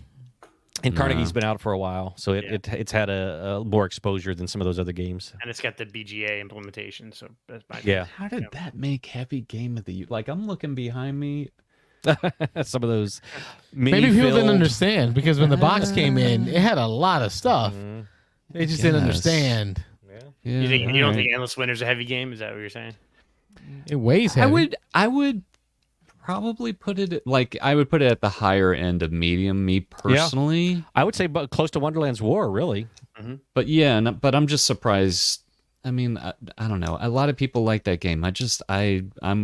And No. Carnegie's been out for a while, so it's had a more exposure than some of those other games. And it's got the BGA implementation. So that's my Yeah. How did that make heavy game of the year? Like, I'm looking behind me. Some of those Maybe people didn't mini-filled- understand because when the box came in, it had a lot of stuff. Mhm. They just didn't Yes. understand. Yeah, You think you don't alright. think Endless Winter's a heavy game? Is that what you're saying? It weighs heavy. I would probably put it at the higher end of medium, me personally. I would say close to Wonderland's War, really. But yeah, but I'm just surprised. I mean, I don't know. A lot of people like that game. I'm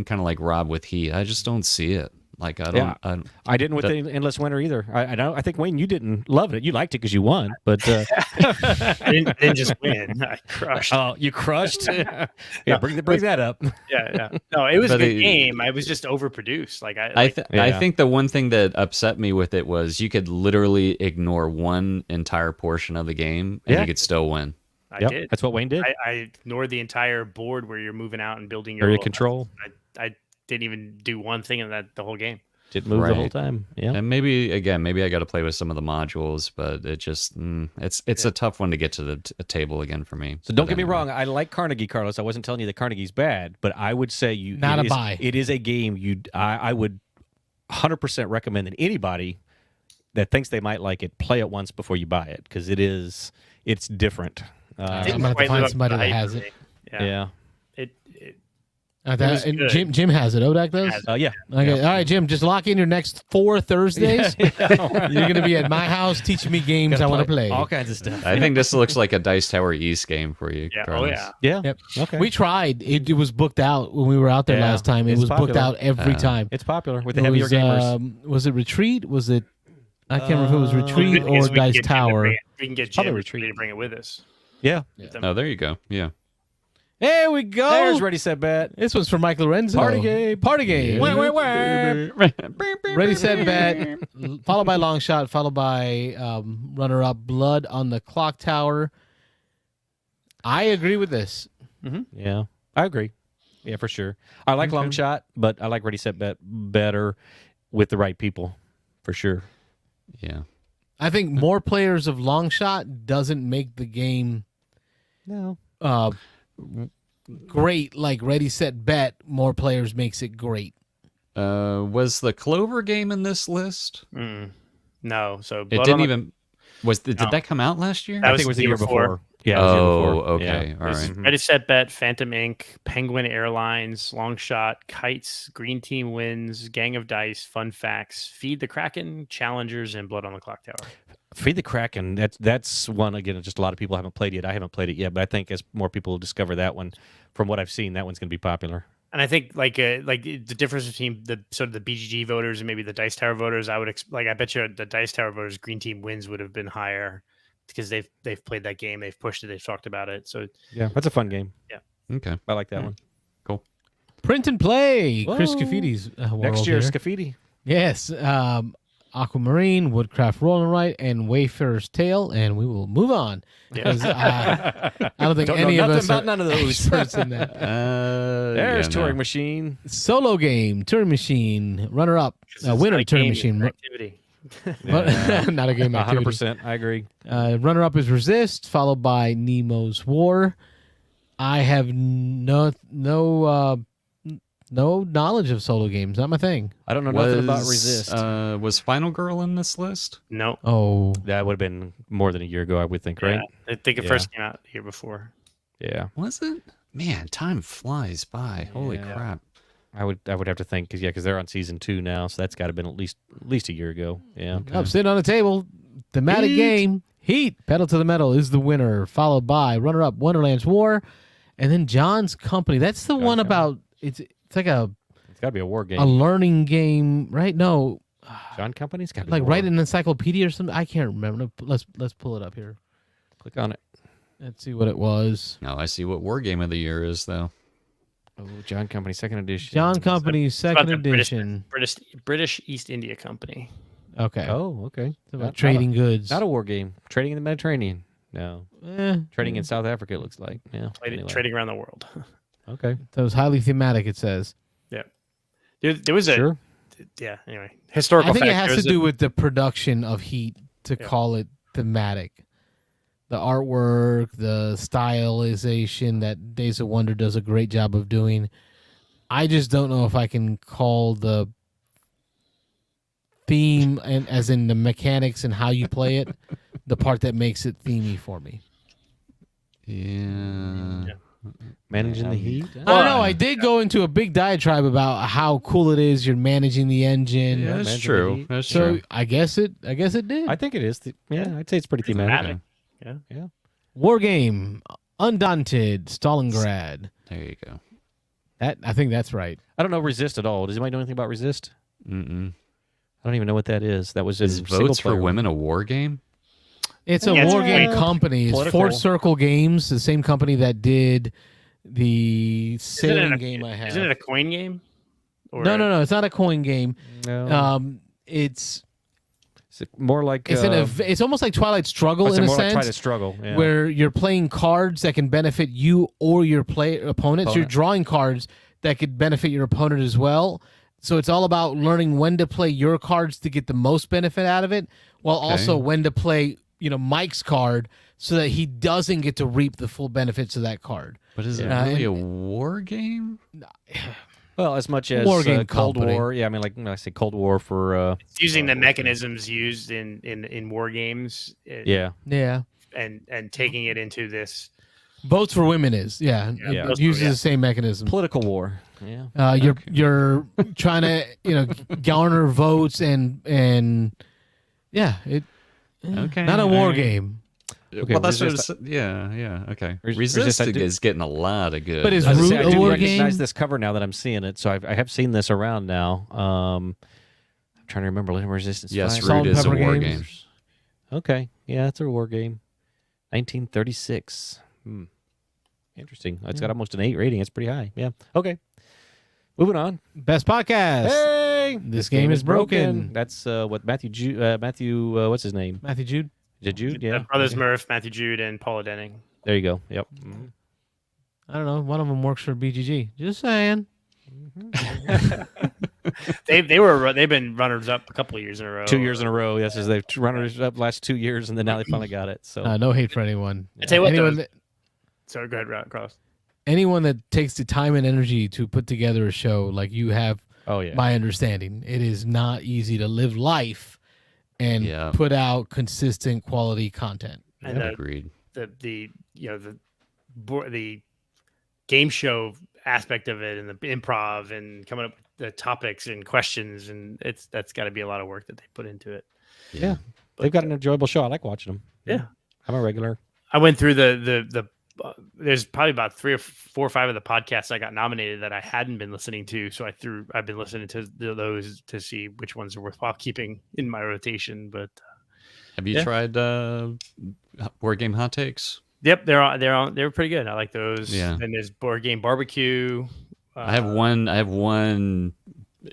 kind of like Rob with Heat. I just don't see it. Like I don't. I didn't with the Endless Winter either. I think Wayne, you didn't love it. You liked it because you won, but I didn't just win. I crushed. oh, you crushed. Yeah, bring that up. Yeah. No, it was a But good game. I was just overproduced. Like I Yeah. think the one thing that upset me with it was you could literally ignore one entire portion of the game and Yeah. you could still win. I Yep, did. that's what Wayne did. I ignored the entire board where you're moving out and building your Area little control. houses. I didn't even do one thing in the whole game. It moves the whole time. Yeah. And maybe I got to play with some of the modules, but it just it's a tough one to get to the table again for me. So don't get me wrong. I like Carnegie, Carlos. I wasn't telling you that Carnegie's bad, but I would say buy. It is a game I would 100% recommend that anybody that thinks they might like it play it once before you buy it because it's different. I'm gonna have to find somebody that has it. Yeah. And Jim has it. Odak does? Yeah. Okay. All right, Jim, just lock in your next 4 Thursdays. You're going to be at my house teaching me games I want to play. All kinds of stuff. I think this looks like a Dice Tower East game for you, Yeah. Carlos. Oh, yeah. Yeah. Yep. Okay. We tried. It was booked out when we were out there last time. It It's was booked popular. out every time. It's popular with the It heavier was, gamers. Was it Retreat? Was it... I can't remember if it was Retreat or Because we can Dice get Jim to Tower. bring it- We can get Probably Jim Retreat. to bring it with us. Yeah. Oh, there you go. Yeah. There we go. There's Ready, Set, Bet. This was for Mike Lorenzo. Party game. Party game. Ready, set, bet. Followed by long shot. Followed by runner-up. Blood on the clock tower. I agree with this. Mm-hmm. Yeah, I agree. Yeah, for sure. I like long shot, but I like Ready, Set, Bet better with the right people, for sure. Yeah. I think more players of long shot doesn't make the game great. Like Ready, Set, Bet. More players makes it great. Was the Clover game in this list? No, so It didn't even. Did that come out last year? That I think it was the year before. Yeah. It was the year before. Okay. Yeah. All right. Ready, Set, Bet, Phantom Inc., Penguin Airlines, Long Shot, Kites, Green Team Wins, Gang of Dice, Fun Facts, Feed the Kraken, Challengers, and Blood on the Clock Tower. Feed the Kraken. That's one again. Just a lot of people haven't played yet. I haven't played it yet, but I think as more people discover that one, from what I've seen, that one's going to be popular. And I think like the difference between the sort of the BGG voters and maybe the Dice Tower voters, I bet you the Dice Tower voters, Green Team Wins would have been higher because they've played that game, they've pushed it, they've talked about it. So yeah, that's a fun game. Yeah. Okay. I like that one. Cool. Print and play. Whoa. Chris Scaffidi's world Next year, here. Scafidi. Yes. Aquamarine, Woodcraft Rolling Right, and Wayfarer's Tale, and we will move on. Because I don't think any of us are none of those. experts in that. There's Touring Machine. Solo game, Turing Machine, runner-up, winner, Turing Machine. Activity. Not a game activity. 100%. I agree. Runner-up is Resist, followed by Nemo's War. I have no knowledge of solo games. Not my thing. I don't know nothing about Resist. Was Final Girl in this list? No. Oh. That would have been more than a year ago, I would think, right? Yeah. I think it first came out the year before. Yeah. Was it? Man, time flies by. Holy crap. I would have to think because they're on season 2 now, so that's got to have been at least a year ago. Yeah. Up, sitting on the table, thematic game. Heat, Pedal to the Metal is the winner, followed by runner-up Wonderland's War, and then John's Company. That's the one about it's like It's got to be a war game. a learning game, right? No, John Company's got to be like war. write an encyclopedia or something. I can't remember. Let's pull it up here. Click on it. Let's see what it was. No, I see what War Game of the Year is, though. Oh, John Company, second edition. John Company's second About the edition. British East India Company. Okay. Oh, okay. It's about trading goods. Not a war game. Trading in the Mediterranean. No. Trading in South Africa, it looks like. Yeah. Anyway. Trading around the world. Okay. That was highly thematic, it says. Yeah. There was a Sure. yeah. Anyway, historical. I think fact, it has there to do with the production of Heat to call it thematic. The artwork, the stylization that Days of Wonder does a great job of doing. I just don't know if I can call the theme, and as in the mechanics and how you play it, the part that makes it themey for me. Yeah. Managing the heat. I don't know. I did go into a big diatribe about how cool it is. You're managing the engine. Yeah, that's Managing the true. heat. That's So true. I guess it did. I think it is. I'd say it's pretty thematic. Yeah. War game, Undaunted, Stalingrad. There you go. I think that's right. I don't know Resist at all. Does anybody know anything about Resist? Mm-mm. I don't even know what that is. That was Is in Votes for single-player. Women a war game? It's a Yeah, it's war game right. company. It's Political. Fort Circle Games, the same company that did the Isn't it sailing game I have. Isn't it a coin game? Or No. It's not a coin game. No. It's more like it's almost like Twilight Struggle in a more like sense, Try to Struggle, yeah. where you're playing cards that can benefit you or your opponents. You're Opponent. drawing cards that could benefit your opponent as well. So it's all about learning when to play your cards to get the most benefit out of it, while also when to play, Mike's card so that he doesn't get to reap the full benefits of that card. But is it really a war game? Well, as much as War game Cold company. War, I mean, like I say, Cold War for It's using the mechanisms used in war games. yeah. And taking it into this. Votes for Women is it uses the same mechanism. Political war. Yeah. You're trying to garner votes and not a war game. Okay, well, that's okay. Resist is getting a lot of good. But is I Root do a war recognize game? this cover now that I'm seeing it, so I have seen this around now. I'm trying to remember Resistance. Yes, 5. Root is a Pepper war games. game. Okay, yeah, it's a war game. 1936. Interesting. It's got almost an 8 rating. It's pretty high. Yeah. Okay. Moving on. Best podcast. Hey, This game is broken. That's what Matthew. What's his name? Matthew Jude. Is it Jude? Yeah. Brothers Murph, Matthew Jude, and Paula Denning. There you go. Yep. I don't know. One of them works for BGG. Just saying. They've been runners up a couple of years in a row. 2 years in a row. Yes, as they've runners up last 2 years, and then now they finally got it. So No hate for anyone. I tell you what, anyone though- that, Sorry, go ahead, Carlos. anyone that takes the time and energy to put together a show like you have, oh yeah. my understanding, it is not easy to live life and put out consistent quality content. And Agreed. the game show aspect of it and the improv and coming up with the topics and questions, and that's got to be a lot of work that they put into it. Yeah. They've got an enjoyable show. I like watching them. Yeah. I'm a regular. I went through the there's probably about 3 or 4 or 5 of the podcasts I got nominated that I hadn't been listening to. So I've been listening to those to see which ones are worthwhile keeping in my rotation. But have you tried Board Game Hot Takes? Yep, they're pretty good. I like those. Yeah. And there's Board Game Barbecue. I have one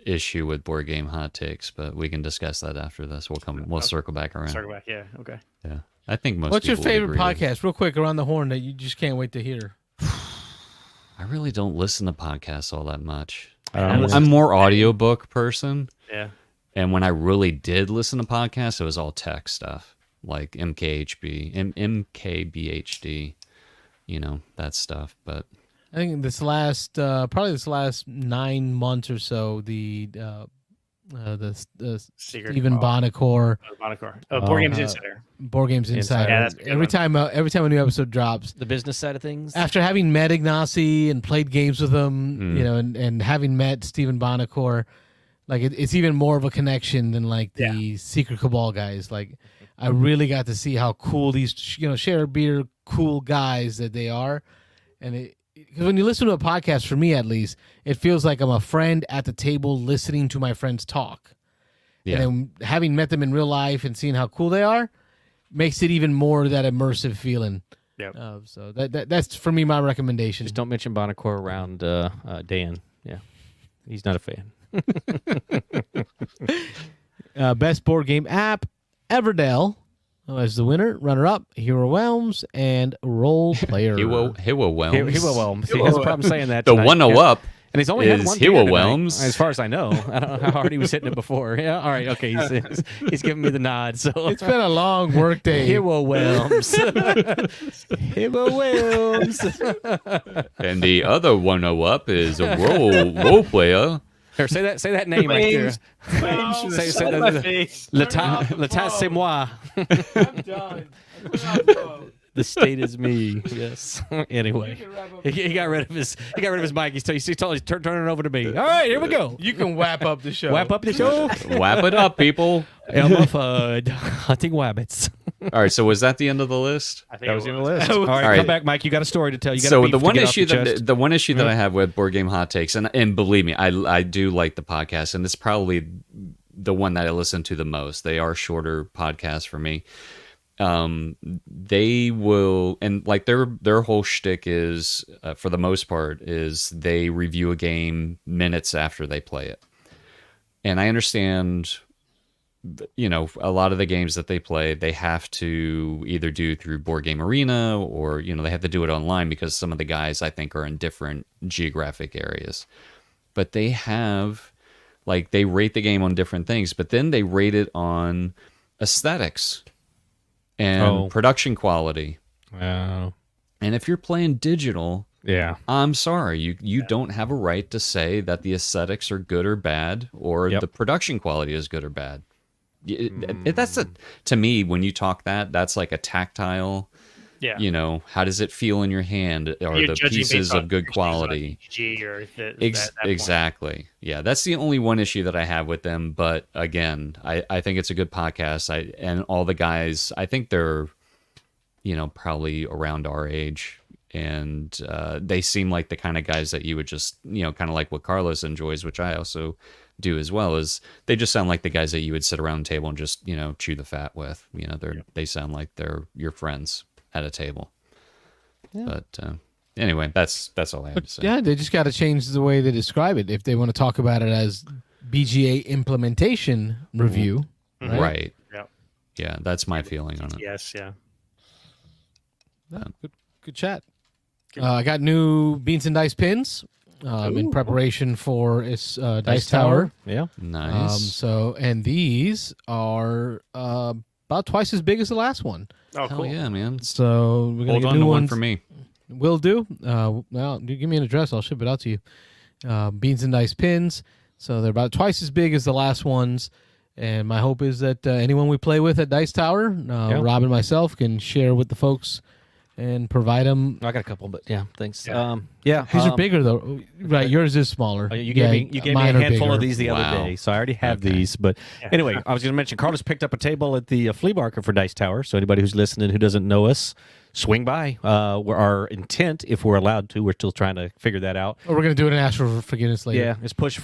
issue with Board Game Hot Takes, but we can discuss that after this. We'll circle back around. Circle back, yeah. Okay. Yeah. I think most What's your people would favorite agree with- podcast, real quick, around the horn that you just can't wait to hear? I really don't listen to podcasts all that much. Um, I'm more audiobook person. Yeah. And when I really did listen to podcasts, it was all tech stuff, like MKBHD, that stuff. But I think this last 9 months or so, the Secret Stephen Bonacore, Board Games Insider. Board Games Insider. Yeah, that's a good every one. time a new episode drops, The business side of things. after having met Ignacy and played games with him, and having met Stephen Bonacore, like it's even more of a connection than like the Secret Cabal guys. Like I really got to see how cool these share beer cool guys that they are, and because when you listen to a podcast, for me at least, it feels like I'm a friend at the table listening to my friends talk. yeah, And then having met them in real life and seeing how cool they are makes it even more that immersive feeling. Yep. So that's for me my recommendation. Just don't mention Bonacore around Dan. Yeah. He's not a fan. Best board game app, Everdell as the winner, runner-up, Hero Realms, and Role Player. Hero Realms. He has a problem saying that. The tonight. 1-0 up. And he's only had is one Hero beer tonight, Realms. as far as I know. I don't know how hard he was hitting it before. Yeah, all right, okay. He's giving me the nod. So It's been a long work day. Hero Realms. Hero Realms. And the other 1-0 up is a role player. Here, say that name right there. Say that. L'état c'est moi. I'm done. The state is me. Yes. Anyway, he got rid of his mic. He's turning it over to me. All right, here we go. You can wrap up the show. Wrap up the show. Wrap it up, people. Elmo Fudd hunting wabbits. All right, so was that the end of the list? I think That was in the was. list. All right, right. come back, Mike. You got a story to tell. You got So a beef the to one get off issue your chest. that I have with Board Game Hot Takes, and believe me, I do like the podcast, and it's probably the one that I listen to the most. They are shorter podcasts for me. They will, and like their whole shtick is, for the most part, is they review a game minutes after they play it. And I understand, a lot of the games that they play, they have to either do through Board Game Arena or, they have to do it online because some of the guys I think are in different geographic areas. But they have Like they rate the game on different things, but then they rate it on aesthetics and production quality. Wow. And if you're playing digital, I'm sorry, you don't have a right to say that the aesthetics are good or bad, or the production quality is good or bad. That's to me, when you talk that's like a tactile. Yeah. You know, how does it feel in your hand? Are the pieces of good quality? Exactly. Yeah, that's the only one issue that I have with them. But again, I think it's a good podcast. And all the guys, I think they're, you know, probably around our age. And they seem like the kind of guys that you would just, you know, kind of like what Carlos enjoys, which I also do as well, is they just sound like the guys that you would sit around the table and just, you know, chew the fat with. You know, they sound like they're your friends at a table. But anyway, that's all I have to say. Yeah, they just got to change the way they describe it if they want to talk about it as BGA implementation review. Right. Yeah. Yeah, that's my feeling on it. Yes, yeah. Good chat. I got new Beans and Dice pins in preparation for its Dice Tower. Yeah. Nice. And these are about twice as big as the last one. Oh, Hell cool. yeah, man. So we're gonna Hold get on new to one ones for me. Will do. Well, you give me an address, I'll ship it out to you. Beans and Dice pins. So they're about twice as big as the last ones. And my hope is that anyone we play with at Dice Tower, Rob and myself, can share with the folks and provide them. I got a couple, but yeah, thanks. Yeah. These are bigger though, right? Yours is smaller. You gave me a handful of these the other day, so I already have these. But anyway, I was going to mention Carlos picked up a table at the flea market for Dice Tower. So anybody who's listening who doesn't know us, swing by. Our intent, if we're allowed to, we're still trying to figure that out. Or we're going to do it and ask for forgiveness later. Yeah, it's push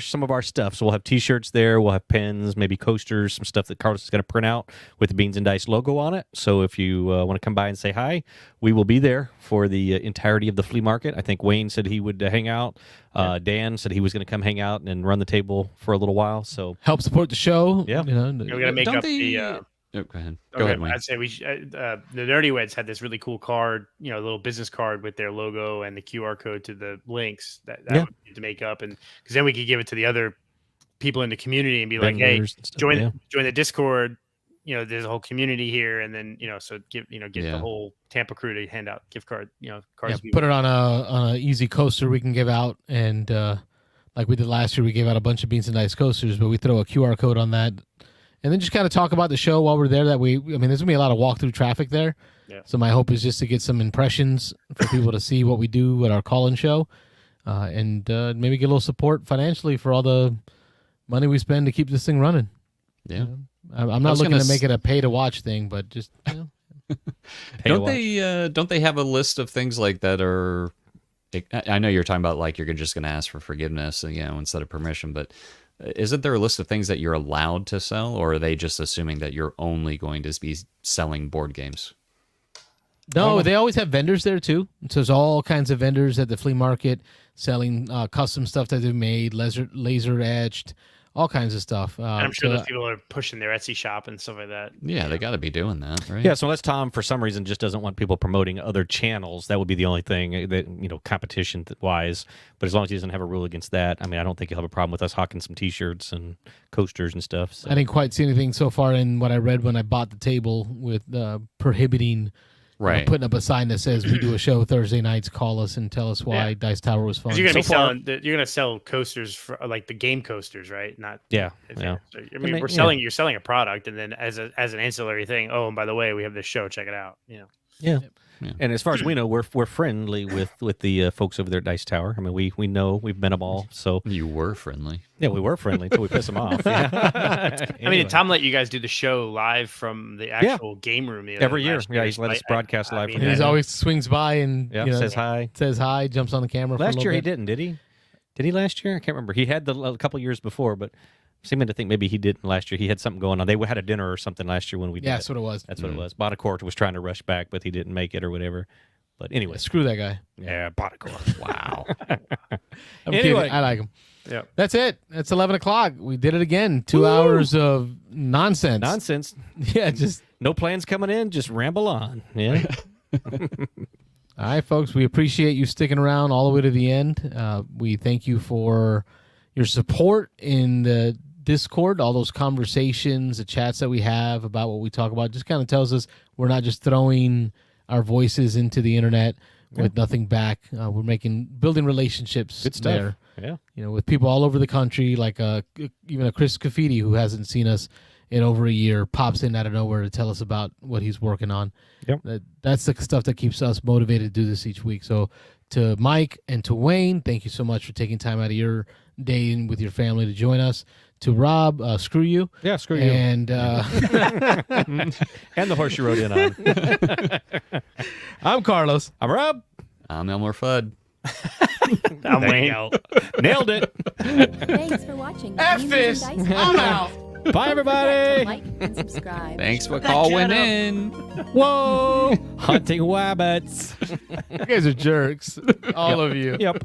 some of our stuff. So we'll have T-shirts there, we'll have pens, maybe coasters, some stuff that Carlos is going to print out with the Beans and Dice logo on it. So if you want to come by and say hi, we will be there for the entirety of the flea market. I think Wayne said he would hang out. Dan said he was going to come hang out and run the table for a little while. So help support the show. Yeah, you know, we're gonna make up the. Go ahead. Go ahead, Wayne. I'd say the Nerdy Weds had this really cool card, you know, a little business card with their logo and the QR code to the links that would need to make up, and because then we could give it to the other people in the community and be like, hey, join the Discord. You know, there's a whole community here, and then so get the whole Tampa crew to hand out gift cards. Cards. Put it on a easy coaster we can give out, and like we did last year, we gave out a bunch of Beans and Dice coasters, but we throw a QR code on that. And then just kind of talk about the show while we're there. There's going to be a lot of walkthrough traffic there. Yeah. So my hope is just to get some impressions for people to see what we do at our call-in show, and maybe get a little support financially for all the money we spend to keep this thing running. Yeah. I'm not looking to make it a pay-to-watch thing, but just... Don't they have a list of things like that are... I know you're talking about like you're just going to ask for forgiveness, instead of permission, but... Isn't there a list of things that you're allowed to sell, or are they just assuming that you're only going to be selling board games? No, they always have vendors there too. So there's all kinds of vendors at the flea market selling custom stuff that they've made, laser etched, all kinds of stuff. And I'm sure those people are pushing their Etsy shop and stuff like that. Yeah, they got to be doing that, right? Yeah, so unless Tom, for some reason, just doesn't want people promoting other channels, that would be the only thing that competition-wise. But as long as he doesn't have a rule against that, I mean, I don't think he'll have a problem with us hawking some T-shirts and coasters and stuff. So. I didn't quite see anything so far in what I read when I bought the table with prohibiting. Right. Putting up a sign that says we do a show Thursday nights. Call us and tell us why Dice Tower was fun. You're gonna sell coasters for like the game coasters, right? Not yeah. So, I mean, you're selling a product, and then as an ancillary thing. Oh, and by the way, we have this show. Check it out. Yeah. Yeah. And as far as we know, we're friendly with the folks over there at Dice Tower. I mean, we know we've met them all. So you were friendly. Yeah, we were friendly until we piss them off. Yeah. I mean, Tom let you guys do the show live from the actual game room every year. Yeah, he's let us broadcast live. He always swings by and says hi. Jumps on the camera. Last year he didn't, did he? Did he last year? I can't remember. He had a couple years before, but. Seeming to think maybe he didn't last year. He had something going on. They had a dinner or something last year when we did. Yeah, that's what it was. That's what it was. Bonacourt was trying to rush back, but he didn't make it or whatever. But anyway. Screw that guy. Yeah, Bonacourt. Wow. Anyway. I like him. Yeah. That's it. That's 11 o'clock. We did it again. 2 hours of nonsense. Nonsense. Yeah, just... No plans coming in. Just ramble on. Yeah. All right, folks. We appreciate you sticking around all the way to the end. We thank you for... your support in the Discord, all those conversations, the chats that we have about what we talk about. Just kind of tells us we're not just throwing our voices into the internet with nothing back. We're building relationships there. Yeah. With people all over the country, like even a Chris Cafidi who hasn't seen us in over a year pops in out of nowhere to tell us about what he's working on. Yep. That's the stuff that keeps us motivated to do this each week. So to Mike and to Wayne, thank you so much for taking time out of your day with your family to join us. To Rob, screw you. Yeah, screw you. And and the horse you rode in on. I'm Carlos. I'm Rob. I'm Elmer Fudd. I'm There Wayne. you go. Nailed it. Thanks for watching. F Beans this. and Dice I'm Podcast. out. Bye, Don't forget to everybody. like and subscribe. Thanks for calling in. Whoa. Hunting wabbits. You guys are jerks. All of you. Yep.